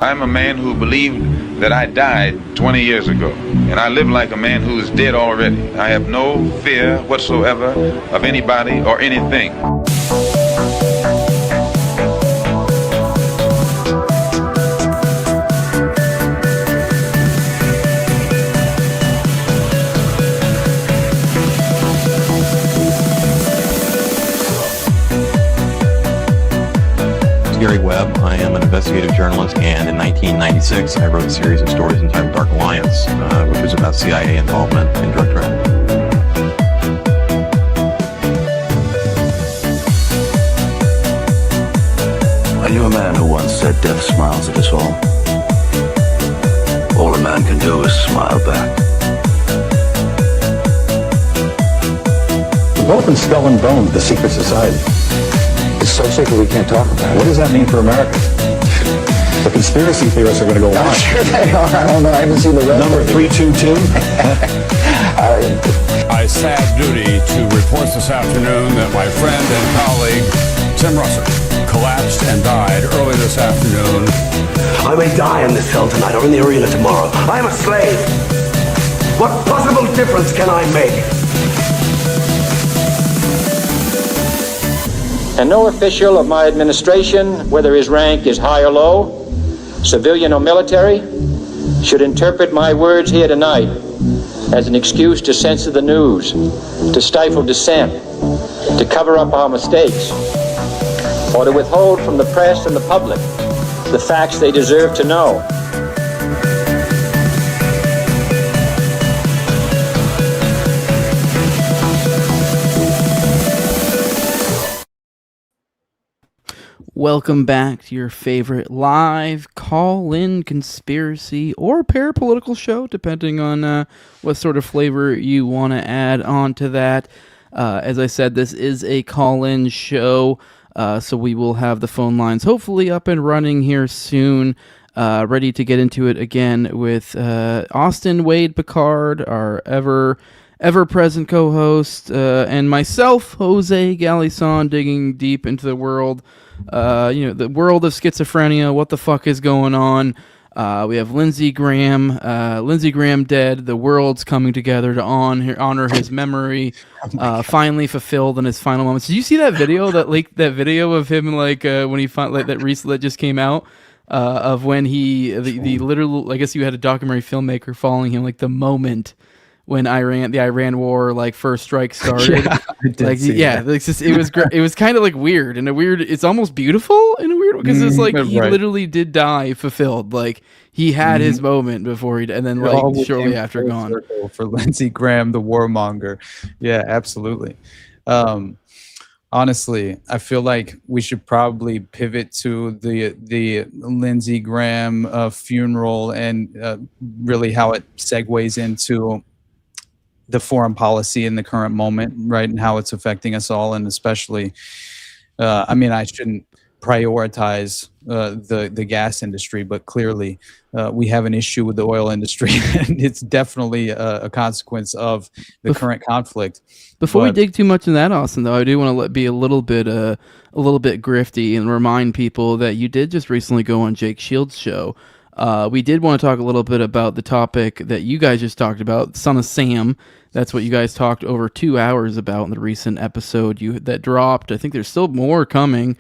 I'm a man who believed that I died 20 years ago, and I live like a man who is dead already. I have no fear whatsoever of anybody or anything. Gary Webb. I am an investigative journalist, and in 1996 I wrote a series of stories entitled Dark Alliance, which was about CIA involvement in drug trafficking. I knew a man who once said death smiles at us all. All a man can do is smile back. We've both been skull and bone, the secret society. It's so secret we can't talk about it. What does that mean for America? The conspiracy theorists are going to go on. I'm sure they are. I don't know. I haven't seen the rest. Number 322. I sad duty to report this afternoon that my friend and colleague, Tim Russert, collapsed and died early this afternoon. I may die in this cell tonight or in the arena tomorrow. I am a slave. What possible difference can I make? And no official of my administration, whether his rank is high or low, civilian or military, should interpret my words here tonight as an excuse to censor the news, to stifle dissent, to cover up our mistakes, or to withhold from the press and the public the facts they deserve to know. Welcome back to your favorite live call-in conspiracy or parapolitical show, depending on what sort of flavor you want to add on to that. As I said, this is a call-in show, so we will have the phone lines hopefully up and running here soon, ready to get into it again with Austin Picard, our ever-present co-host, and myself, Jose Galison, digging deep into the world. The world of schizophrenia, what the fuck is going on? We have Lindsey Graham dead. The world's coming together to honor his memory, finally fulfilled in his final moments. Did you see that video, that video of him, when he that recently that just came out, of when the literal, I guess you had a documentary filmmaker following him, the moment when the Iran war first strike started. Yeah, it was kind of weird, and it's almost beautiful in a weird, because it's he literally did die fulfilled. He had his moment before and then shortly after gone. For Lindsey Graham, the warmonger. Yeah, absolutely. Honestly, I feel like we should probably pivot to the Lindsey Graham funeral and really how it segues into the foreign policy in the current moment, right, and how it's affecting us all, and especially, I shouldn't prioritize the gas industry, but clearly we have an issue with the oil industry, and it's definitely a consequence of the current conflict. Before we dig too much in that, Austin, though, I do want to be a little bit grifty and remind people that you did just recently go on Jake Shields' show. We did want to talk a little bit about the topic that you guys just talked about, Son of Sam. That's what you guys talked over 2 hours about in the recent episode that dropped. I think there's still more coming.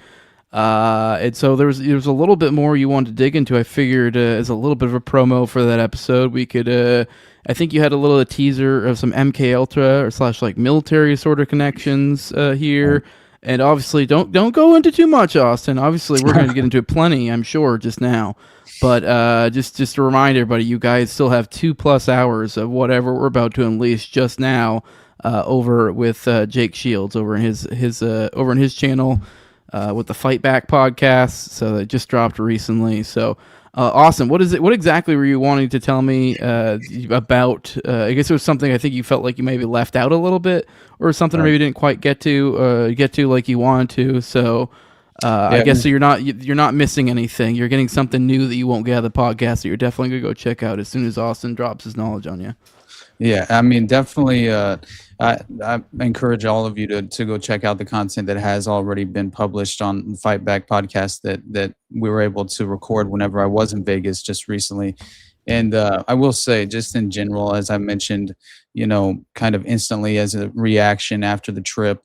And so there was a little bit more you wanted to dig into. I figured as a little bit of a promo for that episode, we could, I think you had a little teaser of some MK Ultra or / military sort of connections here. And obviously, don't go into too much, Austin. Obviously, we're going to get into it plenty, I'm sure, just now. But just to remind everybody, you guys still have 2+ hours of whatever we're about to unleash just now over with Jake Shields over in his channel with the Fight Back podcast. So that just dropped recently. So Austin, what exactly were you wanting to tell me about? I guess it was something I think you felt like you maybe left out a little bit, or something maybe didn't quite get to like you wanted to. So. I guess so. You're not missing anything. You're getting something new that you won't get out of the podcast that you're definitely gonna go check out as soon as Austin drops his knowledge on you. Yeah, I mean, definitely. I encourage all of you to go check out the content that has already been published on the Fight Back podcast that we were able to record whenever I was in Vegas just recently. And I will say, just in general, as I mentioned, kind of instantly as a reaction after the trip,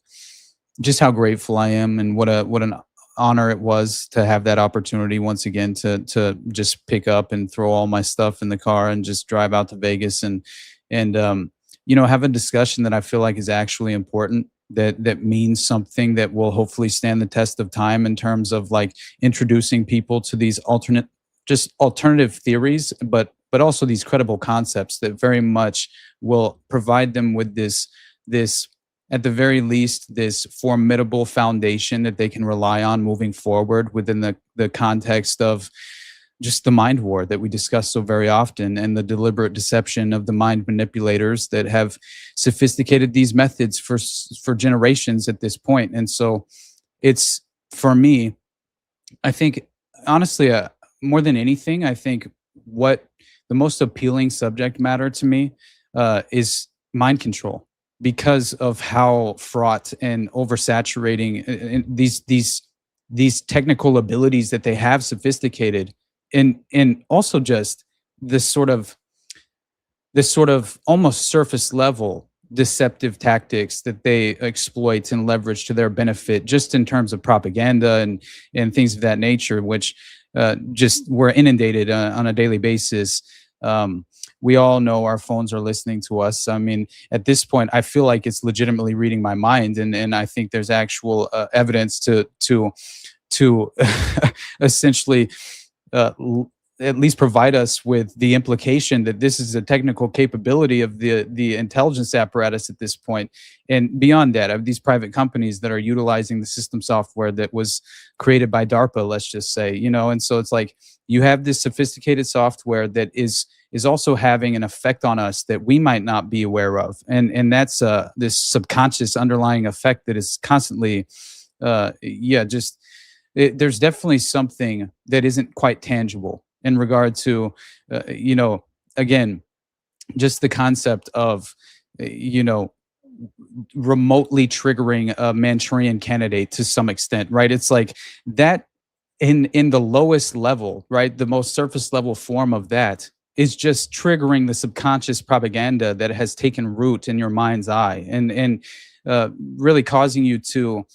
just how grateful I am and what an honor it was to have that opportunity once again to just pick up and throw all my stuff in the car and just drive out to Vegas and have a discussion that I feel like is actually important, that means something that will hopefully stand the test of time in terms of like introducing people to these alternative theories, but also these credible concepts that very much will provide them with this at the very least, this formidable foundation that they can rely on moving forward within the context of just the mind war that we discuss so very often, and the deliberate deception of the mind manipulators that have sophisticated these methods for generations at this point. And so it's, for me, I think, honestly, more than anything, I think what the most appealing subject matter to me is mind control, because of how fraught and oversaturating these technical abilities that they have sophisticated, and also just this sort of almost surface level deceptive tactics that they exploit and leverage to their benefit, just in terms of propaganda and things of that nature, which just we're inundated on a daily basis. We all know our phones are listening to us. I mean, at this point, I feel like it's legitimately reading my mind, and I think there's actual evidence to essentially at least provide us with the implication that this is a technical capability of the intelligence apparatus at this point. And beyond that, of these private companies that are utilizing the system software that was created by DARPA, let's just say, and so it's like you have this sophisticated software that is also having an effect on us that we might not be aware of, and that's this subconscious underlying effect that is constantly there's definitely something that isn't quite tangible in regard to again, just the concept of remotely triggering a Manchurian candidate to some extent, right? It's like that in the lowest level, right? The most surface level form of that is just triggering the subconscious propaganda that has taken root in your mind's eye, and really causing you to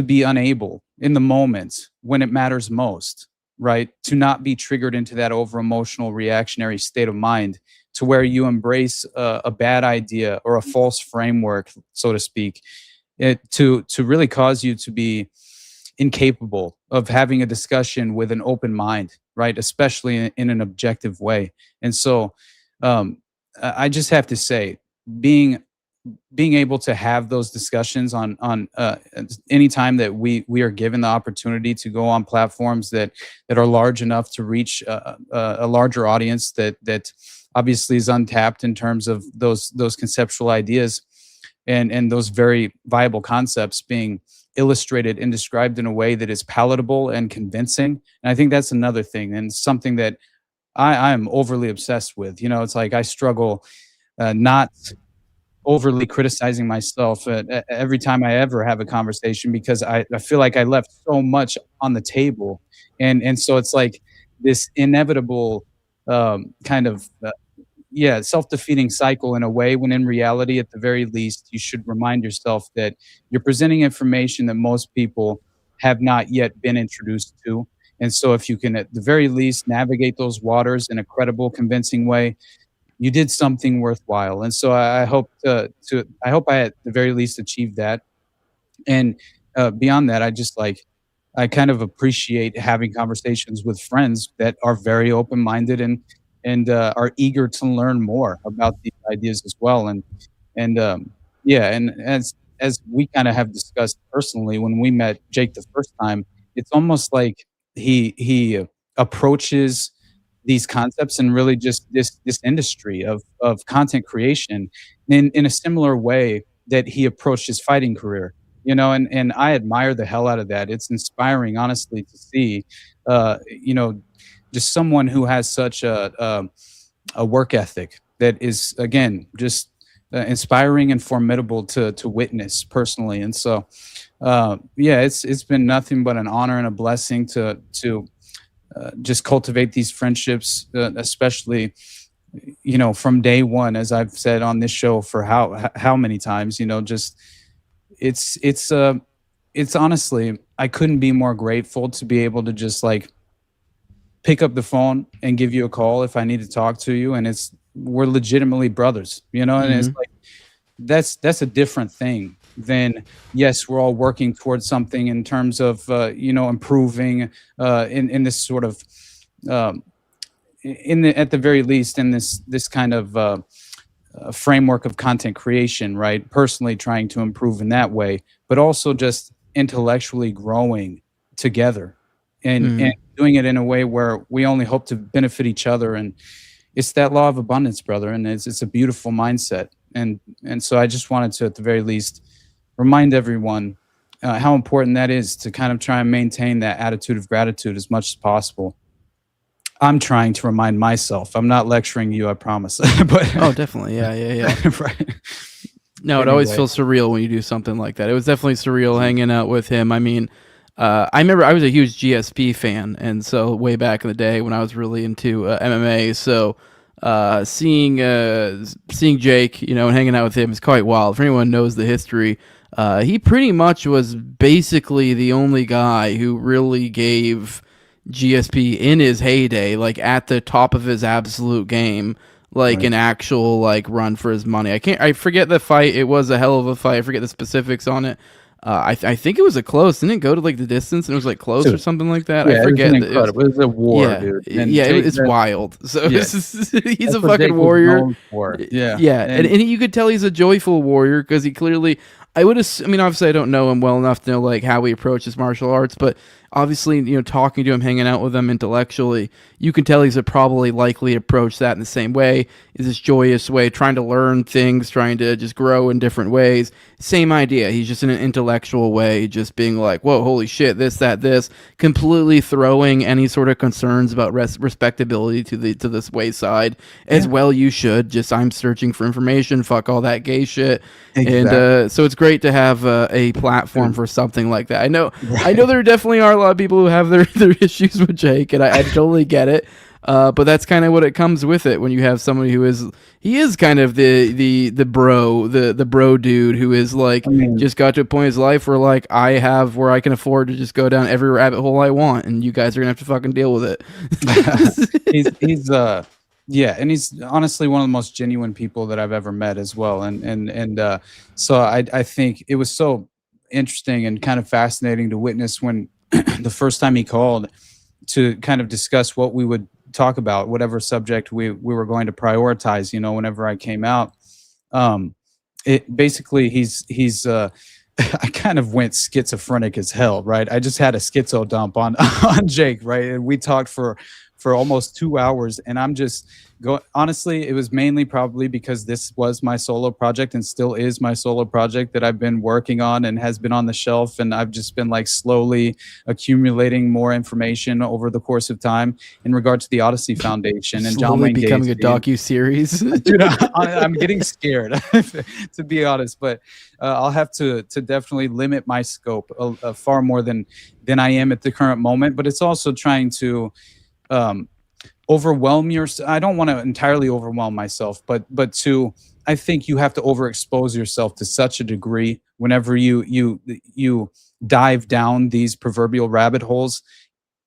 be unable in the moment when it matters most, right? To not be triggered into that over emotional reactionary state of mind, to where you embrace a bad idea or a false framework, so to speak, to really cause you to be incapable of having a discussion with an open mind, right? Especially in an objective way. And so I just have to say, being able to have those discussions on any time that we are given the opportunity to go on platforms that are large enough to reach a larger audience that obviously is untapped in terms of those conceptual ideas and those very viable concepts being illustrated and described in a way that is palatable and convincing. And I think that's another thing, and something that I'm overly obsessed with. It's like I struggle not overly criticizing myself every time I ever have a conversation, because I feel like I left so much on the table. And so it's like this inevitable kind of self-defeating cycle in a way, when in reality, at the very least, you should remind yourself that you're presenting information that most people have not yet been introduced to. And so if you can at the very least navigate those waters in a credible, convincing way, you did something worthwhile. And so I hope I at the very least achieve that. And beyond that, I kind of appreciate having conversations with friends that are very open-minded and are eager to learn more about these ideas as well. And as we kind of have discussed personally, when we met Jake the first time, it's almost like he approaches these concepts and really just this industry of content creation in a similar way that he approached his fighting career, and I admire the hell out of that. It's inspiring, honestly, to see, just someone who has such a work ethic that is, again, just inspiring and formidable to witness personally. And so, yeah, it's been nothing but an honor and a blessing to just cultivate these friendships, especially, you know, from day one, as I've said on this show for how many times, you know, just it's honestly, I couldn't be more grateful to be able to just like pick up the phone and give you a call if I need to talk to you, and we're legitimately brothers, you know. And it's like that's a different thing than, yes, we're all working towards something in terms of you know, improving in this sort of at the very least in this kind of framework of content creation, right? Personally trying to improve in that way, but also just intellectually growing together and doing it in a way where we only hope to benefit each other. And it's that law of abundance, brother, and it's a beautiful mindset. And so I just wanted to, at the very least, remind everyone how important that is, to kind of try and maintain that attitude of gratitude as much as possible. I'm trying to remind myself. I'm not lecturing you, I promise. But oh, definitely. Yeah. Right. No, it always feels surreal when you do something like that. It was definitely surreal hanging out with him. I mean, I remember I was a huge GSP fan, and so way back in the day when I was really into MMA, so seeing Jake, you know, and hanging out with him is quite wild. For anyone who knows the history, he pretty much was basically the only guy who really gave GSP in his heyday, like at the top of his absolute game, like an actual like run for his money. I forget the fight. It was a hell of a fight. I forget the specifics on it. I think it was a close. Didn't it go to like the distance and it was like close or something like that? Yeah, I forget. It was a war, dude. And it's wild. So yeah. He's a fucking warrior. Yeah. And you could tell he's a joyful warrior because he clearly. I mean, obviously, I don't know him well enough to know like how he approaches martial arts, but obviously, you know, talking to him, hanging out with him intellectually, you can tell he's a probably likely approach that in the same way. Is this joyous way, trying to learn things, trying to just grow in different ways. Same idea. He's just in an intellectual way, just being like, whoa, holy shit, this, completely throwing any sort of concerns about respectability to this wayside. As well you should. Just, I'm searching for information, fuck all that gay shit. Exactly. And so it's great to have a platform for something like that. I know there definitely are a lot of people who have their issues with Jake, and I totally get it. But that's kind of what it comes with it when you have somebody who is kind of the bro dude who is like, just got to a point in his life where like where I can afford to just go down every rabbit hole I want, and you guys are gonna have to fucking deal with it. And he's honestly one of the most genuine people that I've ever met as well. And so I think it was so interesting and kind of fascinating to witness when the first time he called to kind of discuss what we would talk about, whatever subject we were going to prioritize, you know, whenever I came out. It basically he's I kind of went schizophrenic as hell, right? I just had a schizo dump on Jake, right? And we talked for almost 2 hours, and I'm just honestly, it was mainly probably because this was my solo project and still is my solo project that I've been working on and has been on the shelf, and I've just been like slowly accumulating more information over the course of time in regard to the Odyssey Foundation and John Wayne Gacy. Becoming a docu-series. Dude, I'm getting scared to be honest, but I'll have to definitely limit my scope far more than I am at the current moment. But it's also trying to overwhelm I don't want to entirely overwhelm myself, but I think you have to overexpose yourself to such a degree whenever you dive down these proverbial rabbit holes.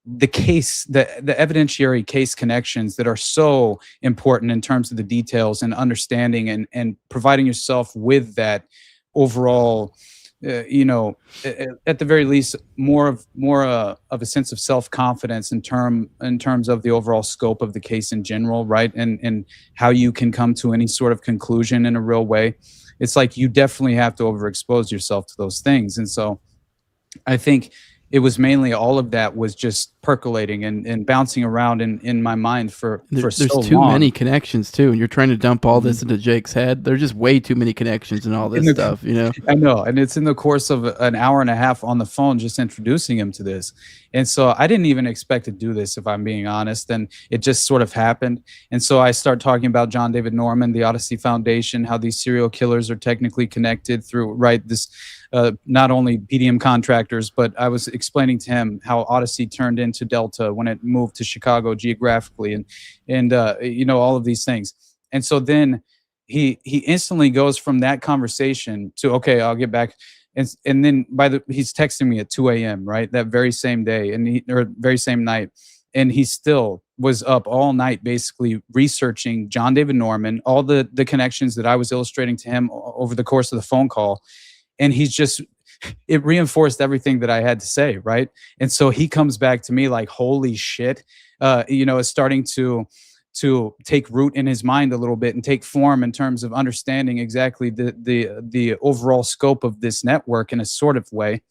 The evidentiary case connections that are so important in terms of the details and understanding and providing yourself with that overall at the very least, more of a sense of self-confidence in terms of the overall scope of the case in general, right? And how you can come to any sort of conclusion in a real way. It's like you definitely have to overexpose yourself to those things. And so I think it was mainly all of that was just percolating and bouncing around in my mind for so long. There's too many connections too, and you're trying to dump all this into Jake's head. There's just way too many connections and all this stuff, you know? I know, and it's in the course of an hour and a half on the phone just introducing him to this. And so I didn't even expect to do this, if I'm being honest, and it just sort of happened. And so I start talking about John David Norman, the Odyssey Foundation, how these serial killers are technically connected through, right, this not only PDM contractors, but I was explaining to him how Odyssey turned into Delta when it moved to Chicago geographically, and you know, all of these things. And so then he instantly goes from that conversation to, okay, I'll get back. And then he's texting me at 2 a.m., right? That very same day, or very same night. And he still was up all night basically researching John David Norman, all the connections that I was illustrating to him over the course of the phone call. And it reinforced everything that I had to say, right? And so he comes back to me like, holy shit, you know, it's starting to take root in his mind a little bit and take form in terms of understanding exactly the overall scope of this network in a sort of way,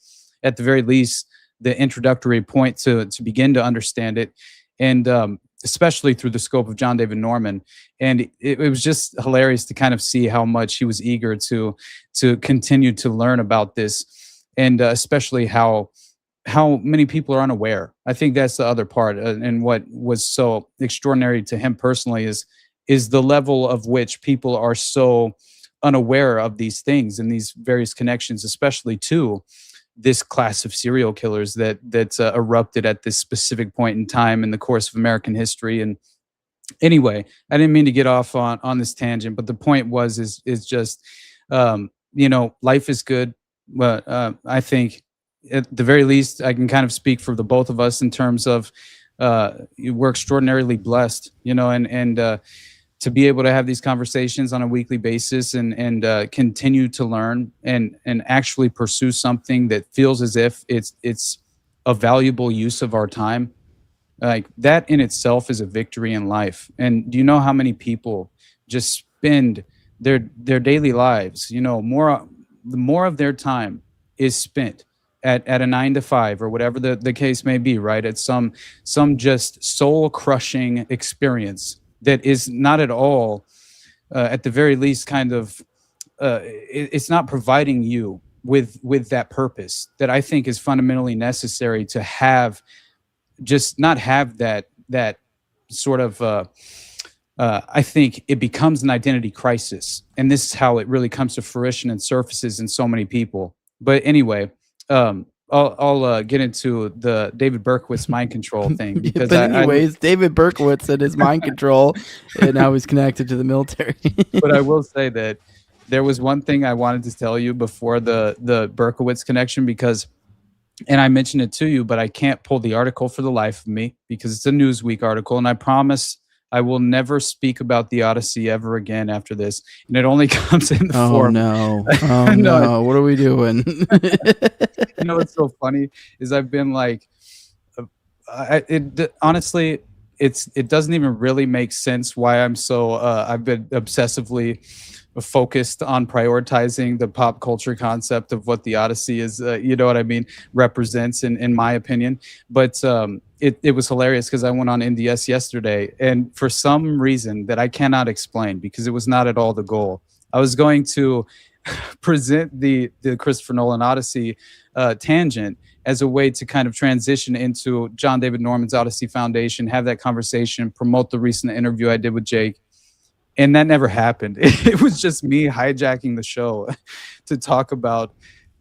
at the very least, the introductory point to begin to understand it. And especially through the scope of John David Norman. And it was just hilarious to kind of see how much he was eager to continue to learn about this, and especially how many people are unaware. I think that's the other part, and what was so extraordinary to him personally is the level of which people are so unaware of these things and these various connections, especially to this class of serial killers that erupted at this specific point in time in the course of American history. And anyway, I didn't mean to get off on this tangent, but the point is just, you know, life is good. But I think at the very least, I can kind of speak for the both of us in terms of we're extraordinarily blessed, you know, and to be able to have these conversations on a weekly basis and continue to learn and actually pursue something that feels as if it's a valuable use of our time. Like that in itself is a victory in life. And do you know how many people just spend their daily lives, you know, the more of their time is spent at a 9 to 5 or whatever the case may be, right? At some just soul crushing experience that is not at all, at the very least, kind of, it's not providing you with that purpose that I think is fundamentally necessary to have, just not have that sort of, I think it becomes an identity crisis. And this is how it really comes to fruition and surfaces in so many people. But anyway, I'll get into the David Berkowitz mind control thing because David Berkowitz and his mind control, and how he's connected to the military. But I will say that there was one thing I wanted to tell you before the Berkowitz connection, because, and I mentioned it to you, but I can't pull the article for the life of me because it's a Newsweek article, and I promise I will never speak about the Odyssey ever again after this. And it only comes in the form. No. Oh, no. What are we doing? You know what's so funny is I've been like, honestly, it doesn't even really make sense why I'm so, I've been obsessively focused on prioritizing the pop culture concept of what the Odyssey is, you know what I mean, represents in my opinion. But it was hilarious because I went on NDS yesterday, and for some reason that I cannot explain, because it was not at all the goal, I was going to present the Christopher Nolan Odyssey tangent as a way to kind of transition into John David Norman's Odyssey Foundation, have that conversation, promote the recent interview I did with Jake. And that never happened. It was just me hijacking the show to talk about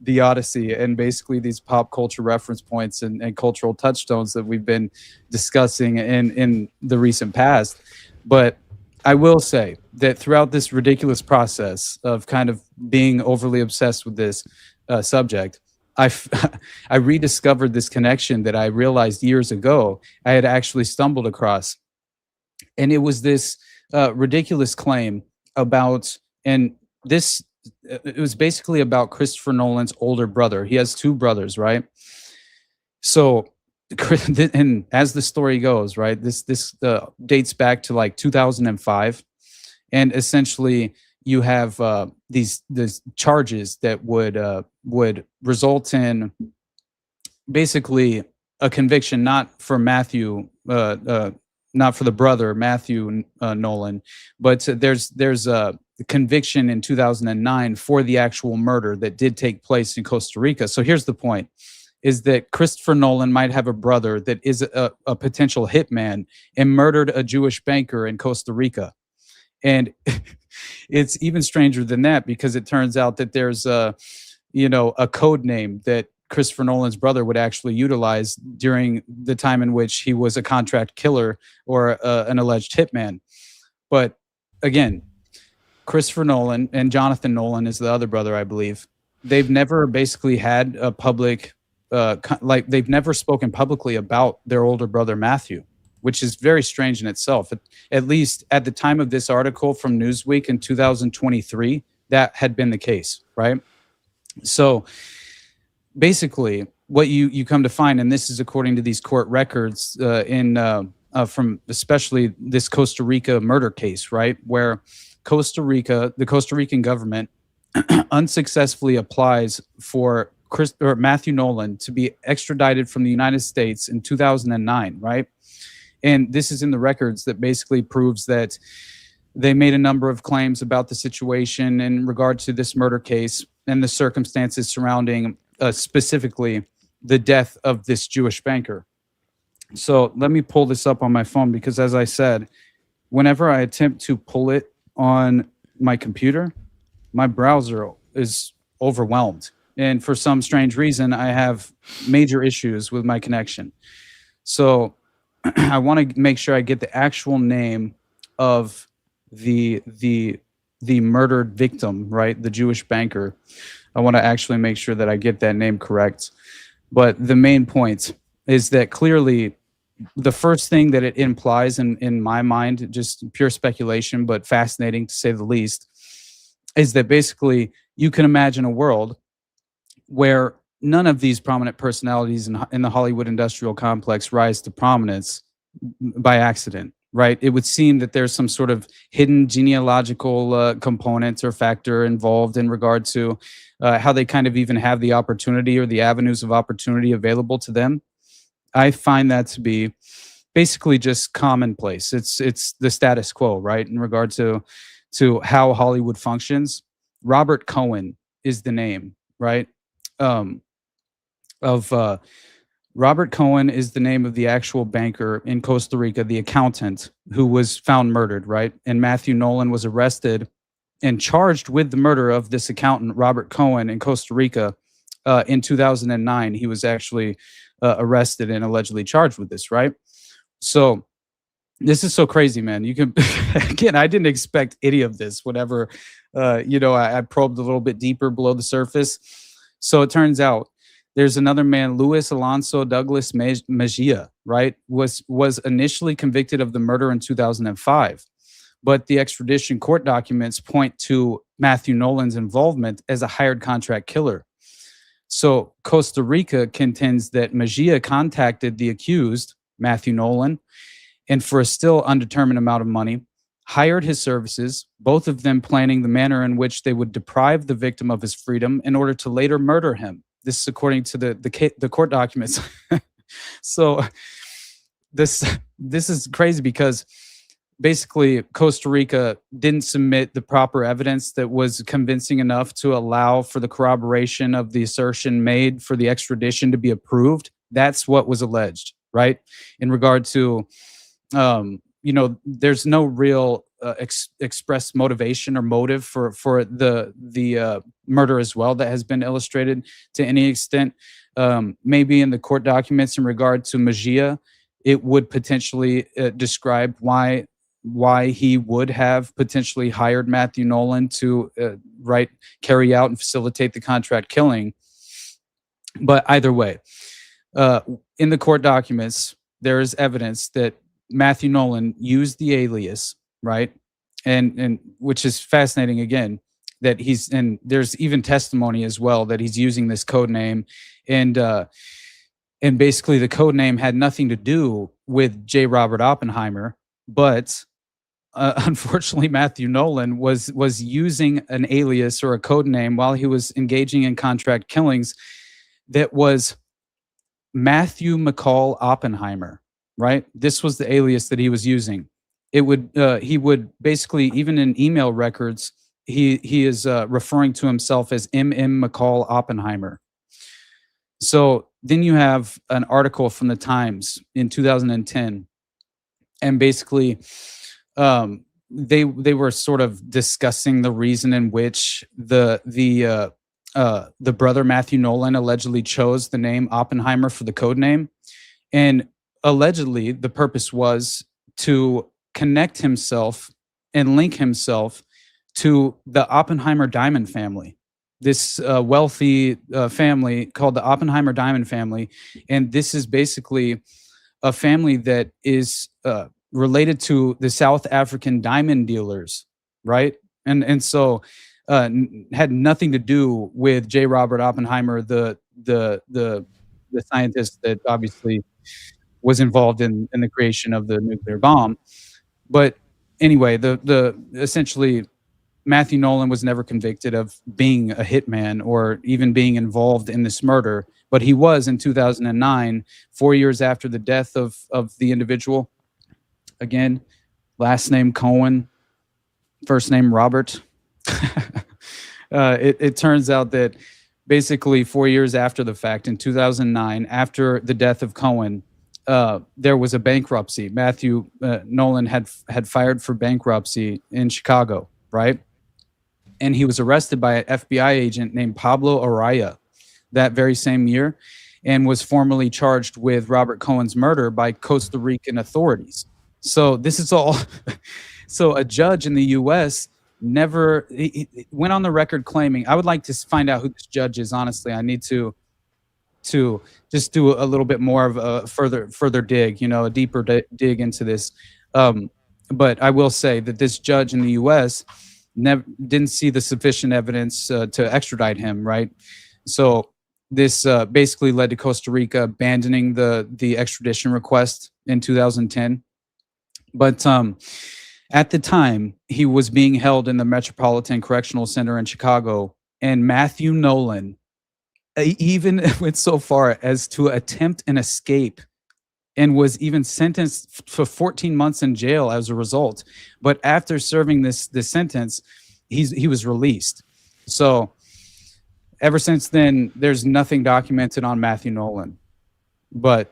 the Odyssey and basically these pop culture reference points and cultural touchstones that we've been discussing in the recent past. But I will say that throughout this ridiculous process of kind of being overly obsessed with this subject, I rediscovered this connection that I realized years ago I had actually stumbled across. And it was this ridiculous claim about, and this, it was basically about Christopher Nolan's older brother. He has two brothers, right? So, and as the story goes, right, this dates back to like 2005, and essentially you have these charges that would result in basically a conviction not for Matthew, not for the brother Matthew Nolan, but there's a conviction in 2009 for the actual murder that did take place in Costa Rica. So here's the point: is that Christopher Nolan might have a brother that is a potential hitman and murdered a Jewish banker in Costa Rica. And it's even stranger than that, because it turns out that there's a code name that Christopher Nolan's brother would actually utilize during the time in which he was a contract killer or an alleged hitman. But again, Christopher Nolan and Jonathan Nolan is the other brother, I believe. They've never basically had a public, they've never spoken publicly about their older brother Matthew, which is very strange in itself. At least at the time of this article from Newsweek in 2023, that had been the case, right? So basically, what you come to find, and this is according to these court records from especially this Costa Rica murder case, right, where the Costa Rican government unsuccessfully applies for Matthew Nolan to be extradited from the United States in 2009, right? And this is in the records that basically proves that they made a number of claims about the situation in regard to this murder case and the circumstances surrounding specifically the death of this Jewish banker. So let me pull this up on my phone, because as I said, whenever I attempt to pull it on my computer, my browser is overwhelmed. And for some strange reason, I have major issues with my connection. So I want to make sure I get the actual name of the murdered victim, right? The Jewish banker. I want to actually make sure that I get that name correct. But the main point is that clearly the first thing that it implies in my mind, just pure speculation, but fascinating to say the least, is that basically you can imagine a world where none of these prominent personalities in the Hollywood industrial complex rise to prominence by accident, right? It would seem that there's some sort of hidden genealogical component or factor involved in regard to how they kind of even have the opportunity or the avenues of opportunity available to them. I find that to be basically just commonplace. It's the status quo, right? In regard to how Hollywood functions. Robert Cohen is the name, right? Robert Cohen is the name of the actual banker in Costa Rica, the accountant who was found murdered, right? And Matthew Nolan was arrested and charged with the murder of this accountant, Robert Cohen, in Costa Rica in 2009. He was actually arrested and allegedly charged with this, right? So this is so crazy, man. You can, again, I didn't expect any of this whenever, I probed a little bit deeper below the surface. So it turns out there's another man, Luis Alonso Douglas Mejia, right, was initially convicted of the murder in 2005. But the extradition court documents point to Matthew Nolan's involvement as a hired contract killer. So Costa Rica contends that Mejia contacted the accused, Matthew Nolan, and for a still undetermined amount of money, hired his services, both of them planning the manner in which they would deprive the victim of his freedom in order to later murder him. This is according to the court documents. So this is crazy, because basically Costa Rica didn't submit the proper evidence that was convincing enough to allow for the corroboration of the assertion made for the extradition to be approved. That's what was alleged, right? In regard to, there's no real express motivation or motive for the murder as well that has been illustrated to any extent. Maybe in the court documents in regard to Mejia, it would potentially describe why he would have potentially hired Matthew Nolan to carry out and facilitate the contract killing. But either way, in the court documents, there is evidence that Matthew Nolan used the alias, right? And which is fascinating, again, that there's even testimony as well that he's using this code name, and basically the code name had nothing to do with J. Robert Oppenheimer, but unfortunately Matthew Nolan was using an alias or a code name while he was engaging in contract killings that was Matthew McCall Oppenheimer, right? This was the alias that he was using. He would basically, even in email records, he is referring to himself as M.M. McCall Oppenheimer. So then you have an article from the Times in 2010, and basically they were sort of discussing the reason in which the brother Matthew Nolan allegedly chose the name Oppenheimer for the code name, and allegedly the purpose was to connect himself and link himself to the Oppenheimer diamond family, this wealthy family called the Oppenheimer diamond family. And this is basically a family that is related to the South African diamond dealers, right? And so had nothing to do with J. Robert Oppenheimer, the scientist that obviously was involved in the creation of the nuclear bomb. But anyway, the essentially Matthew Nolan was never convicted of being a hitman or even being involved in this murder, but he was in 2009, 4 years after the death of the individual. Again, last name Cohen, first name Robert. It turns out that basically 4 years after the fact, in 2009, after the death of Cohen, there was a bankruptcy. Matthew Nolan had fired for bankruptcy in Chicago, right? And he was arrested by an FBI agent named Pablo Araya that very same year, and was formally charged with Robert Cohen's murder by Costa Rican authorities. So this is all. So a judge in the U.S. never he went on the record claiming. I would like to find out who this judge is. Honestly, I need to just do a little bit more of a further dig, a deeper dig into this. But I will say that this judge in the U.S. didn't see the sufficient evidence to extradite him, right? So this basically led to Costa Rica abandoning the extradition request in 2010. But at the time, he was being held in the Metropolitan Correctional Center in Chicago, and Matthew Nolan even went so far as to attempt an escape and was even sentenced for 14 months in jail as a result. But after serving this sentence, he was released. So ever since then, there's nothing documented on Matthew Nolan. But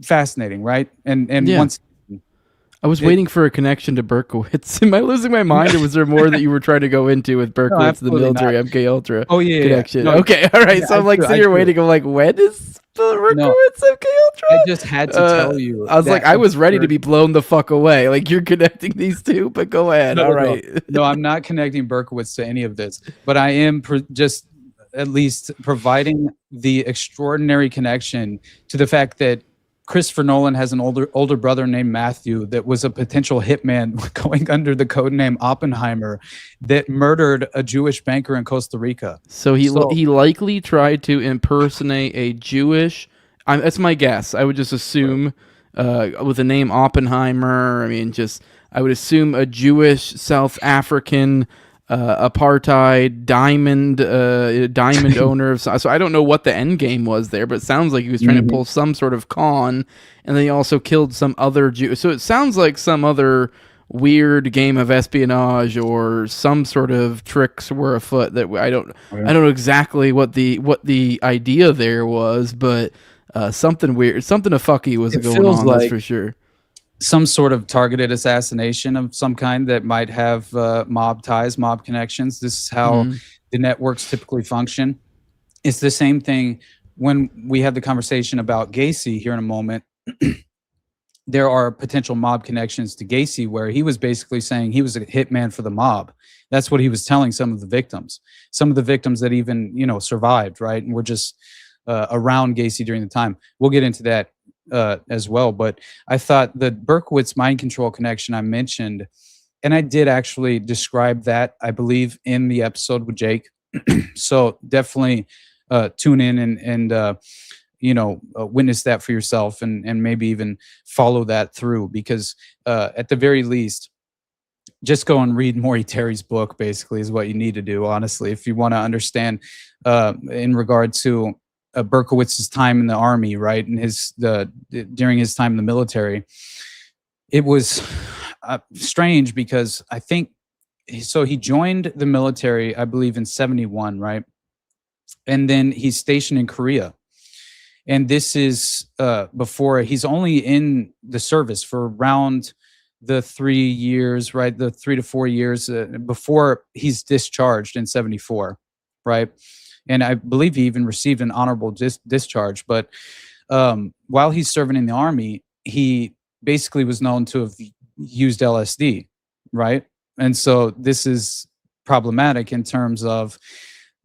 fascinating, right? And yeah. Once I was waiting for a connection to Berkowitz. Am I losing my mind, or was there more that you were trying to go into with Berkowitz, the military not. MK Ultra connection? No, okay, all right. So I'm like, you're waiting. I'm like, when is Berkowitz MK Ultra? I just had to tell you. I was like, I was ready to be blown the fuck away. Like, you're connecting these two, but go ahead. All right. No, I'm not connecting Berkowitz to any of this, but I am just at least providing the extraordinary connection to the fact that Christopher Nolan has an older brother named Matthew that was a potential hitman going under the code name Oppenheimer that murdered a Jewish banker in Costa Rica. So he likely tried to impersonate a Jewish. That's my guess. I would just assume with the name Oppenheimer. I mean, I would assume a Jewish South African apartheid diamond owner. So I don't know what the end game was there, but it sounds like he was trying to pull some sort of con, and then he also killed some other Jew. So it sounds like some other weird game of espionage or some sort of tricks were afoot that I don't know exactly what the idea there was, but something weird, something a fucky was going on, like, that's for sure. Some sort of targeted assassination of some kind that might have mob ties, mob connections. This is how the networks typically function. It's the same thing when we have the conversation about Gacy here in a moment. There are potential mob connections to Gacy where he was basically saying he was a hitman for the mob. That's what he was telling some of the victims. Some of the victims that even, survived, right? And were just around Gacy during the time. We'll get into that as well, but I thought the Berkowitz mind control connection I mentioned, and I did actually describe that, I believe, in the episode with Jake. So definitely tune in and witness that for yourself, and maybe even follow that through, because at the very least, just go and read Maury Terry's book, basically, is what you need to do, honestly, if you want to understand in regard to Berkowitz's time in the army, right, and during his time in the military. It was strange because I think he joined the military, I believe, in 71, right, and then he's stationed in Korea. And this is before he's only in the service for around the 3 years, right? The 3 to 4 years before he's discharged in 74, right? And I believe he even received an honorable discharge. But while he's serving in the army, he basically was known to have used LSD, right? And so this is problematic in terms of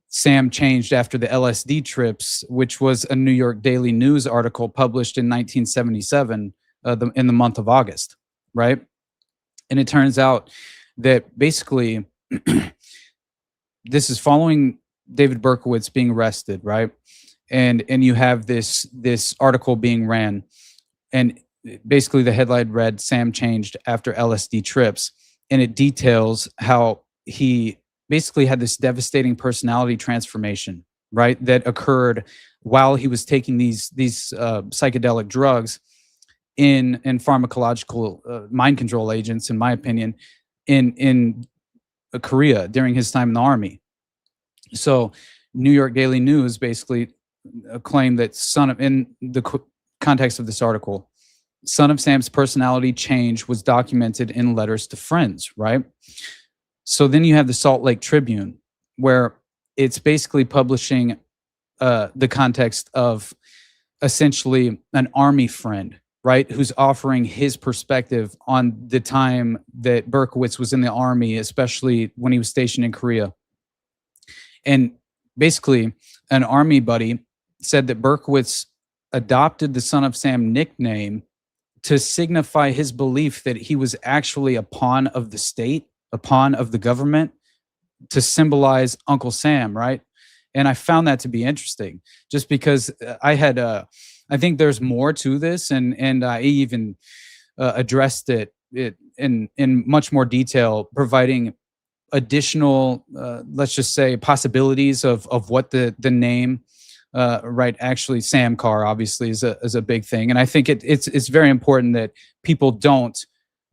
Sam changed after the LSD trips, which was a New York Daily News article published in 1977 in the month of August, right? And it turns out that basically this is following David Berkowitz being arrested, right? And you have this article being ran, and basically the headline read, "Sam changed after LSD trips," and it details how he basically had this devastating personality transformation, right, that occurred while he was taking these psychedelic drugs in pharmacological mind control agents, in my opinion, in Korea during his time in the army. So New York Daily News basically claimed that in the context of this article, Son of Sam's personality change was documented in letters to friends, right? So then you have the Salt Lake Tribune, where it's basically publishing the context of essentially an army friend, right, who's offering his perspective on the time that Berkowitz was in the army, especially when he was stationed in Korea. And basically, an army buddy said that Berkowitz adopted the Son of Sam nickname to signify his belief that he was actually a pawn of the state, a pawn of the government, to symbolize Uncle Sam, right? And I found that to be interesting, just because I think there's more to this, and I even addressed it in much more detail, providing additional, let's just say, possibilities of what the name, right, actually, Sam Carr obviously is a big thing, and I think it's very important that people don't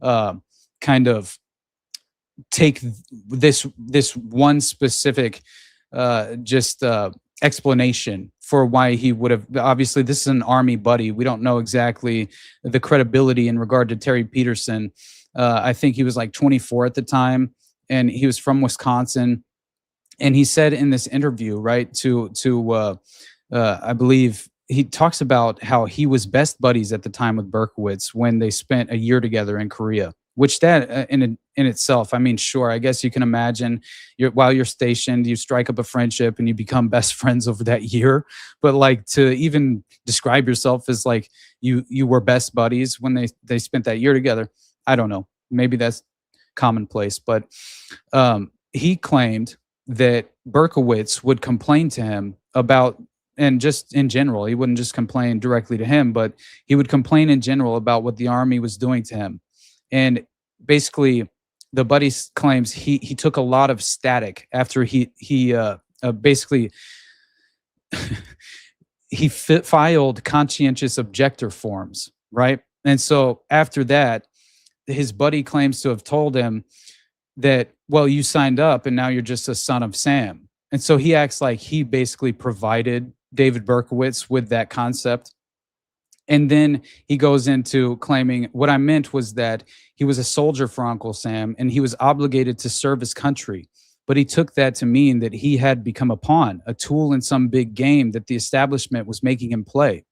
kind of take this one specific explanation for why he would have. Obviously, this is an army buddy. We don't know exactly the credibility in regard to Terry Peterson. I think he was like 24 at the time, and he was from Wisconsin. And he said in this interview, right, to I believe he talks about how he was best buddies at the time with Berkowitz when they spent a year together in Korea. Which that in itself, I mean, sure, I guess you can imagine while you're stationed, you strike up a friendship and you become best friends over that year. But like to even describe yourself as like you were best buddies when they spent that year together, I don't know. Maybe that's commonplace. But he claimed that Berkowitz would complain to him about, and just in general, he wouldn't just complain directly to him, but he would complain in general about what the army was doing to him. And basically, the buddy claims he took a lot of static after he basically he filed conscientious objector forms, right? And so after that, his buddy claims to have told him that, well, you signed up and now you're just a son of Sam. And so he acts like he basically provided David Berkowitz with that concept. And then he goes into claiming what I meant was that he was a soldier for Uncle Sam and he was obligated to serve his country. But he took that to mean that he had become a pawn, a tool in some big game that the establishment was making him play.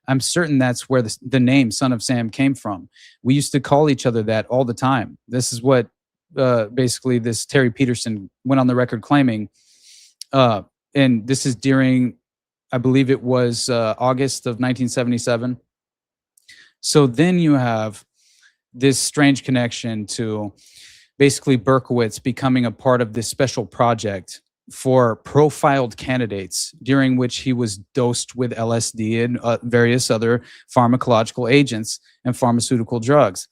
I'm certain that's where the name Son of Sam came from. We used to call each other that all the time. This is what basically this Terry Peterson went on the record claiming. And this is during, I believe it was August of 1977. So then you have this strange connection to basically Berkowitz becoming a part of this special project for profiled candidates, during which he was dosed with LSD and various other pharmacological agents and pharmaceutical drugs.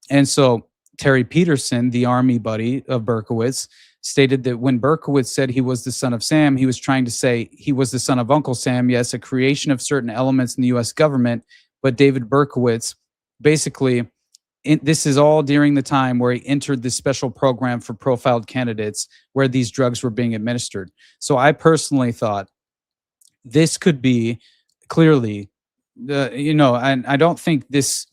And so Terry Peterson, the army buddy of Berkowitz, stated that when Berkowitz said he was the son of Sam, he was trying to say he was the son of Uncle Sam. Yes, a creation of certain elements in the U.S. government, but David Berkowitz basically, this is all during the time where he entered this special program for profiled candidates where these drugs were being administered. So I personally thought this could be clearly, and I don't think this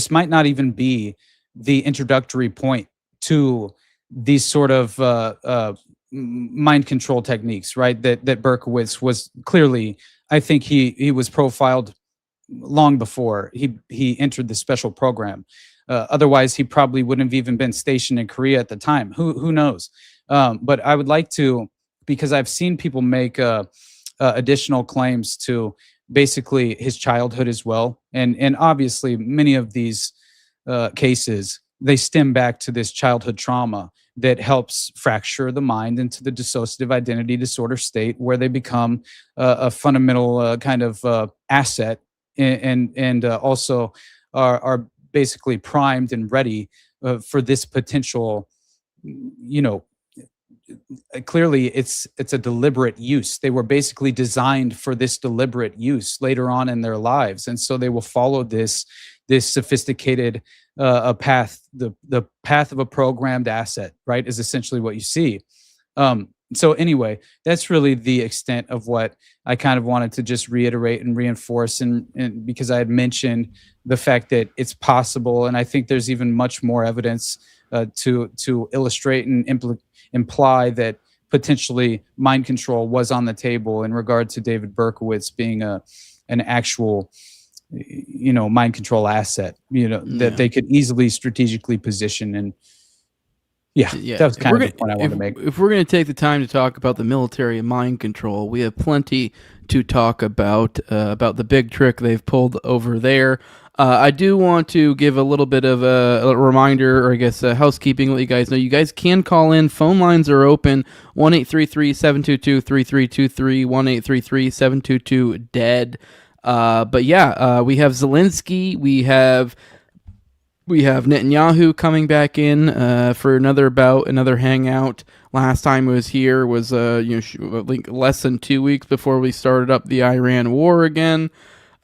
might not even be the introductory point to these sort of mind control techniques, right? That Berkowitz was clearly, I think he was profiled long before he entered the special program. Otherwise, he probably wouldn't have even been stationed in Korea at the time. Who knows? But I would like to, because I've seen people make additional claims to basically his childhood as well, and obviously many of these cases, they stem back to this childhood trauma that helps fracture the mind into the dissociative identity disorder state, where they become a fundamental kind of asset, and also are basically primed and ready for this potential. Clearly it's a deliberate use. They were basically designed for this deliberate use later on in their lives, and so they will follow this sophisticated path. The path of a programmed asset, right, is essentially what you see. So anyway, that's really the extent of what I kind of wanted to just reiterate and reinforce, and because I had mentioned the fact that it's possible, and I think there's even much more evidence to illustrate and imply that potentially mind control was on the table in regard to David Berkowitz being an actual mind control asset, that they could easily strategically position. And that was kind of the point I wanted to make. If we're going to take the time to talk about the military and mind control, we have plenty to talk about the big trick they've pulled over there. I do want to give a little bit of a reminder, or I guess housekeeping, let you guys know. You guys can call in. Phone lines are open, 1-833-722-3323, 1-833-722-DEAD. But yeah, we have Zelensky, we have Netanyahu coming back in for another hangout. Last time it was here was like less than 2 weeks before we started up the Iran war again.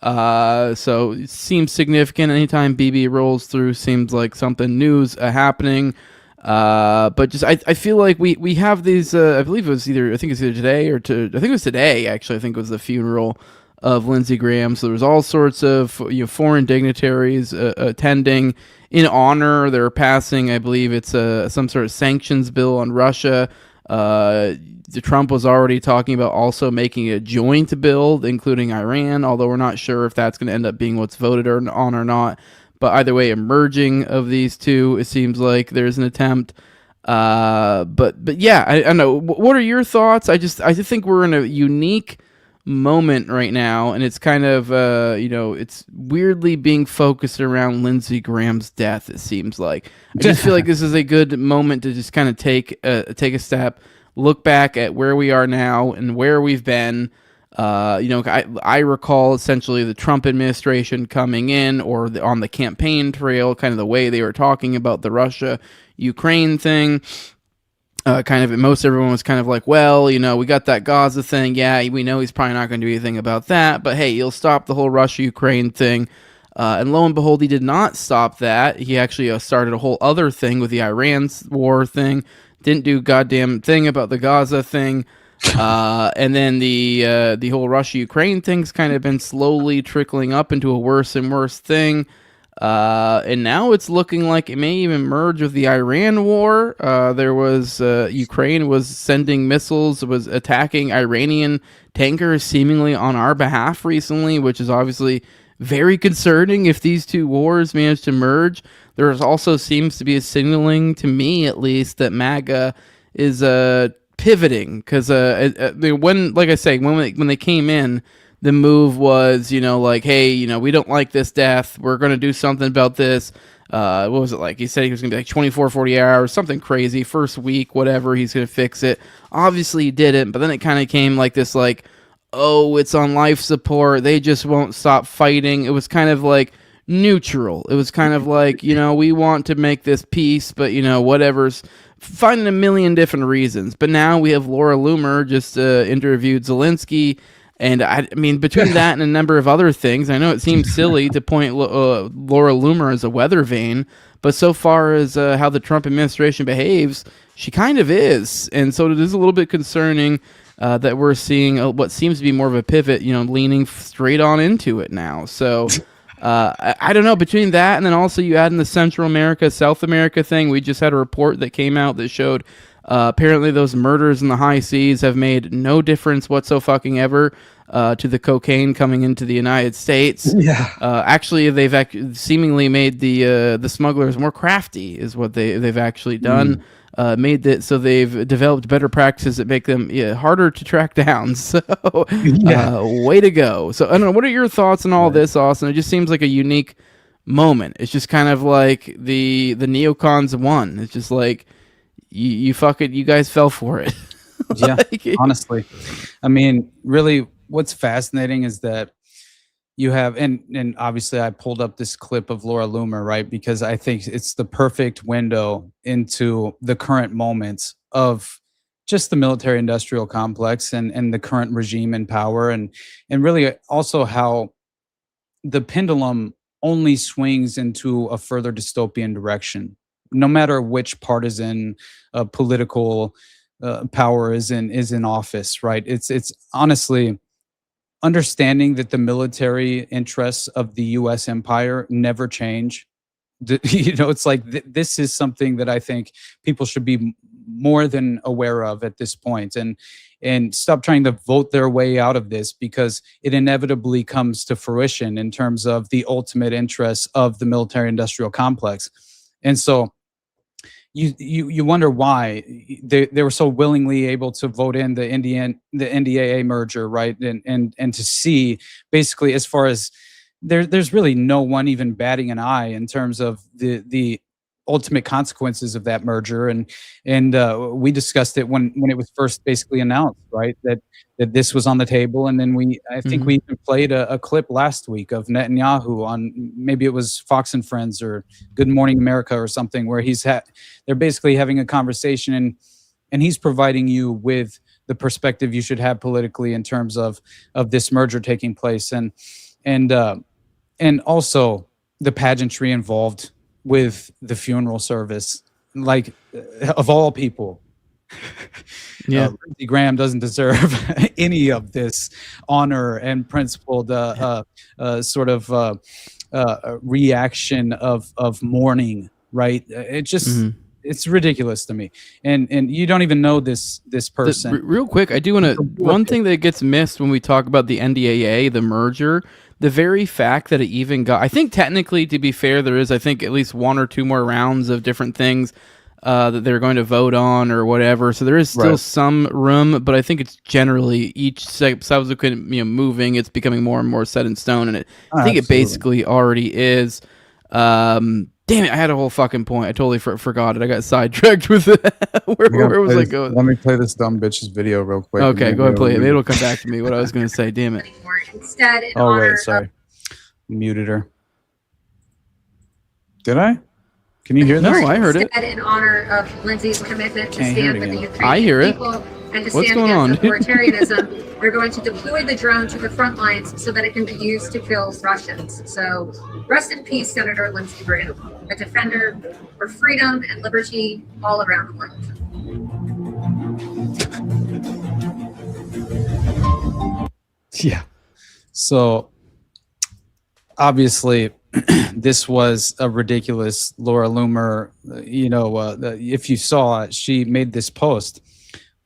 So it seems significant. Anytime BB rolls through, seems like something new's happening. But just I feel like we have these. I believe it's either today or I think it was today. Actually, I think it was the funeral of Lindsey Graham. So there was all sorts of foreign dignitaries attending in honor. They're passing, I believe it's some sort of sanctions bill on Russia. Trump was already talking about also making a joint bill, including Iran, although we're not sure if that's going to end up being what's voted on or not. But either way, a merging of these two, it seems like there's an attempt. But yeah, I don't know. What are your thoughts? I just think we're in a unique moment right now, and it's kind of it's weirdly being focused around Lindsey Graham's death. It seems like I just feel like this is a good moment to just kind of take a step, look back at where we are now and where we've been. I recall essentially the Trump administration coming in, or on the campaign trail, kind of the way they were talking about the Russia-Ukraine thing. Most everyone was kind of like, well, we got that Gaza thing. Yeah, we know he's probably not going to do anything about that. But hey, he'll stop the whole Russia-Ukraine thing. And lo and behold, he did not stop that. He actually started a whole other thing with the Iran war thing. Didn't do a goddamn thing about the Gaza thing. And then the whole Russia-Ukraine thing's kind of been slowly trickling up into a worse and worse thing. And now it's looking like it may even merge with the Iran war. There was Ukraine was sending missiles, was attacking Iranian tankers seemingly on our behalf recently, which is obviously very concerning if these two wars manage to merge. There also seems to be a signaling, to me at least, that MAGA is pivoting, because when they came in, the move was, hey, we don't like this death. We're going to do something about this. What was it like? He said he was going to be like 24, 40 hours, something crazy. First week, whatever, he's going to fix it. Obviously, he didn't. But then it kind of came like this, it's on life support. They just won't stop fighting. It was kind of like neutral. It was kind of like, we want to make this peace, but, whatever's finding a million different reasons. But now we have Laura Loomer just interviewed Zelensky. And I mean, between that and a number of other things, I know it seems silly to point Laura Loomer as a weather vane, but so far as how the Trump administration behaves, she kind of is. And so it is a little bit concerning that we're seeing what seems to be more of a pivot, leaning straight on into it now. So I don't know, between that and then also you add in the Central America, South America thing, we just had a report that came out that showed apparently those murders in the high seas have made no difference whatsoever to the cocaine coming into the United States. Yeah. Actually, they've seemingly made the smugglers more crafty, is what they've actually done. Made that so they've developed better practices that make them harder to track down. So, way to go. So, I don't know. What are your thoughts on all this, Austin? It just seems like a unique moment. It's just kind of like the neocons won. It's just like you guys fell for it. Yeah, honestly. I mean, really, what's fascinating is that you have, and obviously I pulled up this clip of Laura Loomer, right? Because I think it's the perfect window into the current moments of just the military industrial complex and the current regime in power, and really also how the pendulum only swings into a further dystopian direction, no matter which partisan political power is in office, right? It's honestly understanding that the military interests of the U.S. empire never change. It's like this is something that I think people should be more than aware of at this point, and stop trying to vote their way out of this, because it inevitably comes to fruition in terms of the ultimate interests of the military industrial complex. And so you wonder why they were so willingly able to vote in the NDAA merger, right? And to see basically, as far as there's really no one even batting an eye in terms of the ultimate consequences of that merger. And we discussed it when it was first basically announced, right? That this was on the table. And then I think we even played a clip last week of Netanyahu on, maybe it was Fox and Friends or Good Morning America or something, where they're basically having a conversation, and he's providing you with the perspective you should have politically in terms of this merger taking place, and also the pageantry involved with the funeral service, like of all people. Yeah, Lindsey Graham doesn't deserve any of this honor and principled sort of reaction of mourning, right? It just it's ridiculous to me, and you don't even know this person. Real quick, I do want to. One thing that gets missed when we talk about the NDAA, the merger, the very fact that it even got. I think technically, to be fair, there is, I think, at least one or two more rounds of different things that they're going to vote on or whatever. So there is still some room, but I think it's generally each subsequent moving, it's becoming more and more set in stone, and I think it basically already is. Damn it, I had a whole fucking point. I totally forgot it. I got sidetracked with it. Where was I going? Let me play this dumb bitch's video real quick. Okay, go ahead, play it. Maybe it'll come back to me what I was going to say. Damn it. Instead, sorry. Muted her. Did I? Can you hear this? No, I heard it. In honor of Lindsay's commitment to stand with the Ukrainian people and to stand against authoritarianism, we're going to deploy the drone to the front lines so that it can be used to kill Russians. So rest in peace, Senator Lindsey Graham, a defender for freedom and liberty all around the world. Yeah. So obviously, this was a ridiculous Laura Loomer. If you saw, she made this post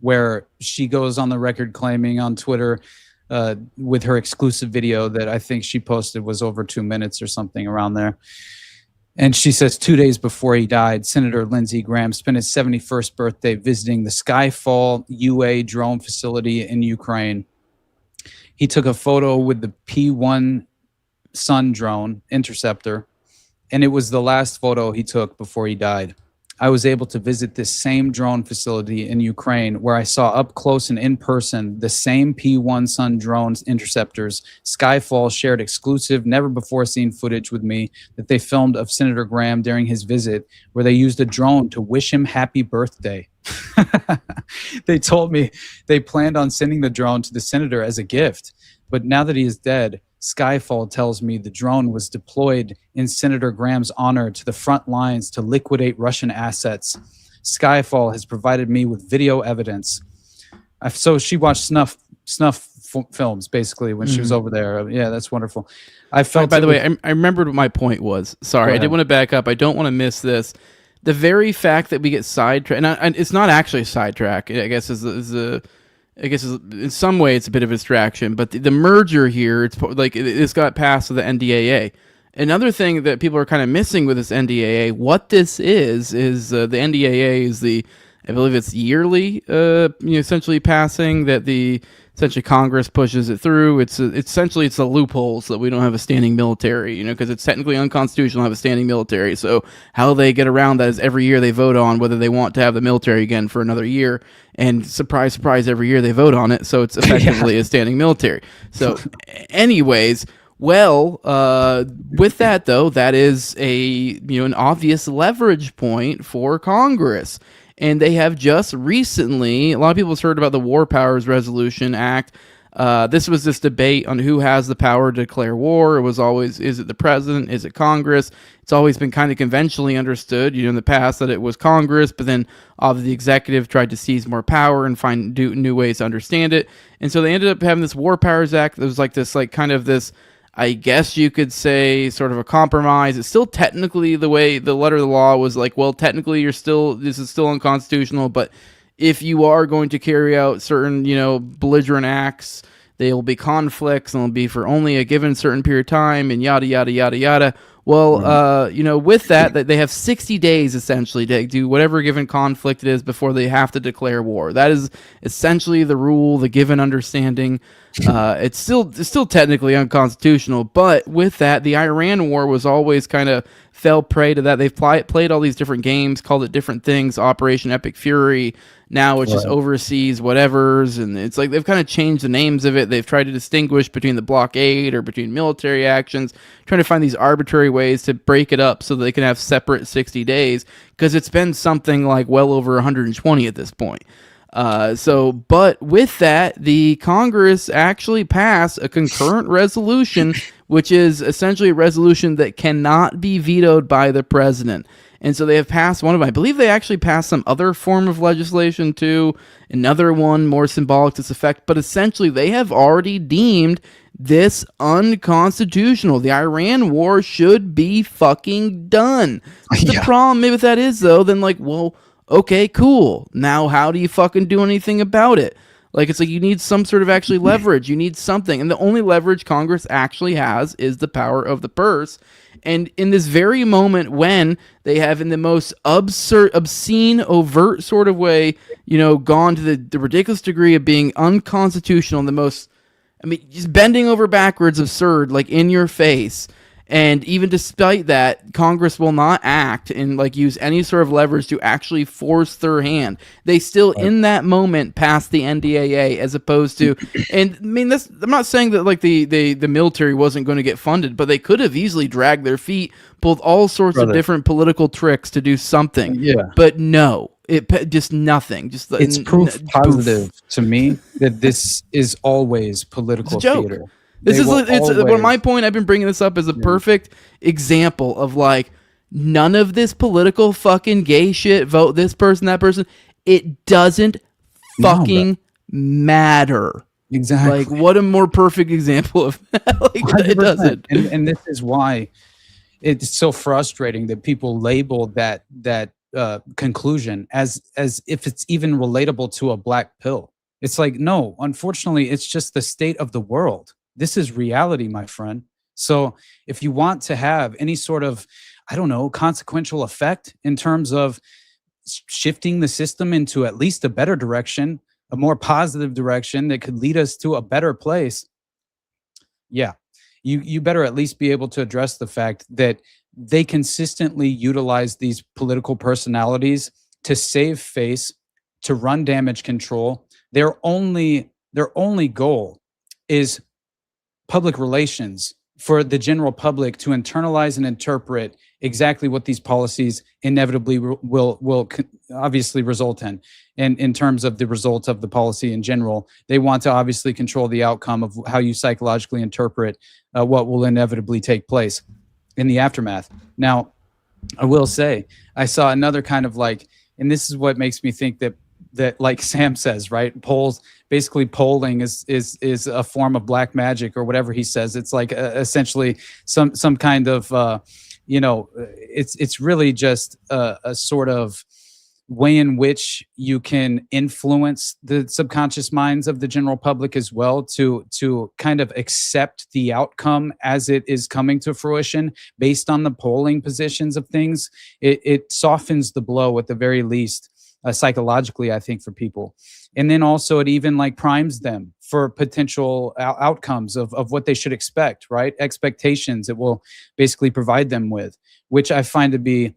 where she goes on the record claiming on Twitter with her exclusive video that I think she posted was over 2 minutes or something around there. And she says 2 days before he died, Senator Lindsey Graham spent his 71st birthday visiting the Skyfall UA drone facility in Ukraine. He took a photo with the P-1 Sun drone interceptor, and it was the last photo he took before he died. I was able to visit this same drone facility in Ukraine where I saw up close and in person the same P-1 Sun drones interceptors. Skyfall shared exclusive, never before seen footage with me that they filmed of Senator Graham during his visit, where they used a drone to wish him happy birthday. They told me they planned on sending the drone to the senator as a gift, but now that he is dead, Skyfall tells me the drone was deployed in Senator Graham's honor to the front lines to liquidate Russian assets. Skyfall has provided me with video evidence. So she watched snuff films basically when she was over there. Yeah, that's wonderful. I felt. By the way, I remembered what my point was. Sorry, I did want to back up. I don't want to miss this. The very fact that we get sidetracked, and it's not actually a sidetrack. I guess in some way it's a bit of a distraction, but the merger here, it's got passed with the NDAA. Another thing that people are kind of missing with this NDAA, what this is the NDAA is I believe it's yearly, essentially passing that essentially Congress pushes it through. It's the loopholes that we don't have a standing military, because it's technically unconstitutional to have a standing military. So how they get around that is every year they vote on whether they want to have the military again for another year. And surprise, surprise, every year they vote on it. So it's effectively a standing military. So anyways, with that though, that is an obvious leverage point for Congress. And they have just recently, a lot of people have heard about the War Powers Resolution Act. This was this debate on who has the power to declare war. It was always, is it the president? Is it Congress? It's always been kind of conventionally understood, in the past that it was Congress, but then the executive tried to seize more power and find new ways to understand it. And so they ended up having this War Powers Act that was this, I guess you could say, sort of a compromise. It's still technically the way the letter of the law was technically this is still unconstitutional, but if you are going to carry out certain, belligerent acts, they will be conflicts and they'll be for only a given certain period of time and yada, yada, yada, yada. Well, with that they have 60 days essentially to do whatever given conflict it is before they have to declare war. That is essentially the rule, the given understanding. It's still technically unconstitutional, but with that, the Iran war was always kind of fell prey to that. They've played all these different games, called it different things, Operation Epic Fury. Now it's just overseas whatevers, and it's like they've kind of changed the names of it. They've tried to distinguish between the blockade or between military actions, trying to find these arbitrary ways to break it up so that they can have separate 60 days, because it's been something like well over 120 at this point. But with that, the Congress actually passed a concurrent resolution, which is essentially a resolution that cannot be vetoed by the president. And so they have passed one of them. I believe they actually passed some other form of legislation too, another one more symbolic to this effect, but essentially they have already deemed this unconstitutional. The Iran war should be fucking done. The problem with that is though, then okay, cool. Now, how do you fucking do anything about it? You need some sort of actually leverage. You need something. And the only leverage Congress actually has is the power of the purse. And in this very moment when they have, in the most obscene, overt sort of way, gone to the ridiculous degree of being unconstitutional, and the most, just bending over backwards absurd, in your face. And even despite that, Congress will not act and use any sort of leverage to actually force their hand. They still, in that moment, pass the NDAA as opposed to, and I'm not saying that the military wasn't going to get funded, but they could have easily dragged their feet, pulled all sorts of different political tricks to do something. Yeah. But no, just nothing. It's proof positive to me that this is always political theater. This is my point. I've been bringing this up as a perfect example of none of this political fucking gay shit. Vote this person, that person. It doesn't fucking matter. Exactly. What a more perfect example of that. It doesn't. And this is why it's so frustrating that people label that conclusion as if it's even relatable to a black pill. It's no, unfortunately, it's just the state of the world. This is reality, my friend. So if you want to have any sort of, consequential effect in terms of shifting the system into at least a better direction, a more positive direction that could lead us to a better place, you better at least be able to address the fact that they consistently utilize these political personalities to save face, to run damage control. Their only goal is public relations, for the general public to internalize and interpret exactly what these policies inevitably will obviously result in. And in terms of the result of the policy in general, they want to obviously control the outcome of how you psychologically interpret what will inevitably take place in the aftermath. Now, I will say, I saw another kind of like, and this is what makes me think that like Sam says, right? Basically polling is a form of black magic or whatever he says. It's like essentially some kind of, it's really just a sort of way in which you can influence the subconscious minds of the general public as well to kind of accept the outcome as it is coming to fruition based on the polling positions of things. It softens the blow at the very least. Psychologically, I think, for people. And then also it even like primes them for potential outcomes of what they should expect, right? Expectations it will basically provide them with, which I find to be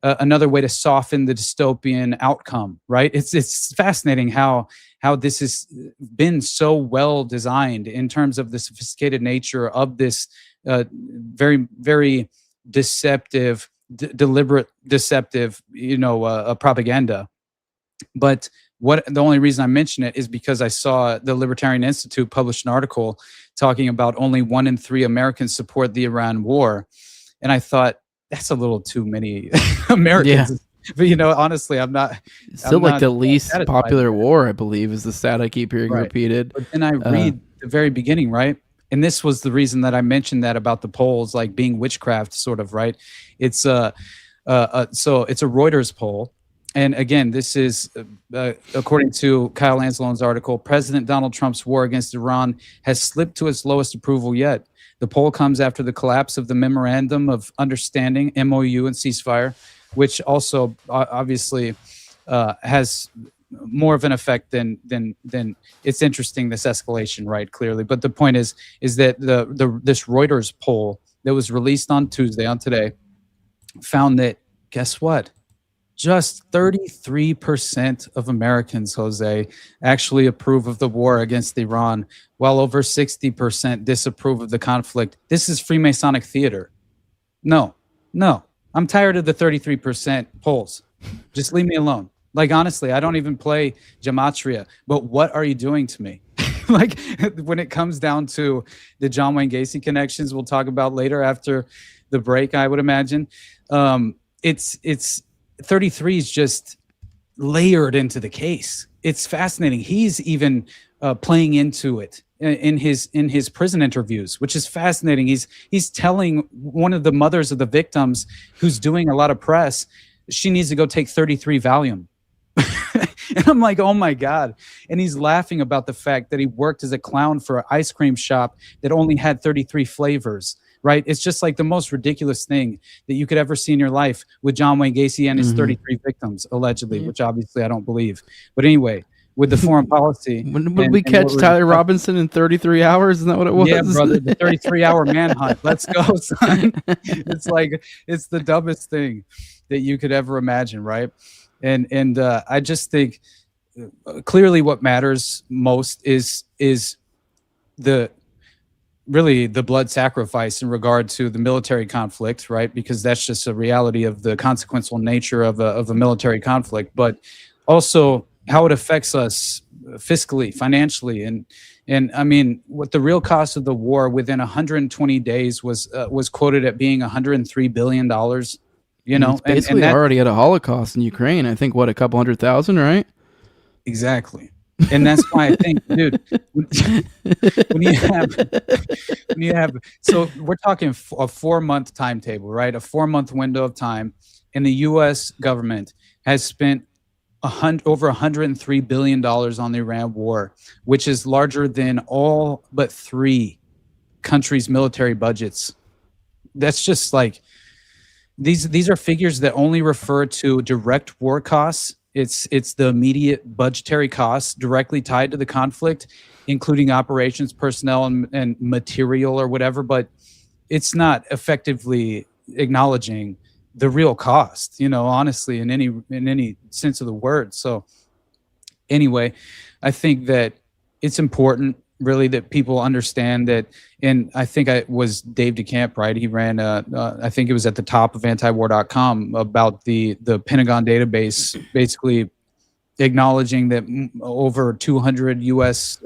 another way to soften the dystopian outcome, right? It's fascinating how this has been so well designed in terms of the sophisticated nature of this very, very deceptive, deliberate deceptive, propaganda. But the only reason I mention it is because I saw the Libertarian Institute publish an article talking about only 1 in 3 Americans support the Iran war. And I thought, that's a little too many Americans. Yeah. But, honestly, I'm not. It's still like the least popular war, I believe, is the stat I keep hearing repeated. But then I read the very beginning, right? And this was the reason that I mentioned that about the polls, like being witchcraft, sort of, right? It's so it's a Reuters poll. And again, this is, according to Kyle Ansalone's article, President Donald Trump's war against Iran has slipped to its lowest approval yet. The poll comes after the collapse of the Memorandum of Understanding, MOU, and ceasefire, which also obviously has more of an effect than it's interesting, this escalation, right, clearly. But the point is that this Reuters poll that was released on Tuesday, on today, found that, guess what? Just 33% of Americans, Jose, actually approve of the war against Iran, while over 60% disapprove of the conflict. This is Freemasonic theater. No. I'm tired of the 33% polls. Just leave me alone. Like, honestly, I don't even play gematria, but what are you doing to me? Like, when it comes down to the John Wayne Gacy connections, we'll talk about later after the break, I would imagine. It's 33 is just layered into the case. It's fascinating. He's even playing into it in his prison interviews, which is fascinating. He's telling one of the mothers of the victims, who's doing a lot of press, she needs to go take 33 Valium. And I'm like, oh my God. And he's laughing about the fact that he worked as a clown for an ice cream shop that only had 33 flavors. Right? It's just like the most ridiculous thing that you could ever see in your life with John Wayne Gacy and his 33 victims, allegedly, which obviously I don't believe. But anyway, with the foreign policy. When we catch Tyler Robinson in 33 hours? Isn't that what it was? Yeah, brother, the 33-hour manhunt. Let's go, son. It's like, it's the dumbest thing that you could ever imagine, right? And I just think clearly what matters most is really the blood sacrifice in regard to the military conflict, right? Because that's just a reality of the consequential nature of a military conflict, but also how it affects us fiscally, financially. And I mean, what the real cost of the war within 120 days was quoted at being $103 billion, It's basically already at a Holocaust in Ukraine. I think, what, a couple 100,000, right? Exactly. And that's why I think, dude, when you have, so we're talking a 4-month timetable, right? A 4-month window of time, and the U.S. government has spent over $103 billion on the Iran war, which is larger than all but 3 countries' military budgets. That's just like, these are figures that only refer to direct war costs. It's the immediate budgetary costs directly tied to the conflict, including operations, personnel, and material or whatever. But it's not effectively, acknowledging the real cost, honestly, in any sense of the word. So anyway, I think that it's important really that people understand that. And I think it was Dave DeCamp, right? He ran, I think it was at the top of antiwar.com about the Pentagon database, basically acknowledging that over 200 U.S.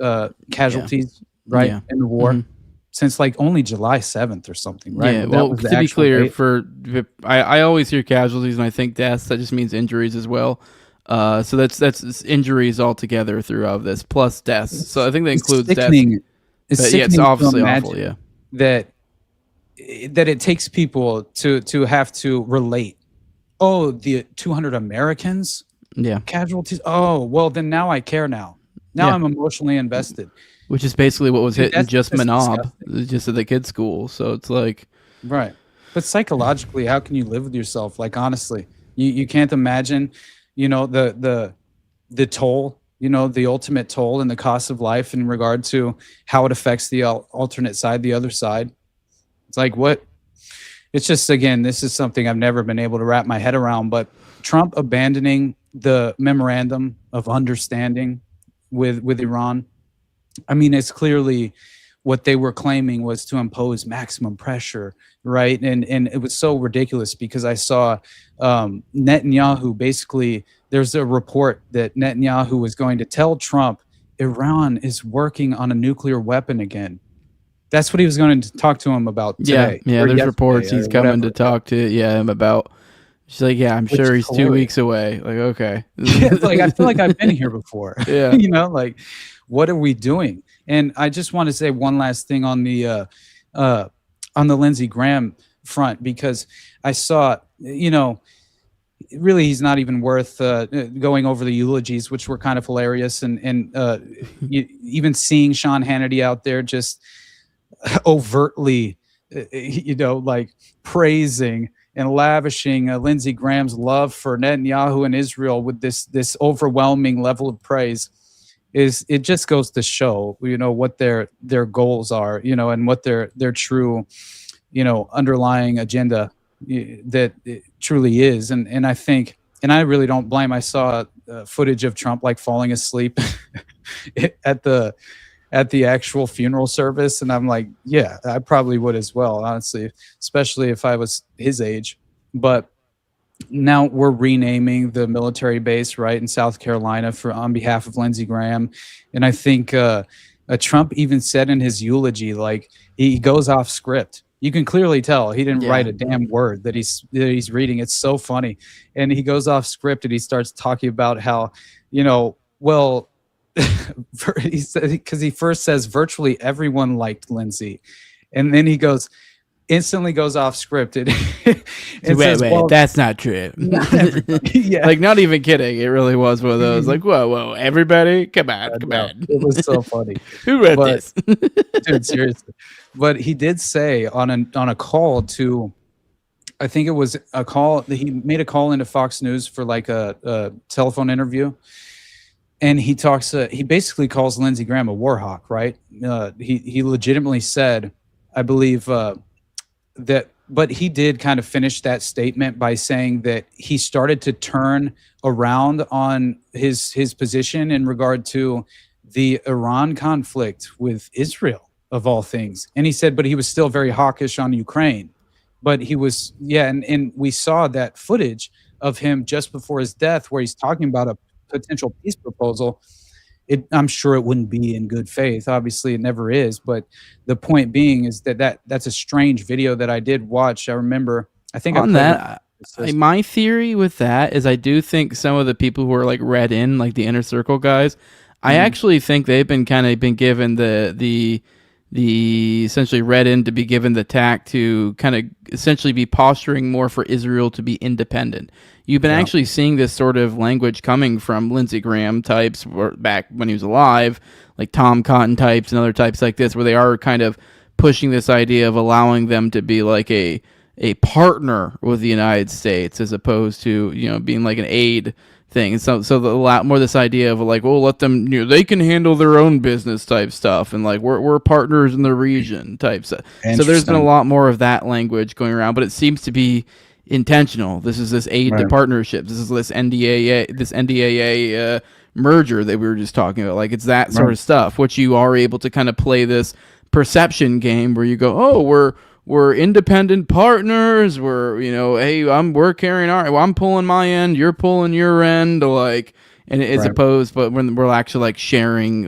Casualties, right, in the war. Since like only July 7th or something, right? Yeah, well, to be clear, I always hear casualties and I think deaths. That just means injuries as well. So that's injuries altogether throughout this, plus deaths. So I think that includes deaths. It's obviously awful, yeah. That it takes people to have to relate. Oh, the 200 Americans? Yeah. Casualties? Oh, well, then now I care now. Now I'm emotionally invested. Which is basically what was hitting just Manaab, just at the kids' school. So it's like... Right. But psychologically, how can you live with yourself? Like, honestly, you can't imagine, the toll, the ultimate toll and the cost of life in regard to how it affects the alternate side, the other side. It's like, what? It's just, again, this is something I've never been able to wrap my head around. But Trump abandoning the memorandum of understanding with Iran, I mean, it's clearly what they were claiming was to impose maximum pressure, right? And it was so ridiculous because I saw Netanyahu, basically, there's a report that Netanyahu was going to tell Trump Iran is working on a nuclear weapon again. That's what he was going to talk to him about today. Yeah, there's reports he's coming to talk to him about. She's like, yeah, I'm sure he's 2 weeks away. Like, okay. Like, I feel like I've been here before. Yeah. Like, what are we doing? And I just want to say one last thing on the Lindsey Graham front, because I saw, really he's not even worth going over the eulogies, which were kind of hilarious, and even seeing Sean Hannity out there just overtly, like praising and lavishing Lindsey Graham's love for Netanyahu and Israel with this overwhelming level of praise. It just goes to show, what their goals are, and what their true, underlying agenda that it truly is. And I think, and I really don't blame. I saw footage of Trump like falling asleep at the actual funeral service, and I'm like, yeah, I probably would as well, honestly, especially if I was his age. But now we're renaming the military base, right, in South Carolina on behalf of Lindsey Graham. And I think Trump even said in his eulogy, like, he goes off script. You can clearly tell he didn't write a damn word that he's reading. It's so funny. And he goes off script and he starts talking about how, well, he said, because he first says virtually everyone liked Lindsey. And then he instantly goes off script and says, wait, that's not true. Yeah. Like, not even kidding. It really was one of those, like, whoa, everybody, come on. It was so funny. Who read this? Dude, seriously. But he did say on a call to, I think it was a call, he made a call into Fox News for like a telephone interview. And he basically calls Lindsey Graham a war hawk, right? He legitimately said, I believe, but he did kind of finish that statement by saying that he started to turn around on his position in regard to the Iran conflict with Israel, of all things. And he said, but he was still very hawkish on Ukraine. But he was, and we saw that footage of him just before his death where he's talking about a potential peace proposal. I'm sure it wouldn't be in good faith. Obviously, it never is. But the point being is that's a strange video that I did watch. I remember, I think on that, my theory with that is I do think some of the people who are like read in, like the inner circle guys, I actually think they've been given the essentially read in to be given the tack to kind of essentially be posturing more for Israel to be independent. You've been actually seeing this sort of language coming from Lindsey Graham types back when he was alive, like Tom Cotton types and other types like this, where they are kind of pushing this idea of allowing them to be like a a partner with the United States as opposed to, you know, being like an aid thing. So a lot more this idea of like, well, let them, you know, they can handle their own business type stuff, and like we're partners in the region type stuff. So there's been a lot more of that language going around, but it seems to be intentional. This is this aid to partnerships. This is this NDAA merger that we were just talking about. Like it's that sort of stuff, which you are able to kind of play this perception game where you go, oh, we're independent partners. We're, you know, hey, we're carrying I'm pulling my end, you're pulling your end, like, and as opposed, but when we're actually like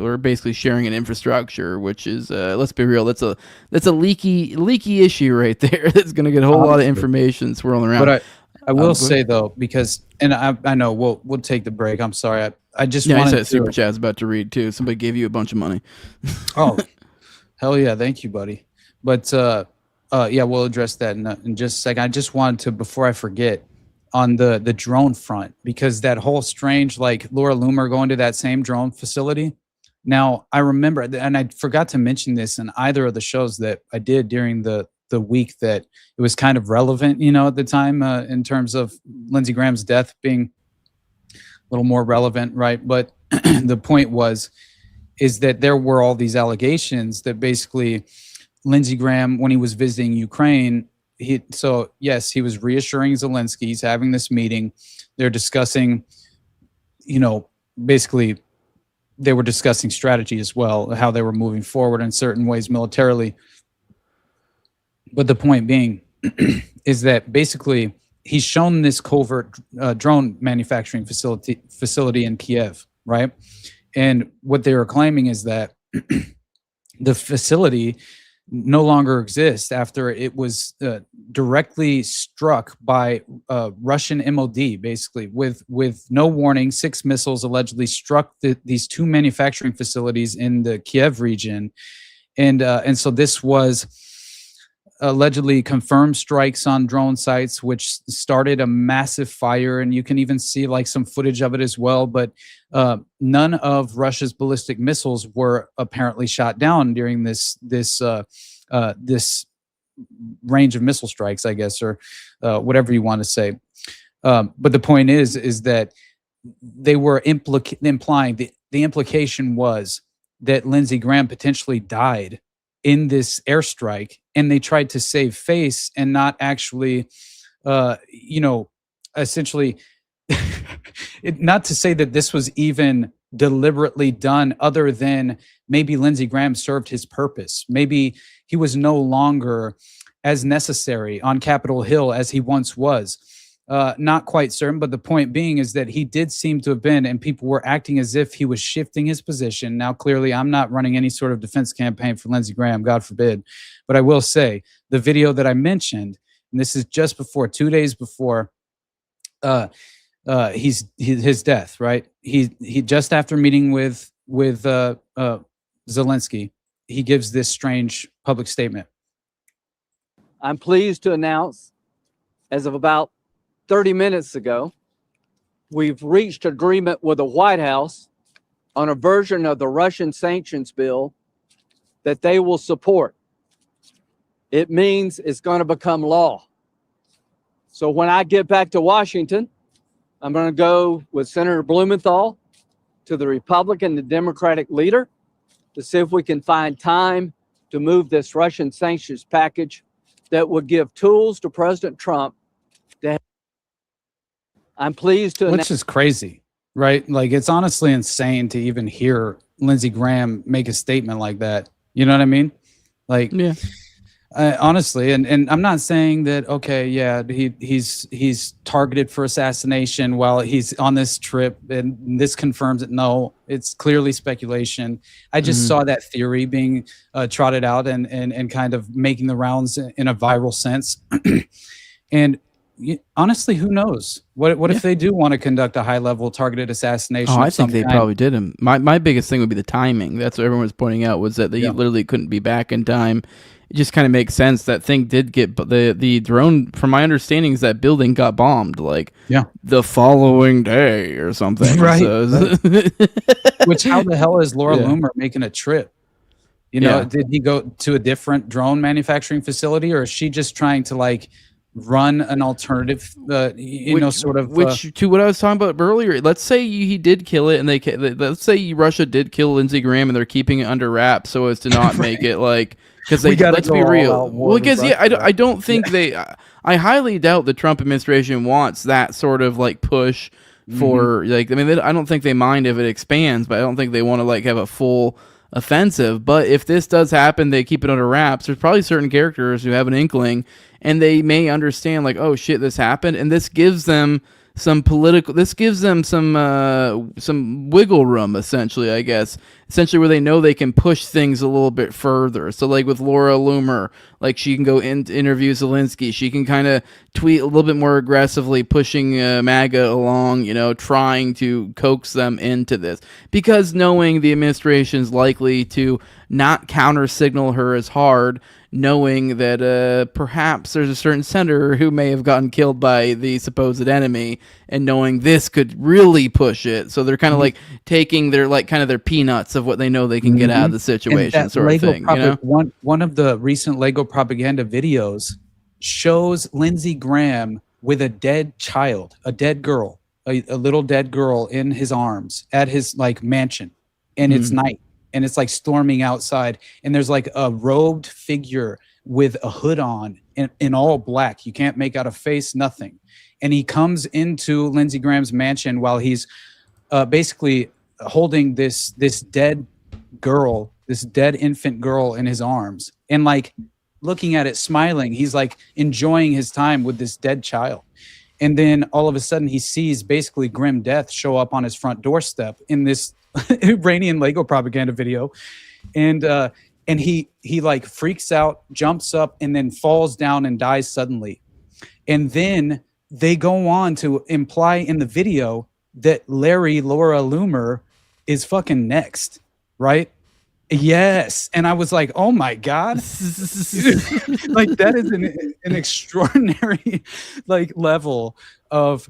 we're basically sharing an infrastructure, which is, let's be real, that's a leaky issue right there. That's going to get a whole lot of information swirling around. But I will say though, because, and I know we'll take the break. I'm sorry. I just wanted to. Super Chat's about to read too. Somebody gave you a bunch of money. Oh, hell yeah. Thank you, buddy. But, yeah, we'll address that in just a second. I just wanted to, before I forget, on the drone front, because that whole strange, like Laura Loomer going to that same drone facility. Now, I remember, and I forgot to mention this in either of the shows that I did during the week, that it was kind of relevant, you know, at the time in terms of Lindsey Graham's death being a little more relevant, right? But the point is that there were all these allegations that basically Lindsey Graham, when he was visiting Ukraine, he was reassuring Zelensky. He's having this meeting. They're discussing, you know, basically they were discussing strategy as well, how they were moving forward in certain ways militarily. But the point being is that basically he's shown this covert drone manufacturing facility in Kiev, right? And what they were claiming is that the facility no longer exists after it was directly struck by Russian MOD, basically with no warning. 6 missiles allegedly struck these 2 manufacturing facilities in the Kiev region, and so this was allegedly confirmed strikes on drone sites, which started a massive fire, and you can even see like some footage of it as well. But none of Russia's ballistic missiles were apparently shot down during this range of missile strikes, I guess, or whatever you want to say. But the point is that they were implying the implication was that Lindsey Graham potentially died in this airstrike, and they tried to save face and not actually, essentially, not to say that this was even deliberately done, other than maybe Lindsey Graham served his purpose. Maybe he was no longer as necessary on Capitol Hill as he once was. Not quite certain, but the point being is that he did seem to have been, and people were acting as if he was shifting his position. Now, clearly, I'm not running any sort of defense campaign for Lindsey Graham, God forbid. But I will say the video that I mentioned, and this is just before, 2 days before his death, right? He just after meeting with Zelensky, he gives this strange public statement. I'm pleased to announce, as of about 30 minutes ago, we've reached agreement with the White House on a version of the Russian sanctions bill that they will support. It means it's going to become law. So when I get back to Washington, I'm going to go with Senator Blumenthal to the Republican and Democratic leader to see if we can find time to move this Russian sanctions package that would give tools to President Trump. I'm pleased to. Which is crazy, right? Like, it's honestly insane to even hear Lindsey Graham make a statement like that. You know what I mean? Like, yeah. Honestly, and I'm not saying that, okay, yeah, he's targeted for assassination while he's on this trip, and this confirms it. No, it's clearly speculation. I just saw that theory being trotted out and kind of making the rounds in a viral sense. And honestly, who knows? What if they do want to conduct a high-level targeted assassination? Oh, I think they probably did him. My biggest thing would be the timing. That's what everyone was pointing out, was that they literally couldn't be back in time. It just kind of makes sense. That thing did get the drone. From my understanding, is that building got bombed like the following day or something. Right. So, which, how the hell is Laura Loomer making a trip? You know, did he go to a different drone manufacturing facility, or is she just trying to like run an alternative, which to what I was talking about earlier. Let's say he did kill it, and let's say Russia did kill Lindsey Graham, and they're keeping it under wraps so as to not make it like, because let's be real. Well, because I don't think I highly doubt the Trump administration wants that sort of like push for like. I mean, I don't think they mind if it expands, but I don't think they want to like have a full offensive. But if this does happen, they keep it under wraps. There's probably certain characters who have an inkling, and they may understand like, oh shit, this happened, and this gives them some wiggle room, essentially, I guess. Essentially where they know they can push things a little bit further. So like with Laura Loomer, like she can go in to interview Zelensky. She can kind of tweet a little bit more aggressively, pushing MAGA along, trying to coax them into this. Because knowing the administration's likely to not counter signal her as hard, knowing that perhaps there's a certain senator who may have gotten killed by the supposed enemy, and knowing this could really push it. So they're kind of like taking their peanuts of what they know they can get out of the situation, sort of thing. One of the recent Lego propaganda videos shows Lindsey Graham with a dead child, a dead girl, a little dead girl in his arms at his like mansion, and it's night. And it's like storming outside, and there's like a robed figure with a hood on in all black. You can't make out a face, nothing. And he comes into Lindsey Graham's mansion while he's basically holding this dead girl, this dead infant girl in his arms, and like looking at it, smiling. He's like enjoying his time with this dead child. And then all of a sudden he sees basically grim death show up on his front doorstep in this Iranian Lego propaganda video, and he like freaks out, jumps up, and then falls down and dies suddenly. And then they go on to imply in the video that Laura Loomer is fucking next, right? Yes. And I was like, oh my God. Like that is an extraordinary like level of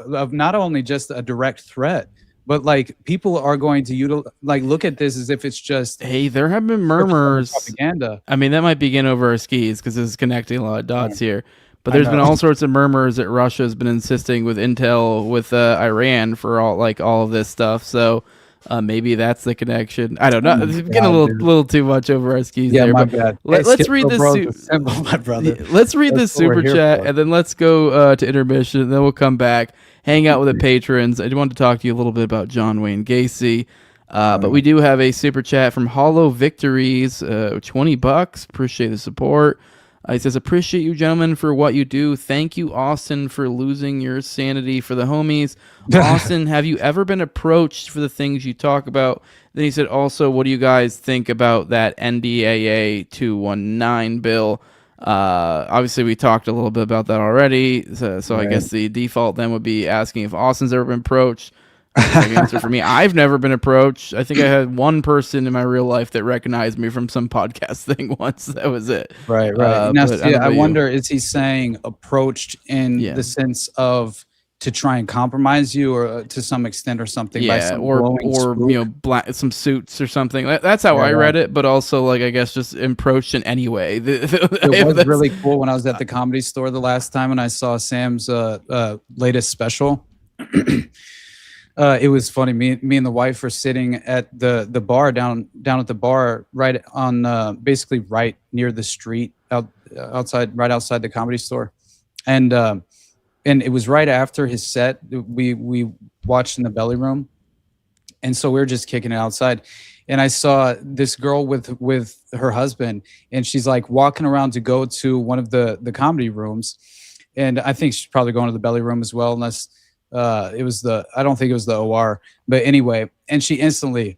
not only just a direct threat, but like people are going to look at this as if it's just, hey, there have been murmurs. Propaganda. I mean, that might begin over our skis because this is connecting a lot of dots here. But there's been all sorts of murmurs that Russia has been insisting with intel with Iran for all of this stuff. So maybe that's the connection. I don't know. It's getting a little too much over our skis there. My but bad. Let's read this. Let's read this super chat, and then let's go to intermission. And then we'll come back, hang out with the patrons. I want to talk to you a little bit about John Wayne Gacy. But we do have a super chat from Hollow Victories, $20. Appreciate the support. He says, appreciate you gentlemen for what you do. Thank you, Austin, for losing your sanity for the homies. Austin, have you ever been approached for the things you talk about? Then he said, also, what do you guys think about that NDAA 219 bill? Obviously, we talked a little bit about that already. So I guess the default then would be asking if Austin's ever been approached. The answer for me, I've never been approached. I think I had one person in my real life that recognized me from some podcast thing once. That was it. Right. Now, I wonder, is he saying approached in the sense of to try and compromise you, or to some extent, or something? Yeah, by or some suits or something. That's how I read it. But also, like, I guess just approached in any way. It was really cool when I was at the Comedy Store the last time and I saw Sam's latest special. It was funny. Me and the wife were sitting at the bar down at the bar, right on basically right near the street outside the Comedy Store, and it was right after his set. We watched in the belly room, and so we were just kicking it outside, and I saw this girl with her husband, and she's like walking around to go to one of the comedy rooms, and I think she's probably going to the belly room as well, unless. I don't think it was the OR, but anyway, and she instantly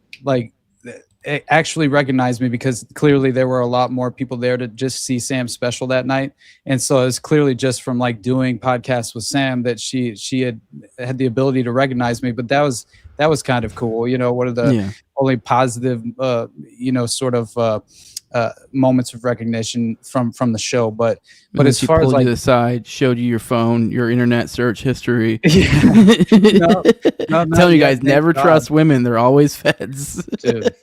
actually recognized me because clearly there were a lot more people there to just see Sam's special that night. And so it was clearly just from like doing podcasts with Sam that she had the ability to recognize me, but that was kind of cool. One of the only positive, sort of, moments of recognition from the show, but as far as like to the side, showed you your phone, your internet search history. No, telling you guys never trust women; they're always feds. Dude.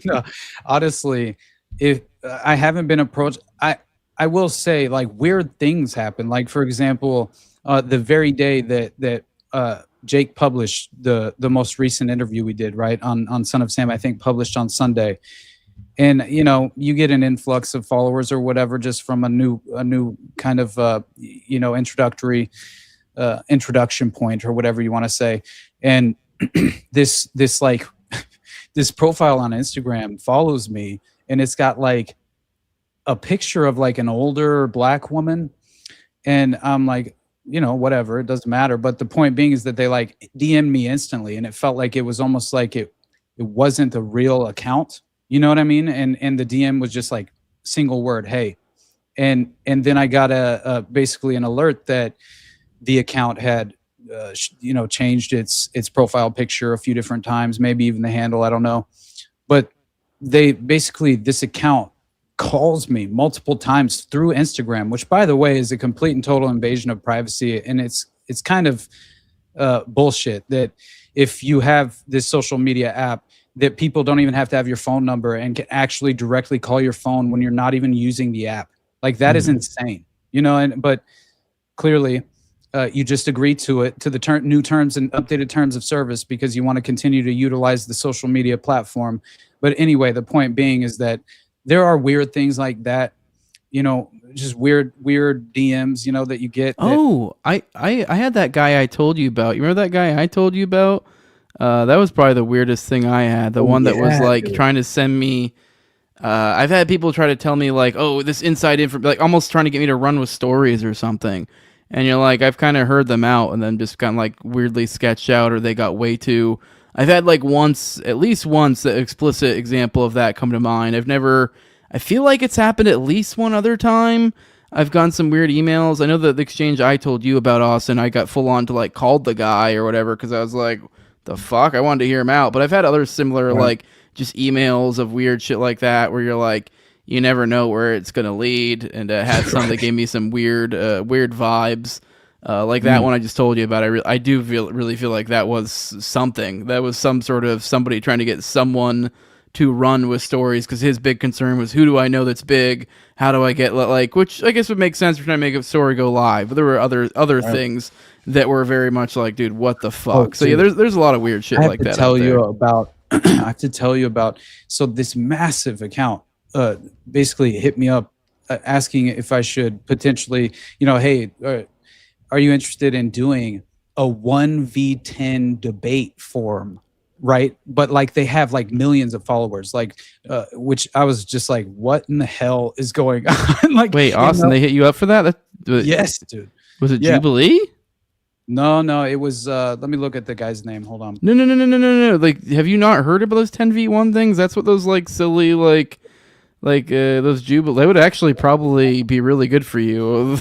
No, honestly, if I haven't been approached, I I will say, like, weird things happen. Like, for example, the very day that Jake published the most recent interview we did, right, on Son of Sam, I think published on Sunday. And, you know, you get an influx of followers or whatever just from a new kind of, you know, introduction point or whatever you want to say. And this like this profile on Instagram follows me, and it's got like a picture of like an older black woman. And I'm like, you know, whatever, it doesn't matter. But the point being is that they like DM'd me instantly, and it felt like it was almost like it wasn't a real account. You know what I mean? And the DM was just like single word, hey. And then I got a basically an alert that the account had you know, changed its profile picture a few different times, maybe even the handle, I don't know. But they basically, this account calls me multiple times through Instagram, which, by the way, is a complete and total invasion of privacy. And it's kind of bullshit that if you have this social media app, that people don't even have to have your phone number and can actually directly call your phone when you're not even using the app. Like, that is insane, you know. But clearly you just agree to it, to the new terms and updated terms of service, because you want to continue to utilize the social media platform. But anyway, the point being is that there are weird things like that, you know, just weird DMs, you know, that you get. I had that guy I told you about. You remember that guy I told you about? That was probably the weirdest thing I had. The one that was like trying to send me. I've had people try to tell me like, oh, this inside info, like almost trying to get me to run with stories or something. And you're like, I've kind of heard them out and then just kind of like weirdly sketched out, or they got way too. I've had like at least once, the explicit example of that come to mind. I feel like it's happened at least one other time. I've gotten some weird emails. I know that the exchange I told you about, Austin, I got full on to like called the guy or whatever, because I was like, the fuck? I wanted to hear him out. But I've had other similar like just emails of weird shit like that where you're like, you never know where it's going to lead. And had some that gave me some weird vibes. Like that one I just told you about. I do really feel like that was something. That was some sort of somebody trying to get someone to run with stories, because his big concern was, who do I know that's big? How do I get, like, which I guess would make sense for trying to make a story go live. But there were other things that were very much like, dude, what the fuck? So yeah, there's a lot of weird shit like that. I have to tell you about. So this massive account basically hit me up asking if I should potentially, you know, hey, are you interested in doing a 1v10 debate forum, right? But like they have like millions of followers, like which I was just like, what in the hell is going on? Like, wait, Austin, they hit you up for that? Yes, dude. Was it Jubilee? No, it was. Let me look at the guy's name. Hold on. No. Like, have you not heard about those 10v1 things? That's what those like silly like those Jubilee. They would actually probably be really good for you,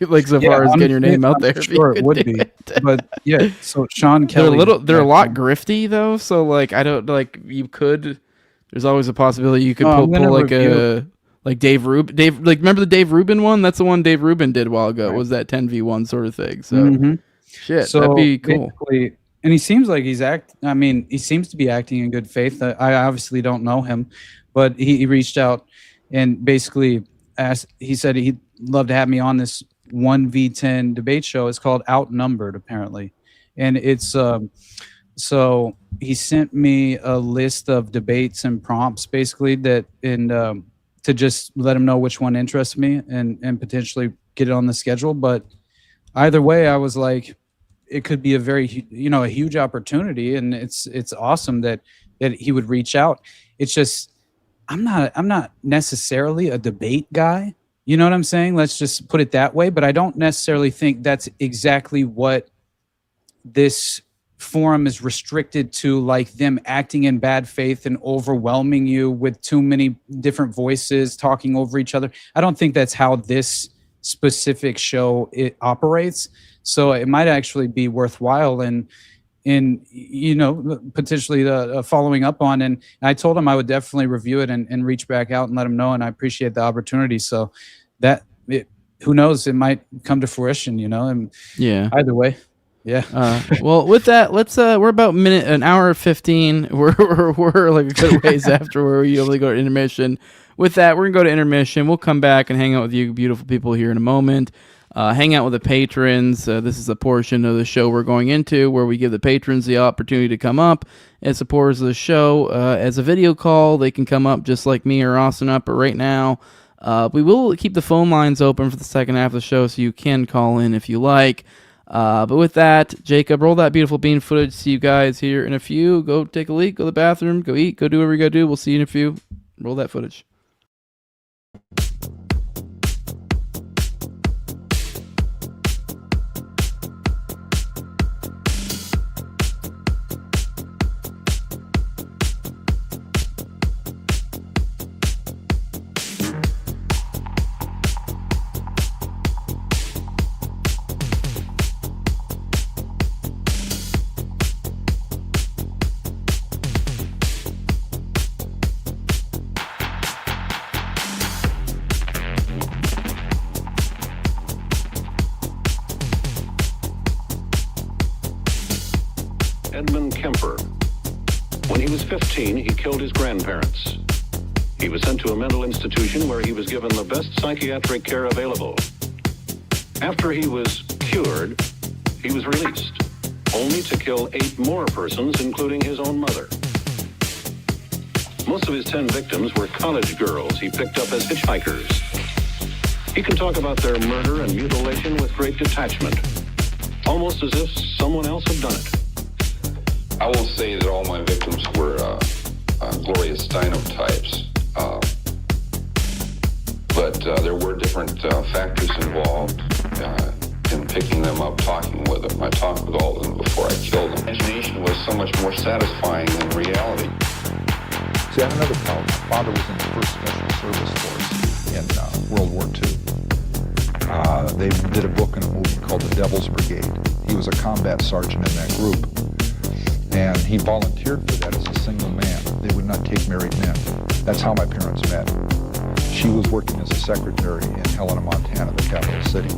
like so far as getting your name out there. Sure, it would be. But yeah, so Sean Kelly. They're a lot grifty though. So like, I don't like. You could. There's always a possibility you could pull like like Dave Rubin. Like remember the Dave Rubin one? That's the one Dave Rubin did a while ago. Right. Was that 10v1 sort of thing? So. Shit, so that'd be cool. And he seems like I mean, he seems to be acting in good faith. I obviously don't know him, but he reached out and basically asked. He said he'd love to have me on this 1v10 debate show. It's called Outnumbered, apparently, and it's so he sent me a list of debates and prompts, basically to just let him know which one interests me and potentially get it on the schedule. But either way, I was like, it could be a huge opportunity, and it's awesome that he would reach out. It's just I'm not necessarily a debate guy. You know what I'm saying? Let's just put it that way. But I don't necessarily think that's exactly what this forum is restricted to, like them acting in bad faith and overwhelming you with too many different voices talking over each other. I don't think that's how this specific show it operates. So it might actually be worthwhile in potentially following up on. And I told him I would definitely review it and reach back out and let him know. And I appreciate the opportunity. So who knows, it might come to fruition, and either way. Yeah. Well, with that, let's we're about an hour 15. We're like a good ways after where we usually go to intermission. with that, we're going to go to intermission. We'll come back and hang out with you beautiful people here in a moment. Hang out with the patrons. This is a portion of the show we're going into where we give the patrons the opportunity to come up as supporters of the show. As a video call, they can come up just like me or Austin up right now. We will keep the phone lines open for the second half of the show, so you can call in if you like. But with that, Jacob, roll that beautiful bean footage. See you guys here in a few. Go take a leak, go to the bathroom, go eat, go do whatever you gotta do. We'll see you in a few. Roll that footage. He killed his grandparents. He was sent to a mental institution where he was given the best psychiatric care available. After he was cured, he was released, only to kill 8 more persons, including his own mother. Most of his 10 victims were college girls he picked up as hitchhikers. He can talk about their murder and mutilation with great detachment, almost as if someone else had done it. I will say that all my victims were Gloria Steinem types, but there were different factors involved in picking them up, talking with them. I talked with all of them before I killed them. Imagination was so much more satisfying than reality. See, I have another problem. My father was in the 1st Special Service Force in World War II. They did a book and a movie called The Devil's Brigade. He was a combat sergeant in that group. And he volunteered for that as a single man. They would not take married men. That's how my parents met. She was working as a secretary in Helena, Montana, the capital city.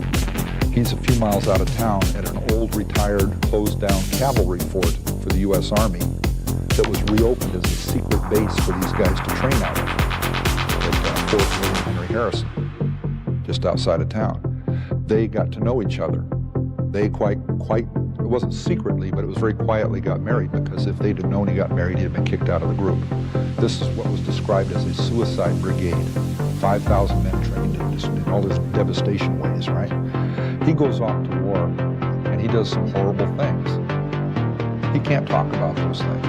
He's a few miles out of town at an old, retired, closed-down cavalry fort for the U.S. Army that was reopened as a secret base for these guys to train out of at Fort William Henry Harrison, just outside of town. They got to know each other. They quite, it wasn't secretly, but it was very quietly got married, because if they'd have known he got married, he'd have been kicked out of the group. This is what was described as a suicide brigade. 5,000 men trained in all this devastation ways, right? He goes off to war, and he does some horrible things. He can't talk about those things.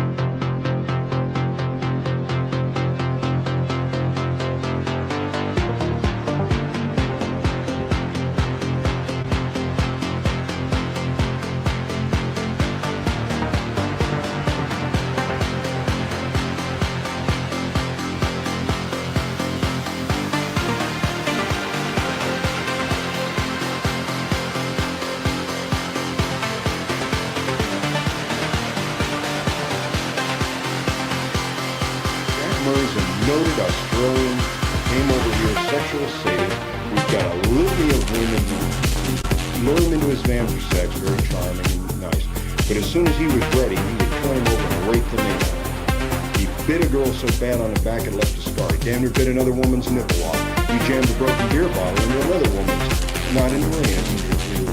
So bad on the back it left a scar. He damn near bit another woman's nipple off. He jammed a broken beer bottle into another woman's, not into her hands, into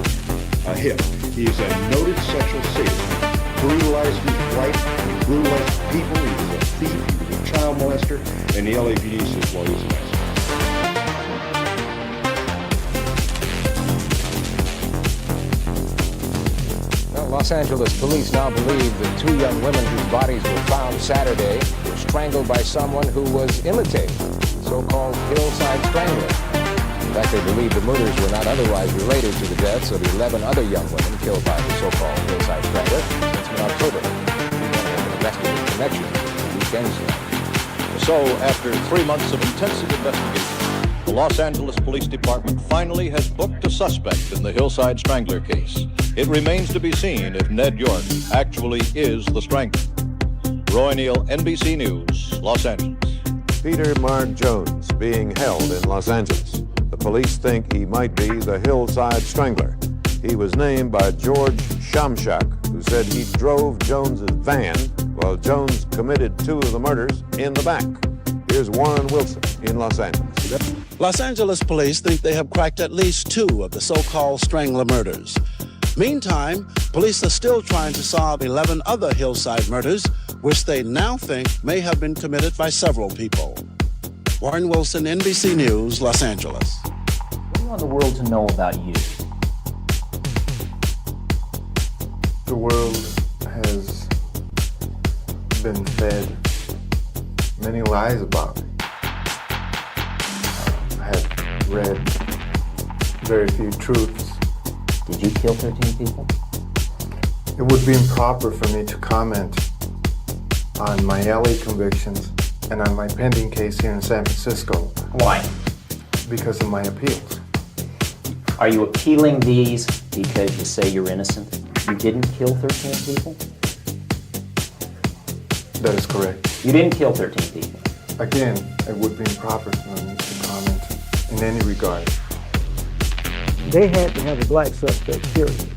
a hip. He is a noted sexual sadist. Brutalized his wife, he brutalized people, he was a thief, he was a child molester, and the LAPD says, well, he's an asshole. Los Angeles police now believe that 2 young women whose bodies were found Saturday were strangled by someone who was imitating the so-called hillside strangler. In fact, they believe the murders were not otherwise related to the deaths of 11 other young women killed by the so-called hillside strangler since mid-October. One woman arrested in connection with the weekend's night. So, after 3 months of intensive investigation, the Los Angeles Police Department finally has booked a suspect in the Hillside Strangler case. It remains to be seen if Ned York actually is the strangler. Roy Neal, NBC News, Los Angeles. Peter Mark Jones being held in Los Angeles. The police think he might be the Hillside Strangler. He was named by George Shamshak, who said he drove Jones's van while Jones committed 2 of the murders in the back. Here's Warren Wilson in Los Angeles. Los Angeles police think they have cracked at least 2 of the so-called Strangler murders. Meantime, police are still trying to solve 11 other hillside murders, which they now think may have been committed by several people. Warren Wilson, NBC News, Los Angeles. What do you want the world to know about you? The world has been fed many lies about me. I have read very few truths. Did you kill 13 people? It would be improper for me to comment on my LA convictions and on my pending case here in San Francisco. Why? Because of my appeals. Are you appealing these because you say you're innocent? You didn't kill 13 people? That is correct. You didn't kill 13 people? Again, it would be improper for me to comment in any regard. They had to have a black suspect, period.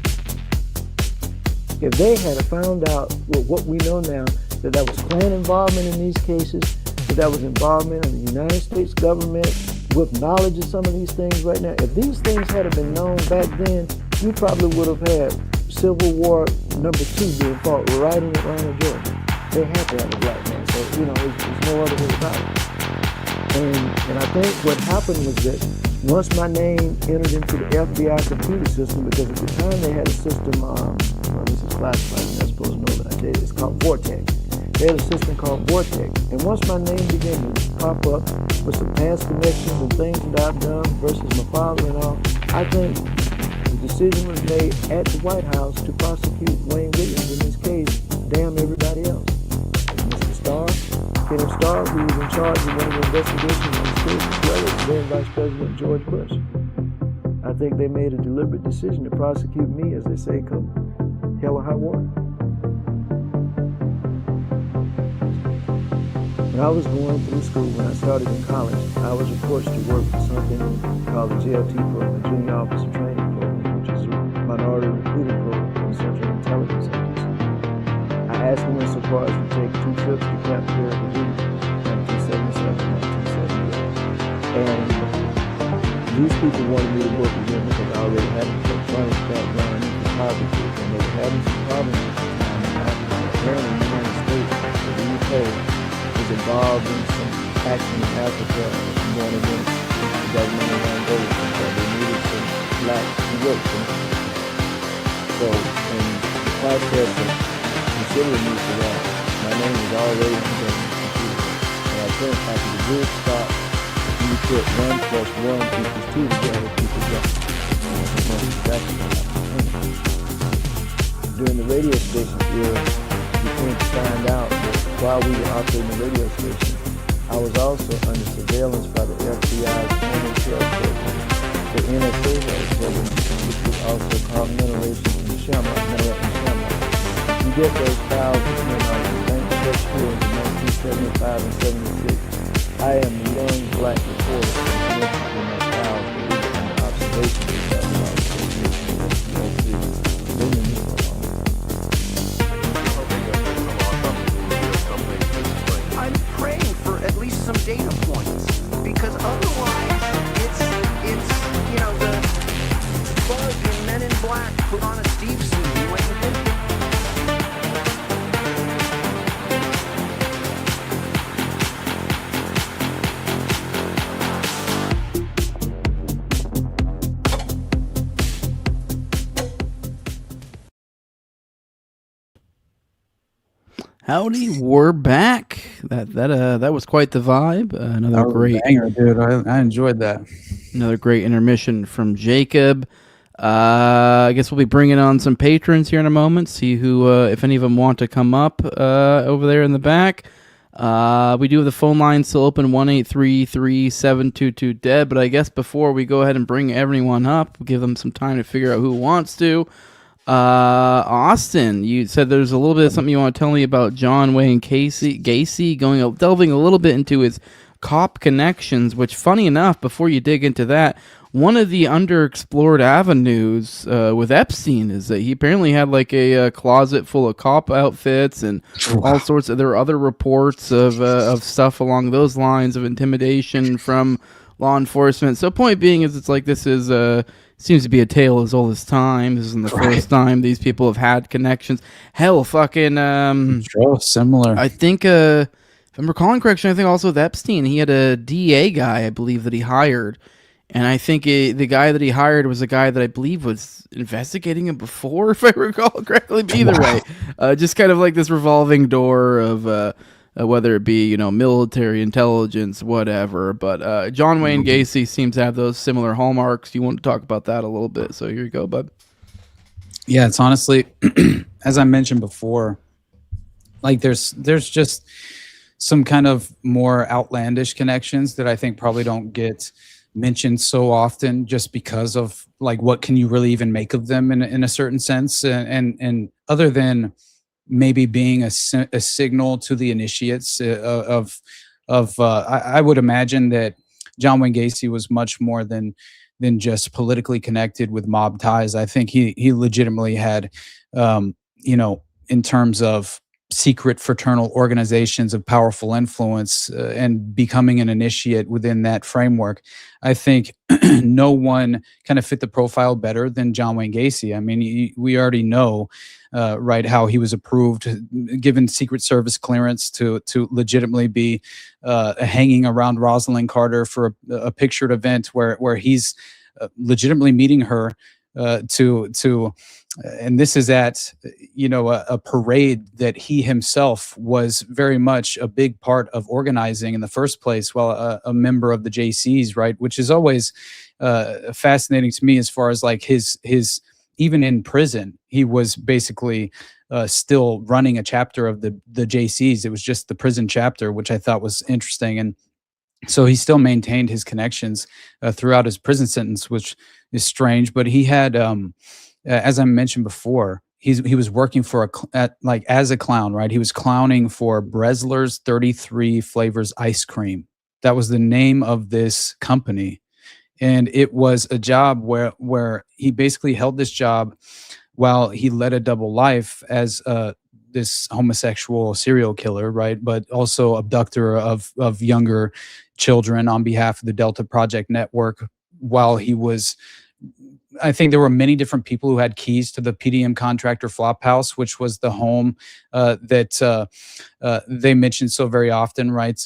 If they had found out what we know now, that was Klan involvement in these cases, that was involvement of the United States government with knowledge of some of these things right now, if these things had been known back then, you probably would have had Civil War #2 being fought right in Atlanta, Georgia. They had to have a black man, so, there's no other way about it. And I think what happened was that once my name entered into the FBI computer system, because at the time they had a system, this is classified, you're not supposed to know, but I did, it's called Vortex. They had a system called Vortex. And once my name began to pop up with some past connections and things that I've done versus my father and all, I think the decision was made at the White House to prosecute Wayne Williams in this case, damn everybody else. Mr. Starr, Kenneth Starr, who was in charge of one of the investigations on this case, as well as then Vice President George Bush. I think they made a deliberate decision to prosecute me, as they say, come hell or high water. When I was going through school, when I started in college, I was approached to work for something called the JLT program, the Junior Officer Training Program, which is a minority recruiting program for the Central Intelligence Agency. I asked them so far as to take 2 trips to Camp Fair, Virginia, 1977, 1978. And these people wanted me to work with them because I already had a electronics background in photography, and they were having some problems at the time. Apparently, the United States, the UK, was involved in some action in Africa going against the government of Angola, so they needed some blacks to work for them. So, in the process of considering me for that, my name was already in the computer. And I think after the good stop, if you put 1 + 1 = 2 together, people get it. That's what happened. During the radio station era, you came to find out that while we were operating the radio station, I was also under surveillance by the FBI's NHL program. The NSA had a program, which was also called Mental and Shamrock. You get those files that came out of the bank search fields in 1975 and 76. I am a young black reporter who went in that file for reading the observations of that file. I'm praying for at least some data points, because otherwise it's the bug in Men in Black put on a Steve suit and went and did it. Howdy, we're back. That was quite the vibe. Another great banger, dude. I enjoyed that. Another great intermission from Jacob. I guess we'll be bringing on some patrons here in a moment. See who, if any of them want to come up over there in the back. We do have the phone line still open, 1-833-722-DEAD. But I guess before we go ahead and bring everyone up, we'll give them some time to figure out who wants to. Austin, you said there's a little bit of something you want to tell me about John Wayne Gacy delving a little bit into his cop connections, which, funny enough, before you dig into that, one of the underexplored avenues with Epstein is that he apparently had like a closet full of cop outfits and all sorts of. There are other reports of stuff along those lines of intimidation from law enforcement. So point being is, it's like this is seems to be a tale as old as time. This isn't the first time these people have had connections. Hell, fucking similar. I think if I'm recalling correction, I think also with Epstein, he had a DA guy, I believe, that he hired. And I think the guy that he hired was a guy that I believe was investigating him before, if I recall correctly. But either way, just kind of like this revolving door of whether it be, military intelligence, whatever. But John Wayne Gacy seems to have those similar hallmarks. You want to talk about that a little bit. So here you go, bud. Yeah, it's honestly, as I mentioned before, like there's just some kind of more outlandish connections that I think probably don't get mentioned so often, just because of like what can you really even make of them in a certain sense, and other than maybe being a signal to the initiates I would imagine that John Wayne Gacy was much more than just politically connected with mob ties. I think he legitimately had in terms of secret fraternal organizations of powerful influence and becoming an initiate within that framework. I think no one kind of fit the profile better than John Wayne Gacy. I mean, we already know, right, how he was approved, given Secret Service clearance to legitimately be hanging around Rosalind Carter for a pictured event where he's legitimately meeting her and this is at a parade that he himself was very much a big part of organizing in the first place, while a member of the JCs, right, which is always fascinating to me, as far as like his even in prison, he was basically still running a chapter of the JCs. It was just the prison chapter, which I thought was interesting. And so he still maintained his connections throughout his prison sentence, which is strange. But he had, as I mentioned before, he was working for as a clown, right? He was clowning for Bresler's 33 Flavors Ice Cream. That was the name of this company, and it was a job where he basically held this job while he led a double life as this homosexual serial killer, right? But also abductor of younger children on behalf of the Delta Project Network. While he was, I think there were many different people who had keys to the PDM contractor Flophouse, which was the home that they mentioned so very often, right?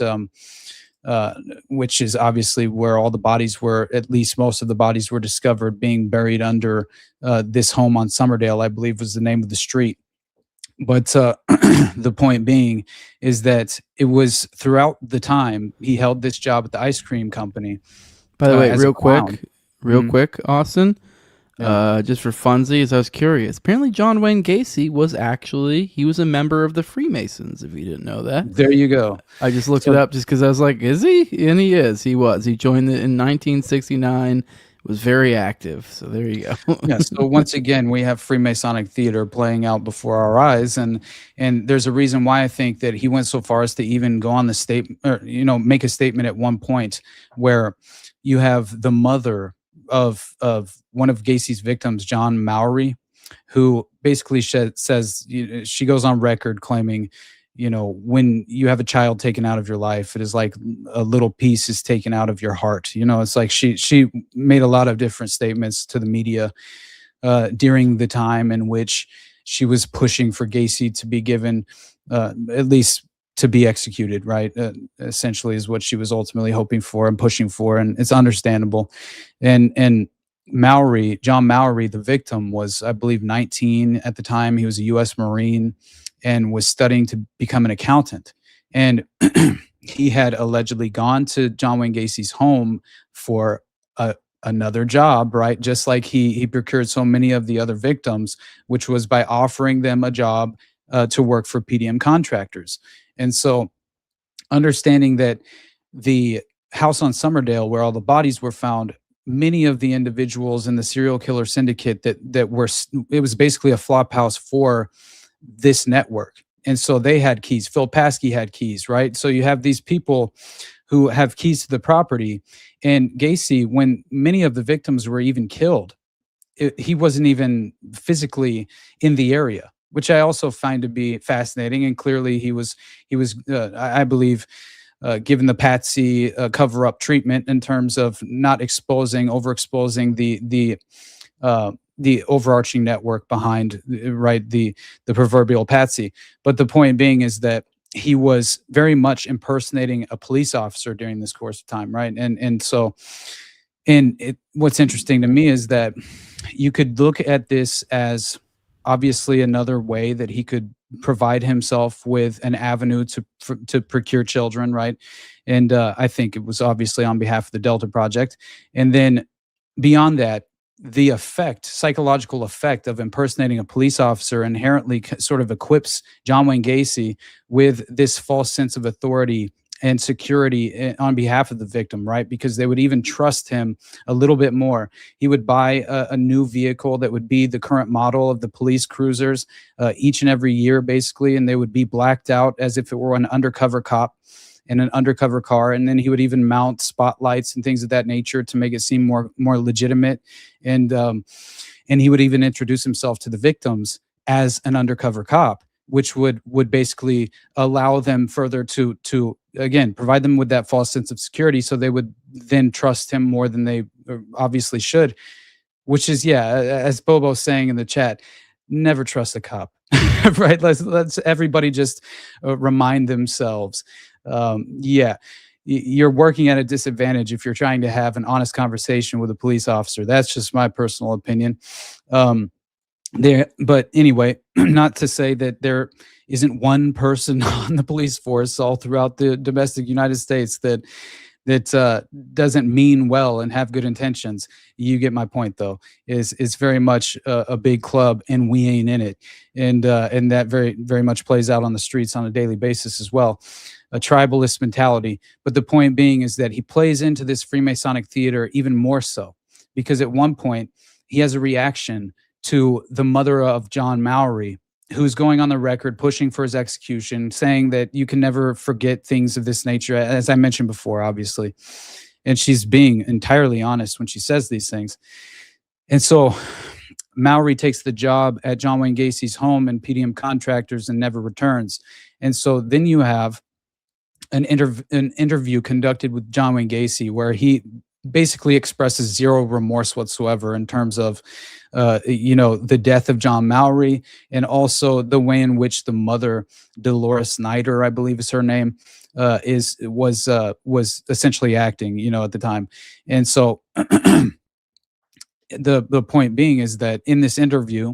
Which is obviously where all the bodies were, at least most of the bodies were discovered, being buried under this home on Summerdale, I believe was the name of the street. But the point being is that it was throughout the time he held this job at the ice cream company. By the way, real quick, Austin, just for funsies, I was curious. Apparently John Wayne Gacy was a member of the Freemasons, if you didn't know that. There you go. I just looked it up just because I was like, is he? And he is. He was. He joined in 1969, was very active. So there you go. Yeah, so once again, we have Freemasonic theater playing out before our eyes. And there's a reason why I think that he went so far as to even go on the statement, or, make a statement at one point where you have the mother of one of Gacy's victims, John Mowry, who basically says, she goes on record claiming, when you have a child taken out of your life, it is like a little piece is taken out of your heart. It's like she made a lot of different statements to the media during the time in which she was pushing for Gacy to be given at least to be executed, right? Essentially is what she was ultimately hoping for and pushing for, and it's understandable. And Mowry, John Mowry, the victim, was, I believe, 19 at the time. He was a U.S. Marine and was studying to become an accountant. And he had allegedly gone to John Wayne Gacy's home for another job, right? Just like he procured so many of the other victims, which was by offering them a job to work for PDM contractors. And so understanding that the house on Summerdale, where all the bodies were found, many of the individuals in the serial killer syndicate that were, it was basically a flop house for this network. And so they had keys. Phil Paskey had keys, right? So you have these people who have keys to the property. And Gacy, when many of the victims were even killed, he wasn't even physically in the area, which I also find to be fascinating. And clearly he was, I believe, given the Patsy cover-up treatment in terms of not overexposing the overarching network behind, right, the proverbial Patsy. But the point being is that he was very much impersonating a police officer during this course of time, right? What's interesting to me is that you could look at this as obviously another way that he could provide himself with an avenue to procure children, right? And I think it was obviously on behalf of the Delta Project. And then beyond that, the psychological effect of impersonating a police officer inherently sort of equips John Wayne Gacy with this false sense of authority and security on behalf of the victim, right? Because they would even trust him a little bit more. He would buy a new vehicle that would be the current model of the police cruisers each and every year, basically, and they would be blacked out as if it were an undercover cop in an undercover car. And then he would even mount spotlights and things of that nature to make it seem more legitimate. And he would even introduce himself to the victims as an undercover cop, which would basically allow them further to again provide them with that false sense of security, so they would then trust him more than they obviously should. Which is, as Bobo's saying in the chat, never trust a cop. Right? Let's everybody just remind themselves. You're working at a disadvantage if you're trying to have an honest conversation with a police officer. That's just my personal opinion. But anyway, not to say that there isn't one person on the police force all throughout the domestic United States that doesn't mean well and have good intentions. You get my point, though. It's very much a big club, and we ain't in it, and that very, very much plays out on the streets on a daily basis as well. A tribalist mentality. But the point being is that he plays into this Freemasonic theater even more so, because at one point he has a reaction to the mother of John Mowry, who's going on the record pushing for his execution, saying that you can never forget things of this nature, as I mentioned before, obviously. And she's being entirely honest when she says these things. And so Mowry takes the job at John Wayne Gacy's home and PDM Contractors and never returns. And so then you have an interview conducted with John Wayne Gacy where he basically expresses zero remorse whatsoever in terms of, the death of John Mowry, and also the way in which the mother, Dolores Snyder, I believe is her name, was essentially acting, at the time. And so the point being is that in this interview,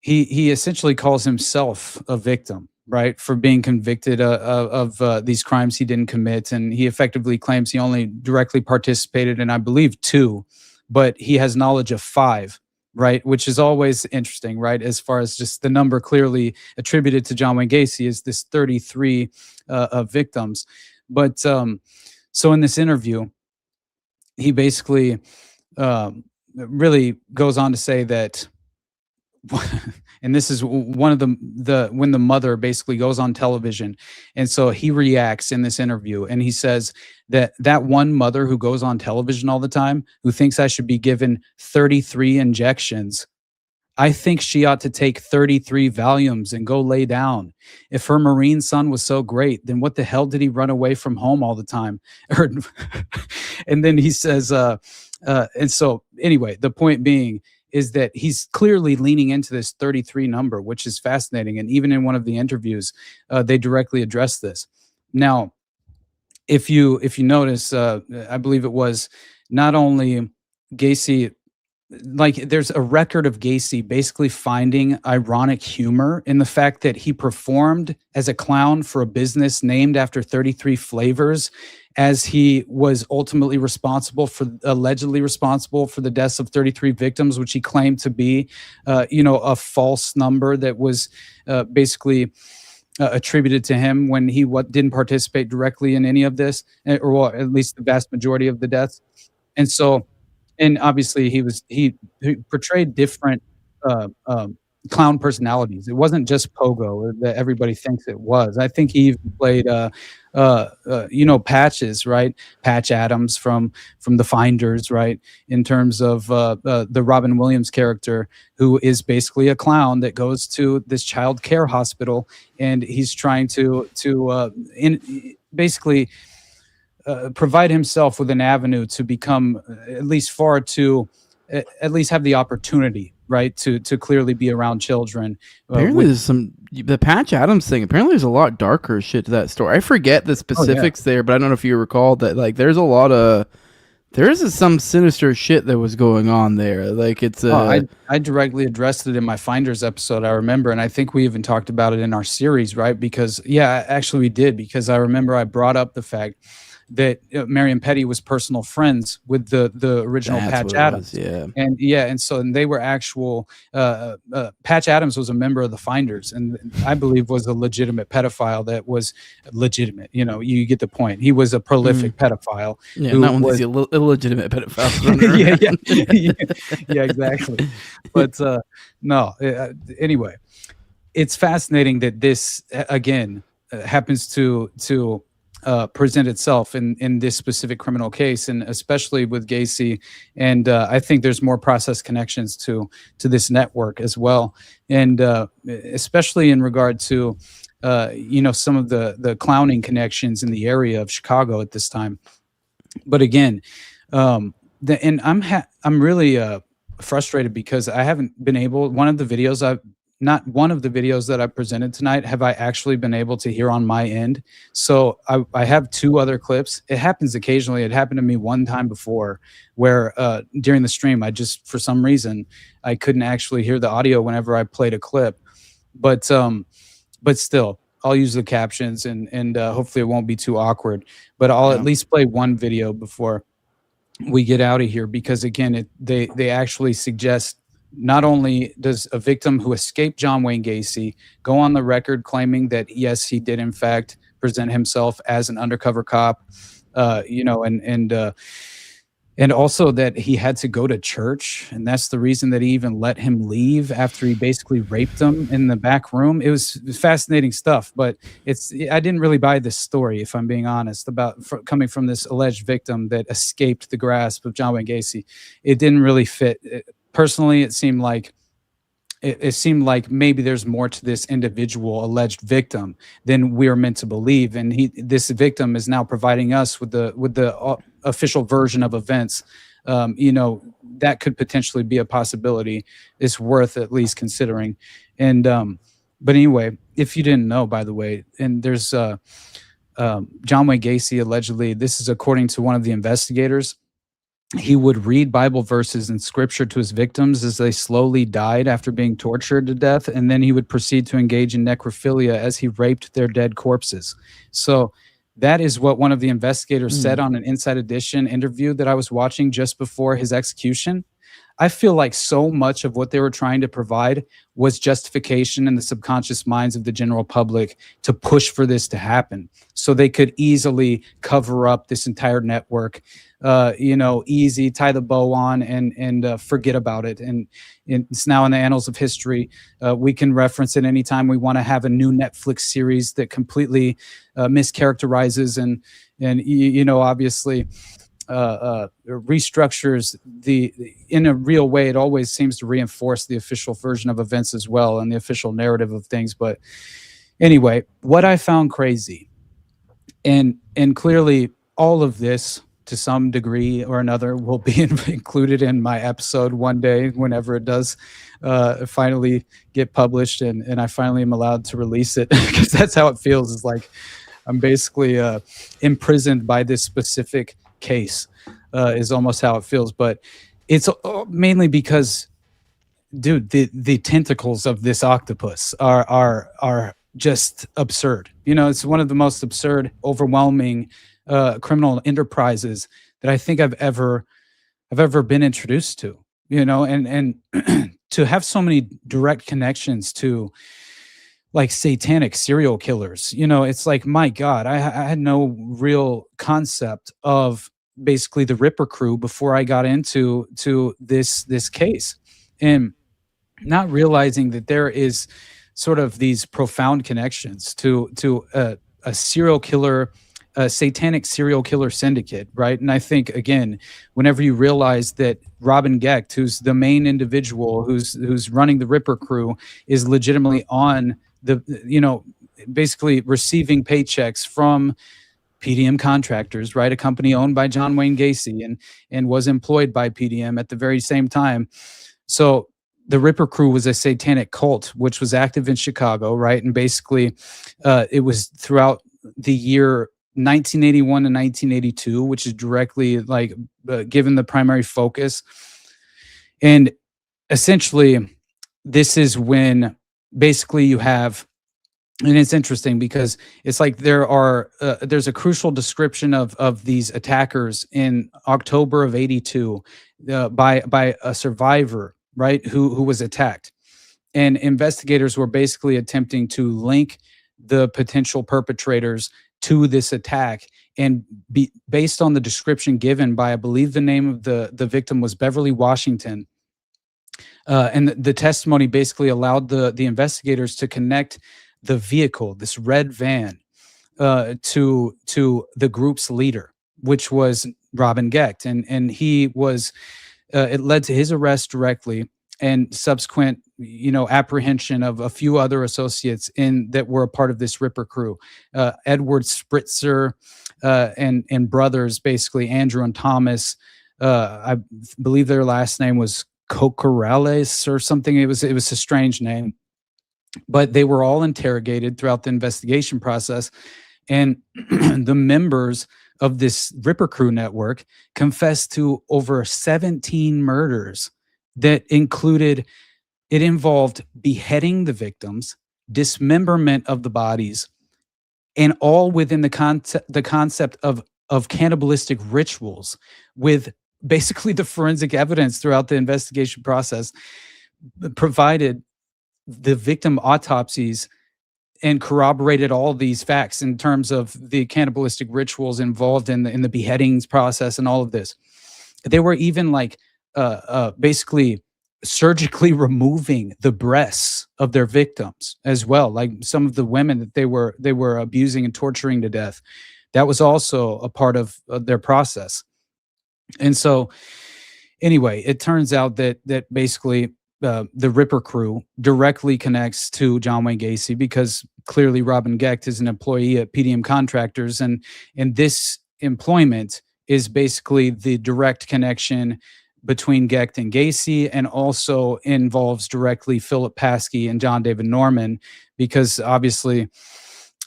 he essentially calls himself a victim, right, for being convicted of these crimes he didn't commit. And he effectively claims he only directly participated in, I believe, 2, but he has knowledge of 5, right, which is always interesting, right, as far as just the number clearly attributed to John Wayne Gacy is this 33 of victims. But so in this interview, he basically really goes on to say that and this is one of the when the mother basically goes on television, and so he reacts in this interview, and he says that one mother who goes on television all the time, who thinks I should be given 33 injections, I think she ought to take 33 Valiums and go lay down. If her Marine son was so great, then what the hell did he run away from home all the time? And then he says, and so anyway, the point being is that he's clearly leaning into this 33 number, which is fascinating. And even in one of the interviews, they directly address this. Now, if you notice, I believe it was not only Gacy, like there's a record of Gacy basically finding ironic humor in the fact that he performed as a clown for a business named after 33 flavors, as he was ultimately allegedly responsible for the deaths of 33 victims, which he claimed to be, a false number that was basically attributed to him when he didn't participate directly in any of this, or at least the vast majority of the deaths. And obviously he portrayed different clown personalities. It wasn't just Pogo that everybody thinks it was. I think he even played Patches, right? Patch Adams from the Finders, right? In terms of the Robin Williams character, who is basically a clown that goes to this child care hospital, and he's trying to basically provide himself with an avenue to become at least have the opportunity, right, to clearly be around children. Apparently there's the Patch Adams thing. Apparently there's a lot darker shit to that story. I forget the specifics there, but I don't know if you recall that, like, there is some sinister shit that was going on there. Like, it's I directly addressed it in my Finders episode, I remember, and I think we even talked about it in our series, right? Because actually we did, because I remember I brought up the fact that Marion Petty was personal friends with the original Patch Adams. And they were actual Patch Adams was a member of the Finders, and I believe was a legitimate pedophile that was legitimate. You get the point. He was a prolific pedophile. Yeah, not one of these illegitimate pedophiles. Yeah, exactly. But anyway, it's fascinating that this again happens to present itself in this specific criminal case, and especially with Gacy. And I think there's more process connections to this network as well, and especially in regard to some of the clowning connections in the area of Chicago at this time. But again, I'm really frustrated because I haven't been able. Not one of the videos that I presented tonight have I actually been able to hear on my end. So I have 2 other clips. It happens occasionally. It happened to me one time before where during the stream, for some reason, I couldn't actually hear the audio whenever I played a clip. But still, I'll use the captions and hopefully it won't be too awkward. But I'll at least play one video before we get out of here, because again, they actually suggest, not only does a victim who escaped John Wayne Gacy go on the record claiming that, yes, he did in fact present himself as an undercover cop, and also that he had to go to church, and that's the reason that he even let him leave after he basically raped him in the back room. It was fascinating stuff, but I didn't really buy this story, if I'm being honest, coming from this alleged victim that escaped the grasp of John Wayne Gacy. It didn't really fit. Personally, it seemed like maybe there's more to this individual alleged victim than we're meant to believe, and this victim is now providing us with the official version of events. That could potentially be a possibility. It's worth at least considering. And but anyway, if you didn't know, by the way, and there's John Wayne Gacy allegedly. This is according to one of the investigators. He would read Bible verses and scripture to his victims as they slowly died after being tortured to death, and then he would proceed to engage in necrophilia as he raped their dead corpses. So that is what one of the investigators said on an Inside Edition interview that I was watching just before his execution. I feel like so much of what they were trying to provide was justification in the subconscious minds of the general public to push for this to happen, so they could easily cover up this entire network, easy, tie the bow on and forget about it. And it's now in the annals of history. We can reference it anytime we want to have a new Netflix series that completely mischaracterizes and obviously restructures in a real way. It always seems to reinforce the official version of events as well, and the official narrative of things. But anyway, what I found crazy, and clearly all of this to some degree or another will be included in my episode one day, whenever it does finally get published and I finally am allowed to release it, because that's how it feels. Is like I'm basically imprisoned by this specific case, is almost how it feels. But it's mainly because, dude, the tentacles of this octopus are just absurd. It's one of the most absurd, overwhelming criminal enterprises that I think I've ever been introduced to. And to have so many direct connections to like satanic serial killers. It's like, my God, I had no real concept of basically the Ripper crew before I got into this case. And not realizing that there is sort of these profound connections to a serial killer, a satanic serial killer syndicate, right? And I think, again, whenever you realize that Robin Gecht, who's the main individual who's running the Ripper crew, is legitimately on the, basically receiving paychecks from PDM contractors, right? A company owned by John Wayne Gacy and was employed by PDM at the very same time. So the Ripper crew was a satanic cult, which was active in Chicago, right? And basically it was throughout the year 1981 to 1982, which is directly like given the primary focus. And essentially, this is when basically you have, and it's interesting because it's like there's a crucial description of these attackers in October of 82 by a survivor, right, who was attacked. And investigators were basically attempting to link the potential perpetrators to this attack, and based on the description given by, I believe the name of the victim was Beverly Washington. And the testimony basically allowed the investigators to connect the vehicle, this red van, to the group's leader, which was Robin Gecht. And he was, it led to his arrest directly and subsequent, apprehension of a few other associates that were a part of this Ripper crew. Edward Spritzer and brothers, basically Andrew and Thomas. I believe their last name was Cocorales or something. It was a strange name, but they were all interrogated throughout the investigation process. And the members of this Ripper crew network confessed to over 17 murders that involved beheading the victims, dismemberment of the bodies, and all within the concept of cannibalistic rituals, with basically the forensic evidence throughout the investigation process provided the victim autopsies and corroborated all these facts in terms of the cannibalistic rituals involved in the beheadings process and all of this. They were even like basically surgically removing the breasts of their victims as well, like some of the women that they were abusing and torturing to death. That was also a part of their process. And so anyway, it turns out that basically the Ripper crew directly connects to John Wayne Gacy, because clearly Robin Gecht is an employee at PDM Contractors, and this employment is basically the direct connection between Gecht and Gacy, and also involves directly Philip Paskey and John David Norman, because obviously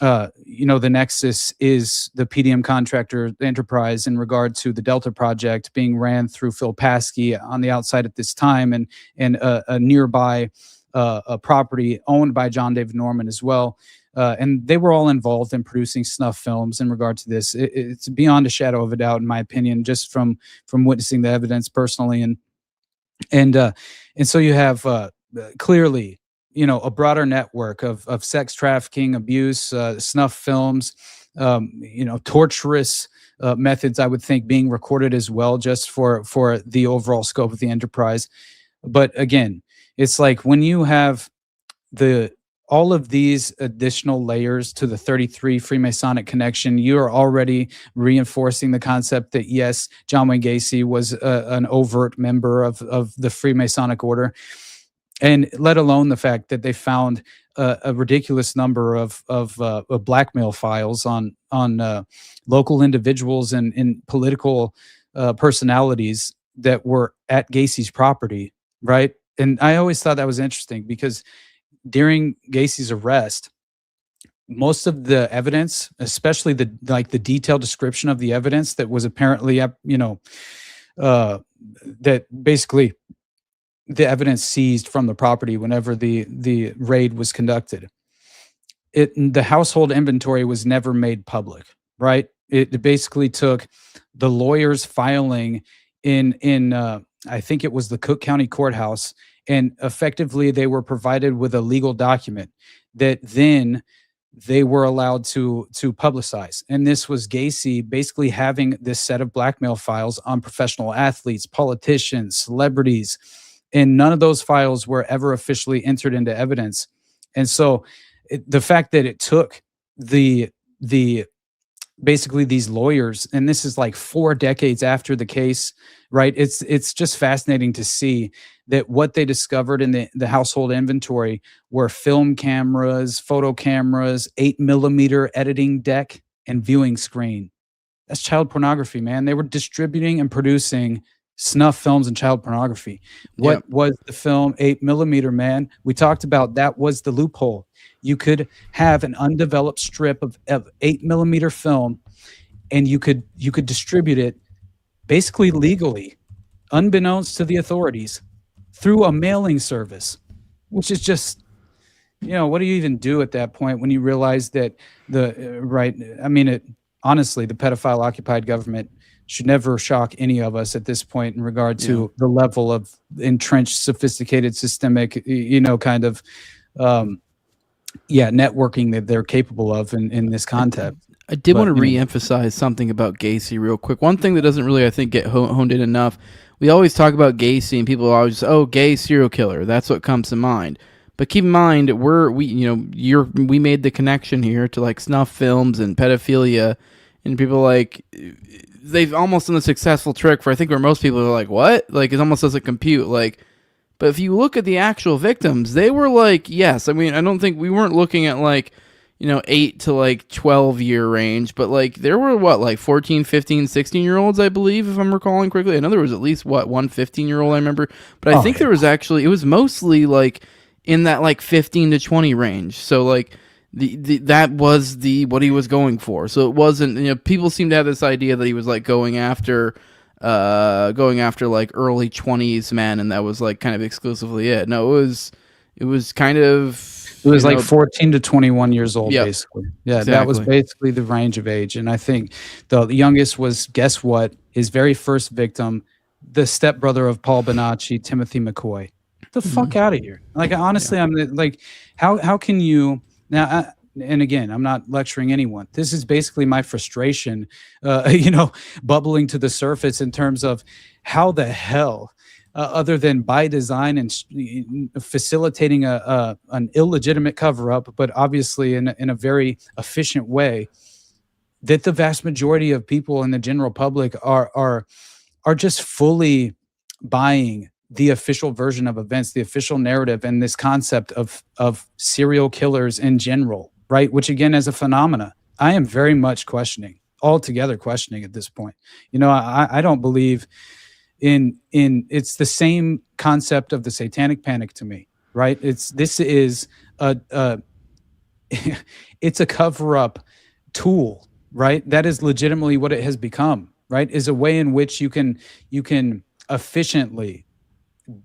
the nexus is the PDM Contractor enterprise in regard to the Delta Project being ran through Phil Paskey on the outside at this time, and a nearby a property owned by John David Norman as well. And they were all involved in producing snuff films in regard to this. It's beyond a shadow of a doubt, in my opinion, just from witnessing the evidence personally. And so you have clearly, a broader network of sex trafficking, abuse, snuff films, torturous methods, I would think, being recorded as well, just for the overall scope of the enterprise. But again, it's like when you have all of these additional layers to the 33 Freemasonic connection, you are already reinforcing the concept that, yes, John Wayne Gacy was an overt member of the Freemasonic order. And let alone the fact that they found a ridiculous number of blackmail files on local individuals and political personalities that were at Gacy's property, right? And I always thought that was interesting, because during Gacy's arrest, most of the evidence, especially the detailed description of the evidence that was apparently, that basically the evidence seized from the property whenever the raid was conducted, the household inventory was never made public, right? It basically took the lawyers filing in I think it was the Cook County Courthouse, and effectively they were provided with a legal document that then they were allowed to publicize. And this was Gacy basically having this set of blackmail files on professional athletes, politicians, celebrities, and none of those files were ever officially entered into evidence. And so the fact that it took the basically these lawyers, and this is like 4 decades after the case, right? It's just fascinating to see that what they discovered in the household inventory were film cameras, photo cameras, 8mm editing deck, and viewing screen. That's child pornography, man. They were distributing and producing snuff films and child pornography. What was the film 8mm, man? We talked about that was the loophole. You could have an undeveloped strip of 8mm film, and you could distribute it basically legally, unbeknownst to the authorities, through a mailing service, which is just, what do you even do at that point when you realize that honestly, the pedophile occupied government should never shock any of us at this point in regard to the level of entrenched, sophisticated, systemic, networking that they're capable of in this context. I did want to re-emphasize something about Gacy real quick. One thing that doesn't really, I think, get honed in enough. We always talk about Gacy, and people always say, gay serial killer. That's what comes to mind. But keep in mind, we made the connection here to like snuff films and pedophilia, and people like they've almost done a successful trick where most people are like, what? Like it almost doesn't compute. Like, but if you look at the actual victims, they were like, yes. I mean, I don't think we weren't looking at 8 to 12 year range, but there were 14, 15, 16-year-olds, I believe, if I'm recalling correctly. I know there was at least one 15-year-old I remember, but I think there was actually, it was mostly in that 15 to 20 range. So that was what he was going for. So it wasn't, people seem to have this idea that he was going after early 20s men, and that was kind of exclusively it. No, it was kind of, it was 14 to 21 years old, basically. Yeah, exactly. That was basically the range of age. And I think the youngest was, guess what? His very first victim, the stepbrother of Paul Bonacci, Timothy McCoy. Get the fuck out of here. Honestly, I'm how can you now? And again, I'm not lecturing anyone. This is basically my frustration, bubbling to the surface in terms of how the hell, other than by design and facilitating an illegitimate cover-up, but obviously in a very efficient way, that the vast majority of people in the general public are just fully buying the official version of events, the official narrative, and this concept of serial killers in general, right? Which again, as a phenomena, I am very much altogether questioning at this point. I don't believe in it's the same concept of the satanic panic to me, right? This is it's a cover-up tool, right? That is legitimately what it has become, right? Is a way in which you can efficiently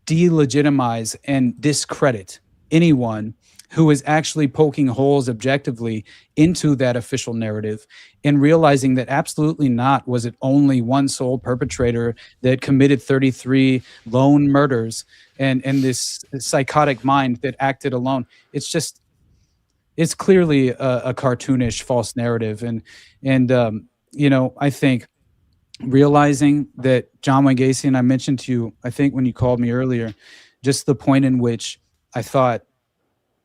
delegitimize and discredit anyone who is actually poking holes objectively into that official narrative, and realizing that absolutely not was it only one sole perpetrator that committed 33 lone murders and this psychotic mind that acted alone. It's clearly a cartoonish false narrative. And I think realizing that John Wayne Gacy, and I mentioned to you, I think when you called me earlier, just the point in which I thought,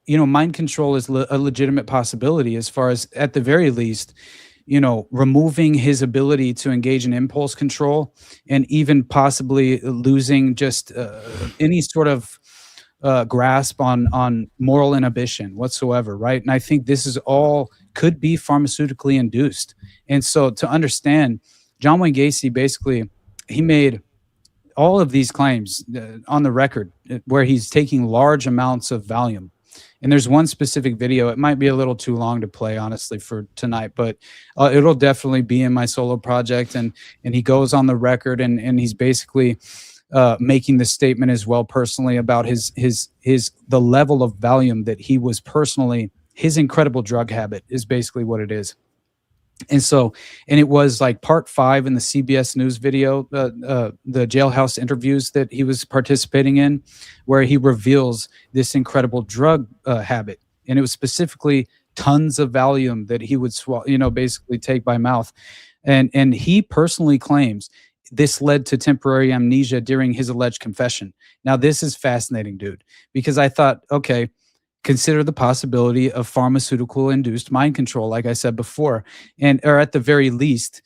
mind control is a legitimate possibility, as far as, at the very least, removing his ability to engage in impulse control, and even possibly losing just any sort of grasp on moral inhibition whatsoever, right? And I think this is all could be pharmaceutically induced. And so to understand, John Wayne Gacy, basically, he made all of these claims on the record where he's taking large amounts of Valium. And there's one specific video. It might be a little too long to play, honestly, for tonight, but it'll definitely be in my solo project. And he goes on the record and he's basically making the statement as well personally about the level of Valium that he was personally, his incredible drug habit is basically what it is. And it was part 5 in the CBS News video, the jailhouse interviews that he was participating in, where he reveals this incredible drug habit. And it was specifically tons of Valium that he would basically take by mouth. And he personally claims this led to temporary amnesia during his alleged confession. Now, this is fascinating, dude, because I thought, okay, consider the possibility of pharmaceutical-induced mind control, like I said before, or at the very least,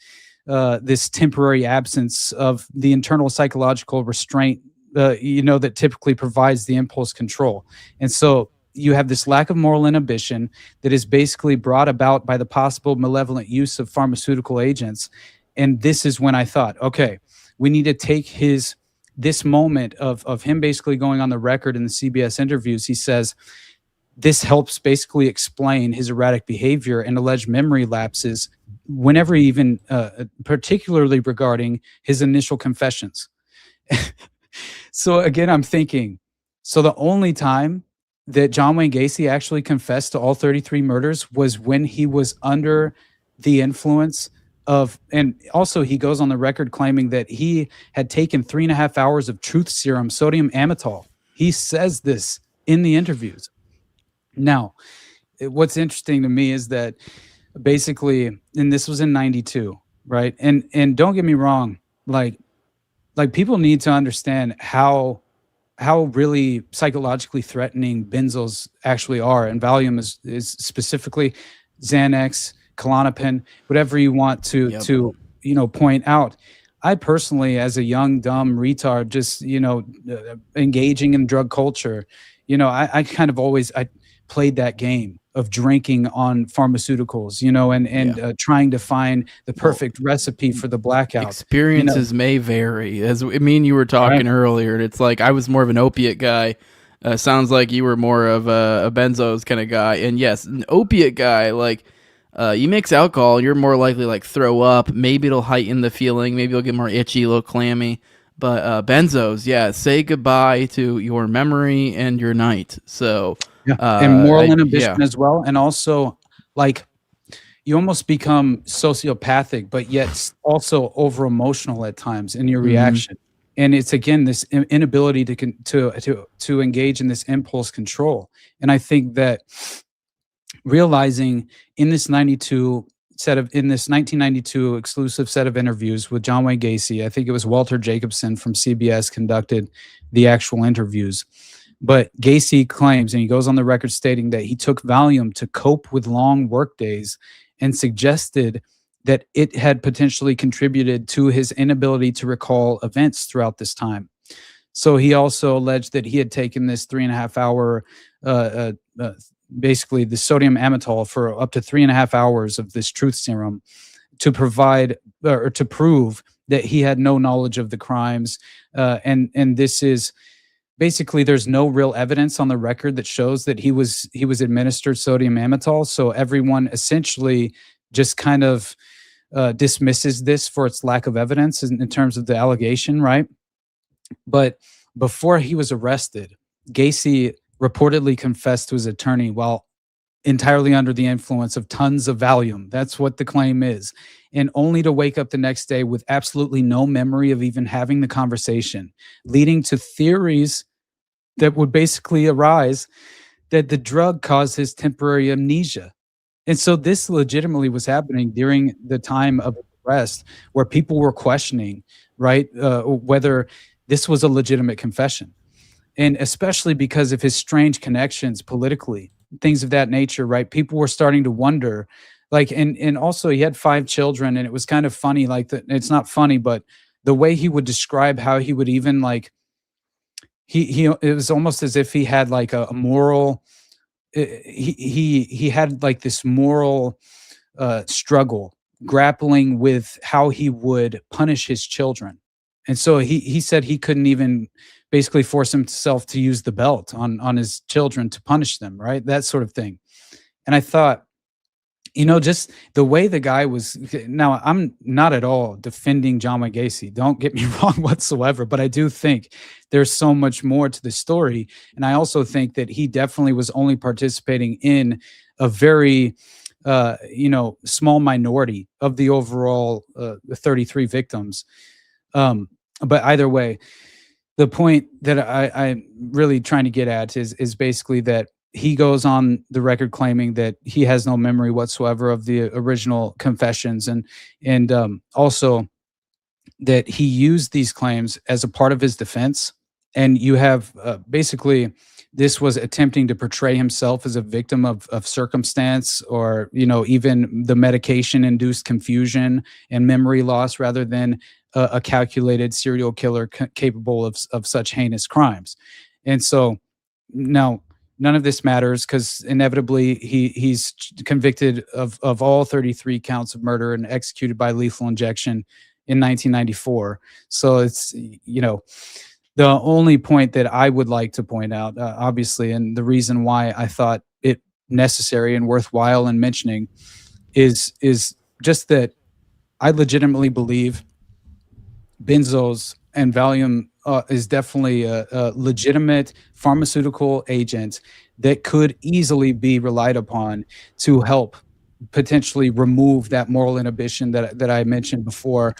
this temporary absence of the internal psychological restraint, that typically provides the impulse control. And so you have this lack of moral inhibition that is basically brought about by the possible malevolent use of pharmaceutical agents. And this is when I thought, okay, we need to take this moment of him basically going on the record in the CBS interviews. He says, this helps basically explain his erratic behavior and alleged memory lapses whenever even, particularly regarding his initial confessions. So again, I'm thinking, so the only time that John Wayne Gacy actually confessed to all 33 murders was when he was under the influence of, and also he goes on the record claiming that he had taken 3.5 hours of truth serum, sodium amytal. He says this in the interviews. Now, what's interesting to me is that basically, and this was in 92, right? And don't get me wrong, like people need to understand how really psychologically threatening benzos actually are. And Valium is specifically Xanax, Klonopin, whatever you want to point out. I personally, as a young, dumb retard, just, engaging in drug culture, I kind of always, I played that game of drinking on pharmaceuticals, and trying to find the perfect recipe for the blackout. Experiences may vary. As me and you were talking earlier, and it's like I was more of an opiate guy. Sounds like you were more of a benzos kind of guy. And yes, an opiate guy, like you mix alcohol, you're more likely like throw up. Maybe it'll heighten the feeling. Maybe you'll get more itchy, a little clammy. But benzos, say goodbye to your memory and your night. So and moral inhibition as well. And also, like, you almost become sociopathic, but yet also over emotional at times in your reaction. And it's again this inability to engage in this impulse control. And I think that realizing in this 1992 exclusive set of interviews with John Wayne Gacy, I think it was Walter Jacobson from CBS conducted the actual interviews. But Gacy claims, and he goes on the record stating that he took Valium to cope with long work days and suggested that it had potentially contributed to his inability to recall events throughout this time. So he also alleged that he had taken this 3.5 hour, basically the sodium amytal for up to 3.5 hours of this truth serum to provide or to prove that he had no knowledge of the crimes. And this is basically, there's no real evidence on the record that shows that he was administered sodium amytal. So everyone essentially just kind of dismisses this for its lack of evidence in terms of the allegation, right? But before he was arrested, Gacy reportedly confessed to his attorney while entirely under the influence of tons of Valium. That's what the claim is. And only to wake up the next day with absolutely no memory of even having the conversation, leading to theories that would basically arise that the drug caused his temporary amnesia. And so this legitimately was happening during the time of arrest, where people were questioning, right, whether this was a legitimate confession. And especially because of his strange connections politically, things of that nature, right? People were starting to wonder, like, and also he had 5 children, and it was kind of funny, like, it's not funny, but the way he would describe how he would even, like, it was almost as if he had like a moral, he had like this moral struggle, grappling with how he would punish his children. And so he said he couldn't even basically force himself to use the belt on his children to punish them, right? That sort of thing. And I thought, just the way the guy was. Now, I'm not at all defending John Wayne Gacy. Don't get me wrong whatsoever. But I do think there's so much more to the story. And I also think that he definitely was only participating in a very, small minority of the overall 33 victims. But either way, the point that I'm really trying to get at is basically that he goes on the record claiming that he has no memory whatsoever of the original confessions, and also that he used these claims as a part of his defense. And you have basically this was attempting to portray himself as a victim of circumstance, or, even the medication-induced confusion and memory loss, rather than a calculated serial killer capable of such heinous crimes. And so now none of this matters, because inevitably he's convicted of all 33 counts of murder and executed by lethal injection in 1994. So it's, the only point that I would like to point out, obviously, and the reason why I thought it necessary and worthwhile in mentioning is just that I legitimately believe benzos and Valium is definitely a legitimate pharmaceutical agent that could easily be relied upon to help potentially remove that moral inhibition that I mentioned before.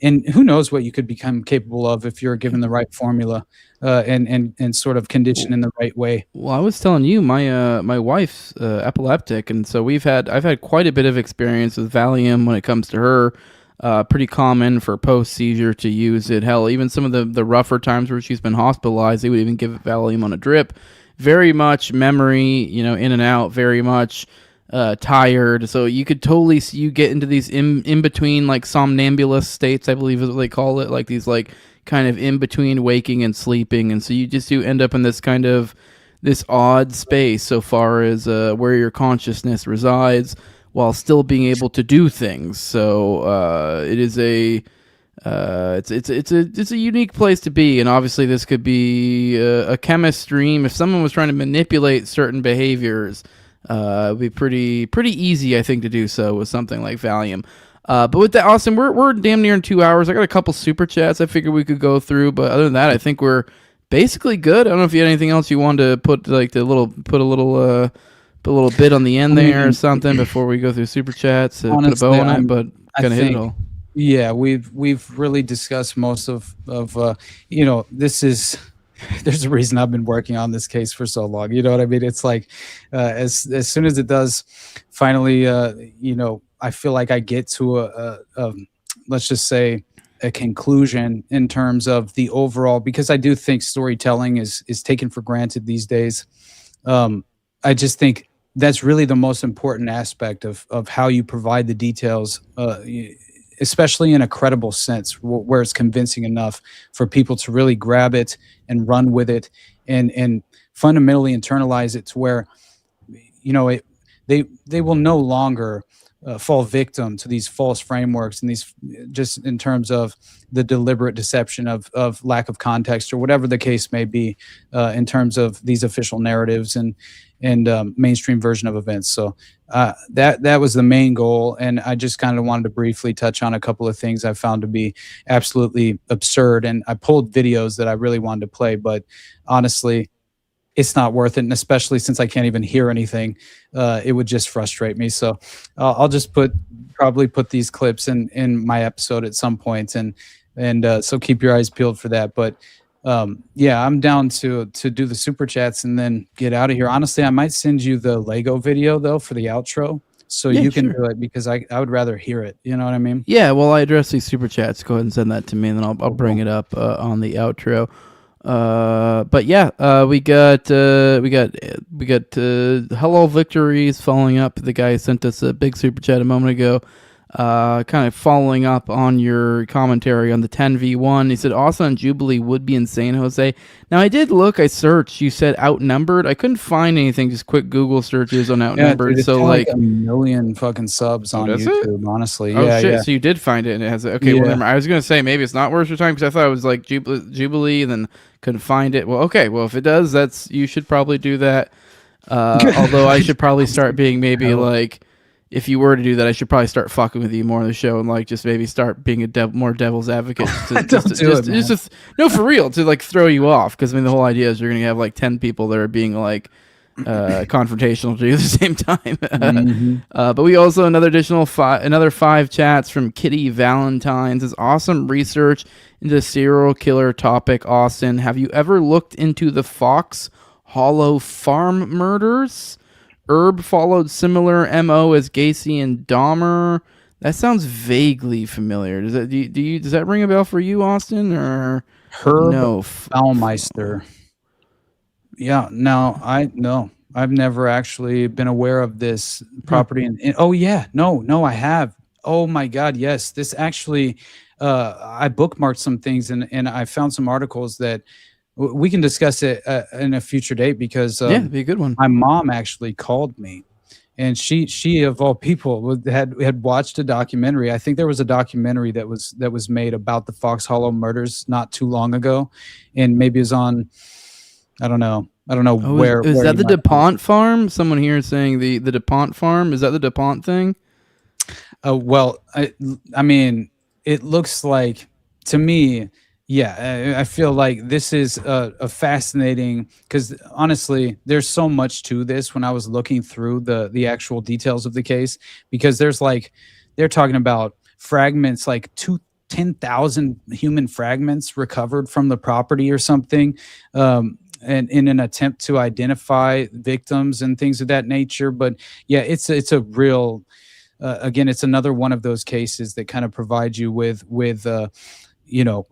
And who knows what you could become capable of if you're given the right formula and sort of conditioned in the right way. Well, I was telling you, my wife's epileptic, and so I've had quite a bit of experience with Valium when it comes to her. Pretty common for post-seizure to use it. Hell, even some of the rougher times where she's been hospitalized, they would even give Valium on a drip. Very much memory, in and out, very much tired. So you could totally see you get into these in between, like, somnambulous states, I believe is what they call it, like these like kind of in between waking and sleeping. And so you end up in this kind of this odd space so far as where your consciousness resides, while still being able to do things. So it is it's a unique place to be, and obviously this could be a chemist's dream. If someone was trying to manipulate certain behaviors, it would be pretty easy, I think, to do so with something like Valium. But with that, Austin, we're damn near in 2 hours. I got a couple super chats I figured we could go through, but other than that, I think we're basically good. I don't know if you had anything else you wanted to put, like put a little bit on the end there or something before we go through super chats. Honestly, put a bow on it, but kind of hit it all. Yeah, we've really discussed most of this is. There's a reason I've been working on this case for so long. You know what I mean? It's like as soon as it does finally, I feel like I get to a let's just say a conclusion in terms of the overall, because I do think storytelling is taken for granted these days. I just think that's really the most important aspect of how you provide the details, especially in a credible sense, where it's convincing enough for people to really grab it and run with it and fundamentally internalize it to where, they will no longer fall victim to these false frameworks and these, just in terms of the deliberate deception of lack of context or whatever the case may be, in terms of these official narratives and mainstream version of events. So that was the main goal, and I just kind of wanted to briefly touch on a couple of things I found to be absolutely absurd. And I pulled videos that I really wanted to play, but honestly, it's not worth it, and especially since I can't even hear anything, it would just frustrate me. So I'll just probably put these clips in my episode at some point, and so keep your eyes peeled for that. But yeah, I'm down to do the super chats and then get out of here. Honestly, I might send you the Lego video though for the outro, so you can do it, because I would rather hear it. You know what I mean? Yeah. Well, I address these super chats. Go ahead and send that to me, and then I'll bring it up on the outro. But yeah, we got Hello Victories following up. The guy sent us a big super chat a moment ago. Kind of following up on your commentary on the 10v1. He said Austin and Jubilee would be insane, Jose. Now I did look, I searched, you said outnumbered. I couldn't find anything, just quick Google searches on outnumbered. Yeah, dude, so like a million fucking subs on YouTube, honestly. Oh yeah, shit, yeah. so you did find it and it has okay, Yeah. well, I was gonna say maybe it's not worth your time because I thought it was like Jubilee and then couldn't find it. Well, okay, well if it does, you should probably do that. Although I should probably start being maybe like, if you were to do that, I should probably start fucking with you more on the show and like just maybe start being more devil's advocate. No, for real, to like throw you off, because I mean the whole idea is you're gonna have like 10 people that are being like confrontational to you at the same time. But we also another 5 chats from Kitty Valentine's. Is awesome research into the serial killer topic. Austin, have you ever looked into the Fox Hollow Farm murders? Herb followed similar MO as Gacy and Dahmer. That sounds vaguely familiar. Does that does that ring a bell for you, Austin? Or Herb no? Baumeister. Yeah, no, I've never actually been aware of this property. Oh yeah, no, I have. Oh my God, yes. This actually, I bookmarked some things and I found some articles that we can discuss it in a future date because Yeah, it'd be a good one. my mom actually called me, and she of all people had watched a documentary. I think there was a documentary that was made about the Fox Hollow murders not too long ago, and maybe it was on. I don't know where. Is where that you the might- DuPont farm? Someone here is saying the DuPont farm. Is that the DuPont thing? Well, I mean, it looks like to me. Yeah, I feel like this is a fascinating because honestly, there's so much to this. When I was looking through the actual details of the case, because there's like they're talking about fragments like 10,000 human fragments recovered from the property or something, and in an attempt to identify victims and things of that nature. But yeah, it's a real again, it's another one of those cases that kind of provides you with a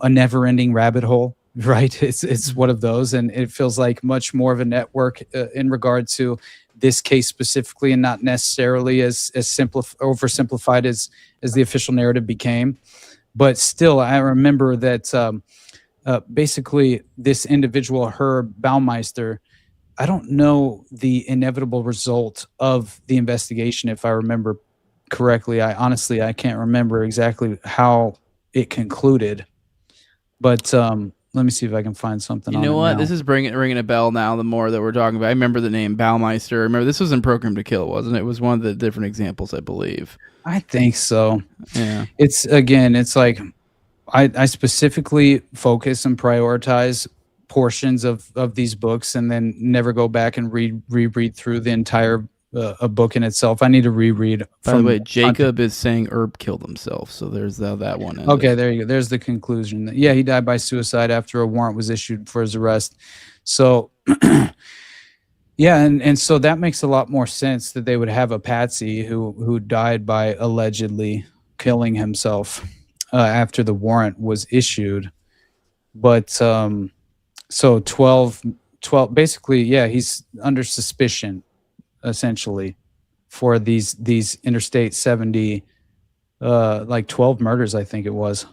never-ending rabbit hole, right? It's one of those, and it feels like much more of a network in regard to this case specifically, and not necessarily as oversimplified as the official narrative became. But still, I remember that basically this individual, Herb Baumeister, I don't know the inevitable result of the investigation, if I remember correctly. I can't remember exactly how it concluded, but let me see if I can find something. You know what? Now. This is ringing a bell now. The more that we're talking about, I remember the name Baumeister. I remember this was in Program to Kill, wasn't it? It was one of the different examples, I believe. I think so. Yeah. It's like I specifically focus and prioritize portions of these books, and then never go back and reread through the entire a book in itself. I need to reread. By the way, Jacob is saying Herb killed himself, so there's that one. Okay, there you go. There's the conclusion. Yeah, he died by suicide after a warrant was issued for his arrest. So, yeah, and so that makes a lot more sense that they would have a patsy who died by allegedly killing himself after the warrant was issued. But so 12 basically, yeah, he's under suspicion essentially for these Interstate 70 like 12 murders, I think it was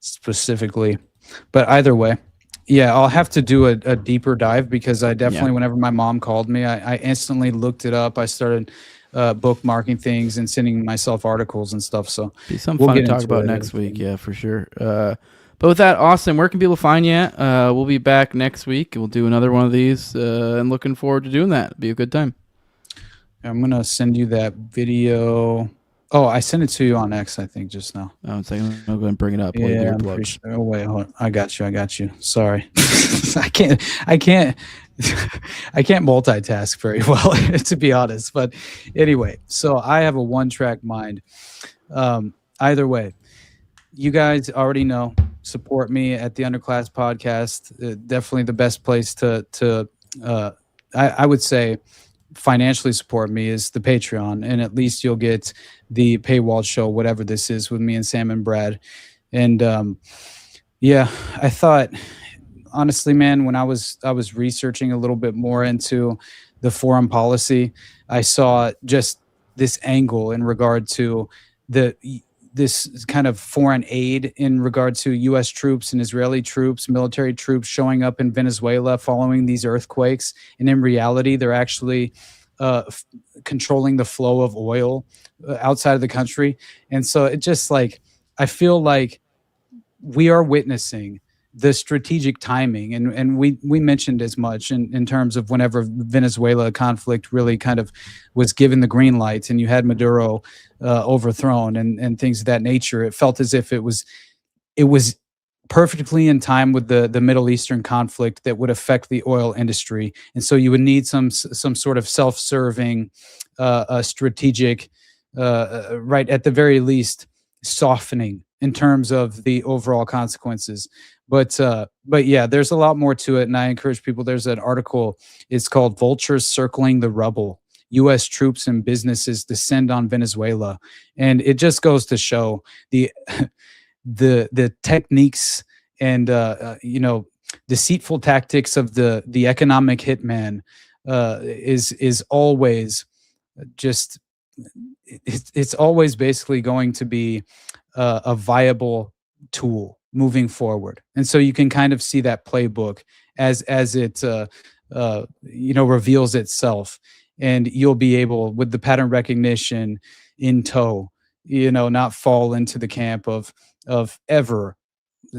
specifically. But either way, yeah, I'll have to do a deeper dive, because I definitely, whenever my mom called me, I instantly looked it up. I started bookmarking things and sending myself articles and stuff. So be something fun to talk about next week. Yeah, for sure. But with that, Austin, where can people find you at? We'll be back next week. We'll do another one of these, and looking forward to doing that. It'll be a good time. I'm going to send you that video. Oh, I sent it to you on X, I think, just now. Oh, it's like, I'm going to bring it up. Yeah, I'm pretty sure. Oh, wait, hold on. I got you. Sorry. I can't multitask very well, to be honest. But anyway, so I have a one-track mind. Either way, you guys already know, support me at the Underclass Podcast. Definitely the best place to I would say financially support me is the Patreon, and at least you'll get the paywall show, whatever this is, with me and Sam and Brad. And yeah, I thought, honestly, man, when I was researching a little bit more into the foreign policy, I saw just this angle in regard to this kind of foreign aid in regard to U.S. troops and Israeli troops, military troops showing up in Venezuela following these earthquakes. And in reality, they're actually controlling the flow of oil outside of the country. And so it just like, I feel like we are witnessing the strategic timing. And we mentioned as much in terms of whenever Venezuela conflict really kind of was given the green light and you had Maduro overthrown and things of that nature. It felt as if it was perfectly in time with the Middle Eastern conflict that would affect the oil industry. And so you would need some sort of self-serving, strategic, right, at the very least, softening in terms of the overall consequences. But yeah, there's a lot more to it, and I encourage people. There's an article. It's called "Vultures Circling the Rubble," U.S. troops and businesses descend on Venezuela. And it just goes to show the techniques and deceitful tactics of the economic hitman is always just it's always basically going to be a viable tool moving forward. And so you can kind of see that playbook as it reveals itself, and you'll be able, with the pattern recognition in tow, not fall into the camp of ever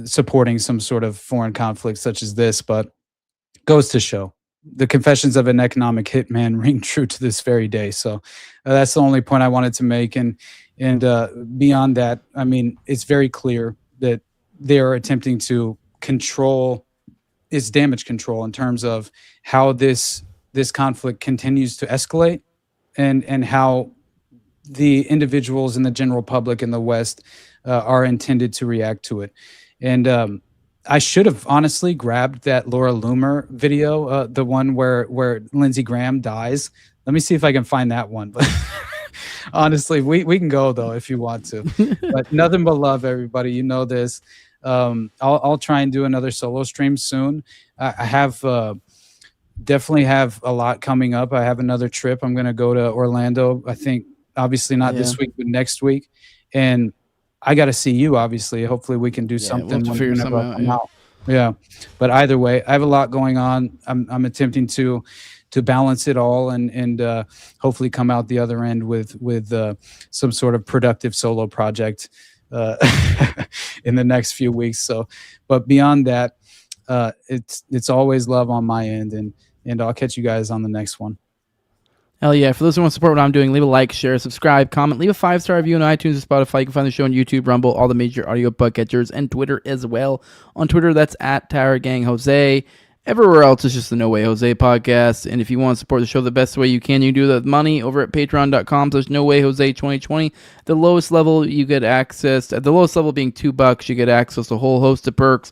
supporting some sort of foreign conflict such as this. But goes to show the confessions of an economic hitman ring true to this very day. So that's the only point I wanted to make. And beyond that, I mean, it's very clear that they are attempting to control its damage control in terms of how this conflict continues to escalate, and how the individuals in the general public in the West are intended to react to it. And I should have honestly grabbed that Laura Loomer video, the one where Lindsey Graham dies. Let me see if I can find that one. But honestly, we can go though if you want to. But nothing but love, everybody. You know this. I'll try and do another solo stream soon. I have definitely have a lot coming up. I have another trip. I'm going to go to Orlando. I think obviously not this week, but next week. And I got to see you, obviously. Hopefully we can do something whenever I come out. Yeah. But either way, I have a lot going on. I'm attempting to balance it all and hopefully come out the other end with some sort of productive solo project in the next few weeks. So, but beyond that, it's always love on my end, and I'll catch you guys on the next one. Hell yeah. For those who want to support what I'm doing, leave a like, share, subscribe, comment, leave a 5-star review on iTunes and Spotify. You can find the show on YouTube, Rumble, all the major audio podcatchers, and Twitter as well. On Twitter, that's at Tower Gang Jose. Everywhere else, it's just the No Way Jose podcast. And if you want to support the show the best way you can do that with money over at patreon.com/NoWayJose2020. The lowest level you get access, at the lowest level being $2, you get access to a whole host of perks.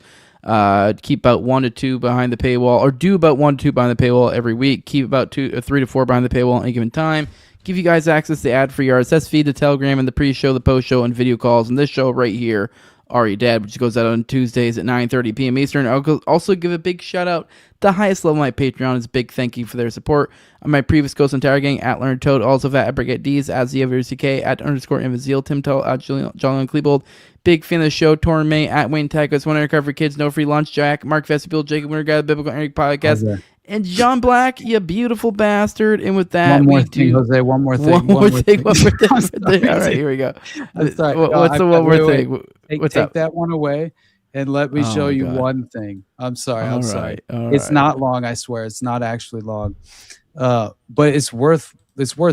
Keep about 1 to 2 behind the paywall, or do about 1 to 2 behind the paywall every week. Keep about 3 to 4 behind the paywall at any given time. Give you guys access to ad-free RSS feed, the Telegram, and the pre-show, the post-show, and video calls. And this show right here, Are You Dead, which goes out on Tuesdays at 9:30 p.m. Eastern. I'll also give a big shout-out. The highest level of my Patreon is a big thank you for their support. On my previous Ghost and Tower Gang, at Learned Toad, also at Brigade D's, at ZFRCK, at _Invisiel, Tim Tull, at John Klebold. Big fan of the show, Torn May, at Wayne Tacos, One Undercover Kids, No Free Lunch, Jack, Mark Vestibule, Jacob Winter Guy, the Biblical Eric Podcast, and John Black, you beautiful bastard. And with that, one more thing. One more thing. All right, here we go. What's the one more thing? Take that one away and let me show you one thing. I'm sorry. I'm sorry. It's not long. I swear. It's not actually long. But it's worth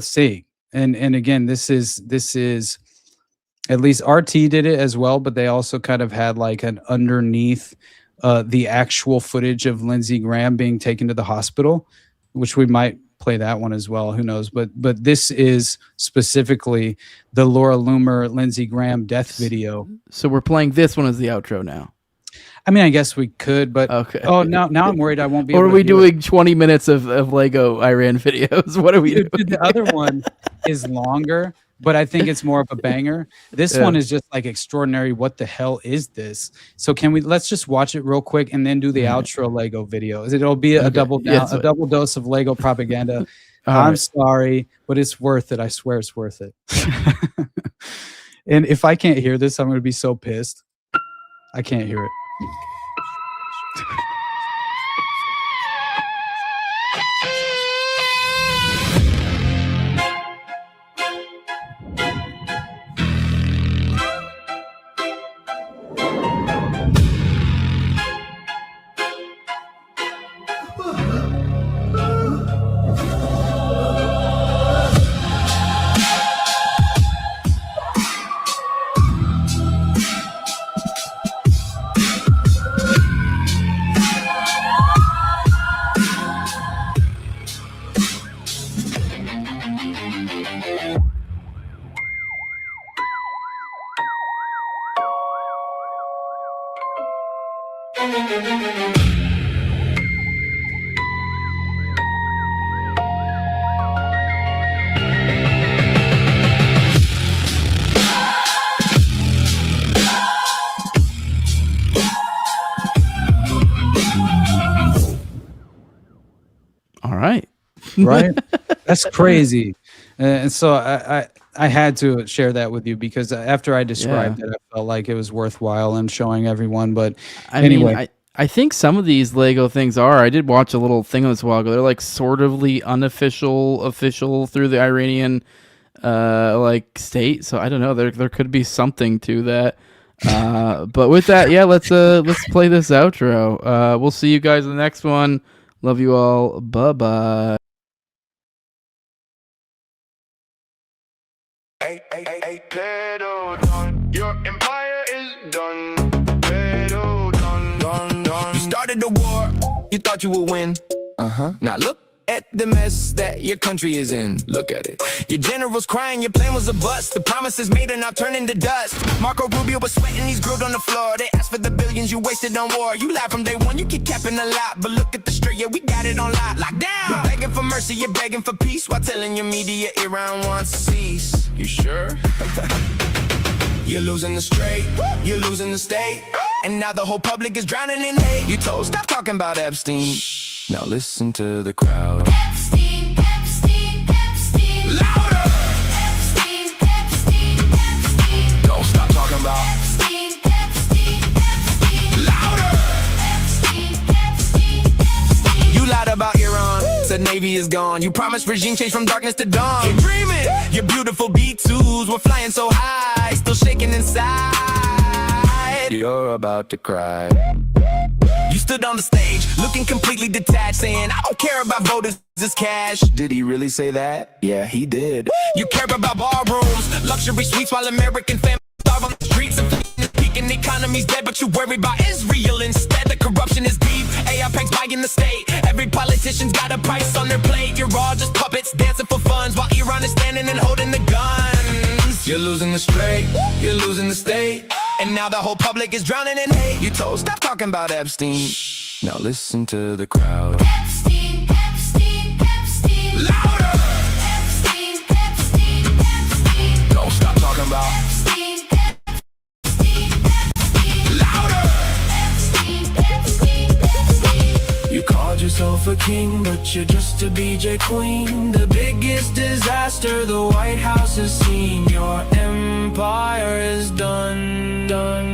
seeing. And again, this is at least RT did it as well, but they also kind of had like an underneath the actual footage of Lindsey Graham being taken to the hospital, which we might play that one as well. Who knows? But this is specifically the Laura Loomer Lindsey Graham death video. So we're playing this one as the outro now. I mean, I guess we could, but okay. Oh, now I'm worried I won't be. Or are we doing 20 minutes of Lego Iran videos? What are we doing? The other one is longer, but I think it's more of a banger. This one is just like extraordinary. What the hell is this? So let's just watch it real quick and then do the outro Lego video. It'll be a double dose of Lego propaganda. I'm sorry, but it's worth it. I swear it's worth it. And if I can't hear this, I'm going to be so pissed. I can't hear it. Right? That's crazy. And so I had to share that with you because after I described it, I felt like it was worthwhile and showing everyone. But anyway. mean, I think some of these Lego things are. I did watch a little thing on this a while ago. They're like sort of the unofficial, official through the Iranian like state. So I don't know. There could be something to that. But with that, let's play this outro. We'll see you guys in the next one. Love you all. Bye-bye. Your empire is done. You started the war, you thought you would win. Now look at the mess that your country is in. Look at it. Your general's crying, your plan was a bust. The promises made are now turning to dust. Marco Rubio was sweating, he's grilled on the floor. They asked for the billions you wasted on war. You lied from day one, you keep capping a lot. But look at the street, we got it on lock. Locked down. You're begging for mercy, you're begging for peace, while telling your media Iran wants to cease. You sure? You're losing the straight, you're losing the state. And now the whole public is drowning in hate. You told, stop talking about Epstein. Now listen to the crowd. Epstein, Epstein, Epstein. Louder! Epstein, Epstein, Epstein. Don't stop talking about Epstein, Epstein, Epstein. Louder! Epstein, Epstein, Epstein. You lied about Iran, said Navy is gone. You promised regime change from darkness to dawn. Keep dreaming, your beautiful B-2s were flying so high, still shaking inside. You're about to cry. You stood on the stage, looking completely detached, saying, I don't care about voters, this cash. Did he really say that? Yeah, he did. You care about ballrooms, luxury suites, while American families starve on the streets. And peaking the economy's dead, but you worry about Israel instead. The corruption is deep, AIPAC's buying the state. Every politician's got a price on their plate. You're all just puppets dancing for funds, while Iran is standing and holding the guns. You're losing the straight, you're losing the state. And now the whole public is drowning in hate. You told, stop talking about Epstein. Now listen to the crowd. Epstein, Epstein, Epstein. Louder! Epstein, Epstein, Epstein. Don't stop talking about Epstein, Epstein, Epstein. Louder! Epstein, Epstein, Epstein. You called yourself a king, but you're just a BJ queen. The biggest disaster the White House has seen. Your empire is done. Done.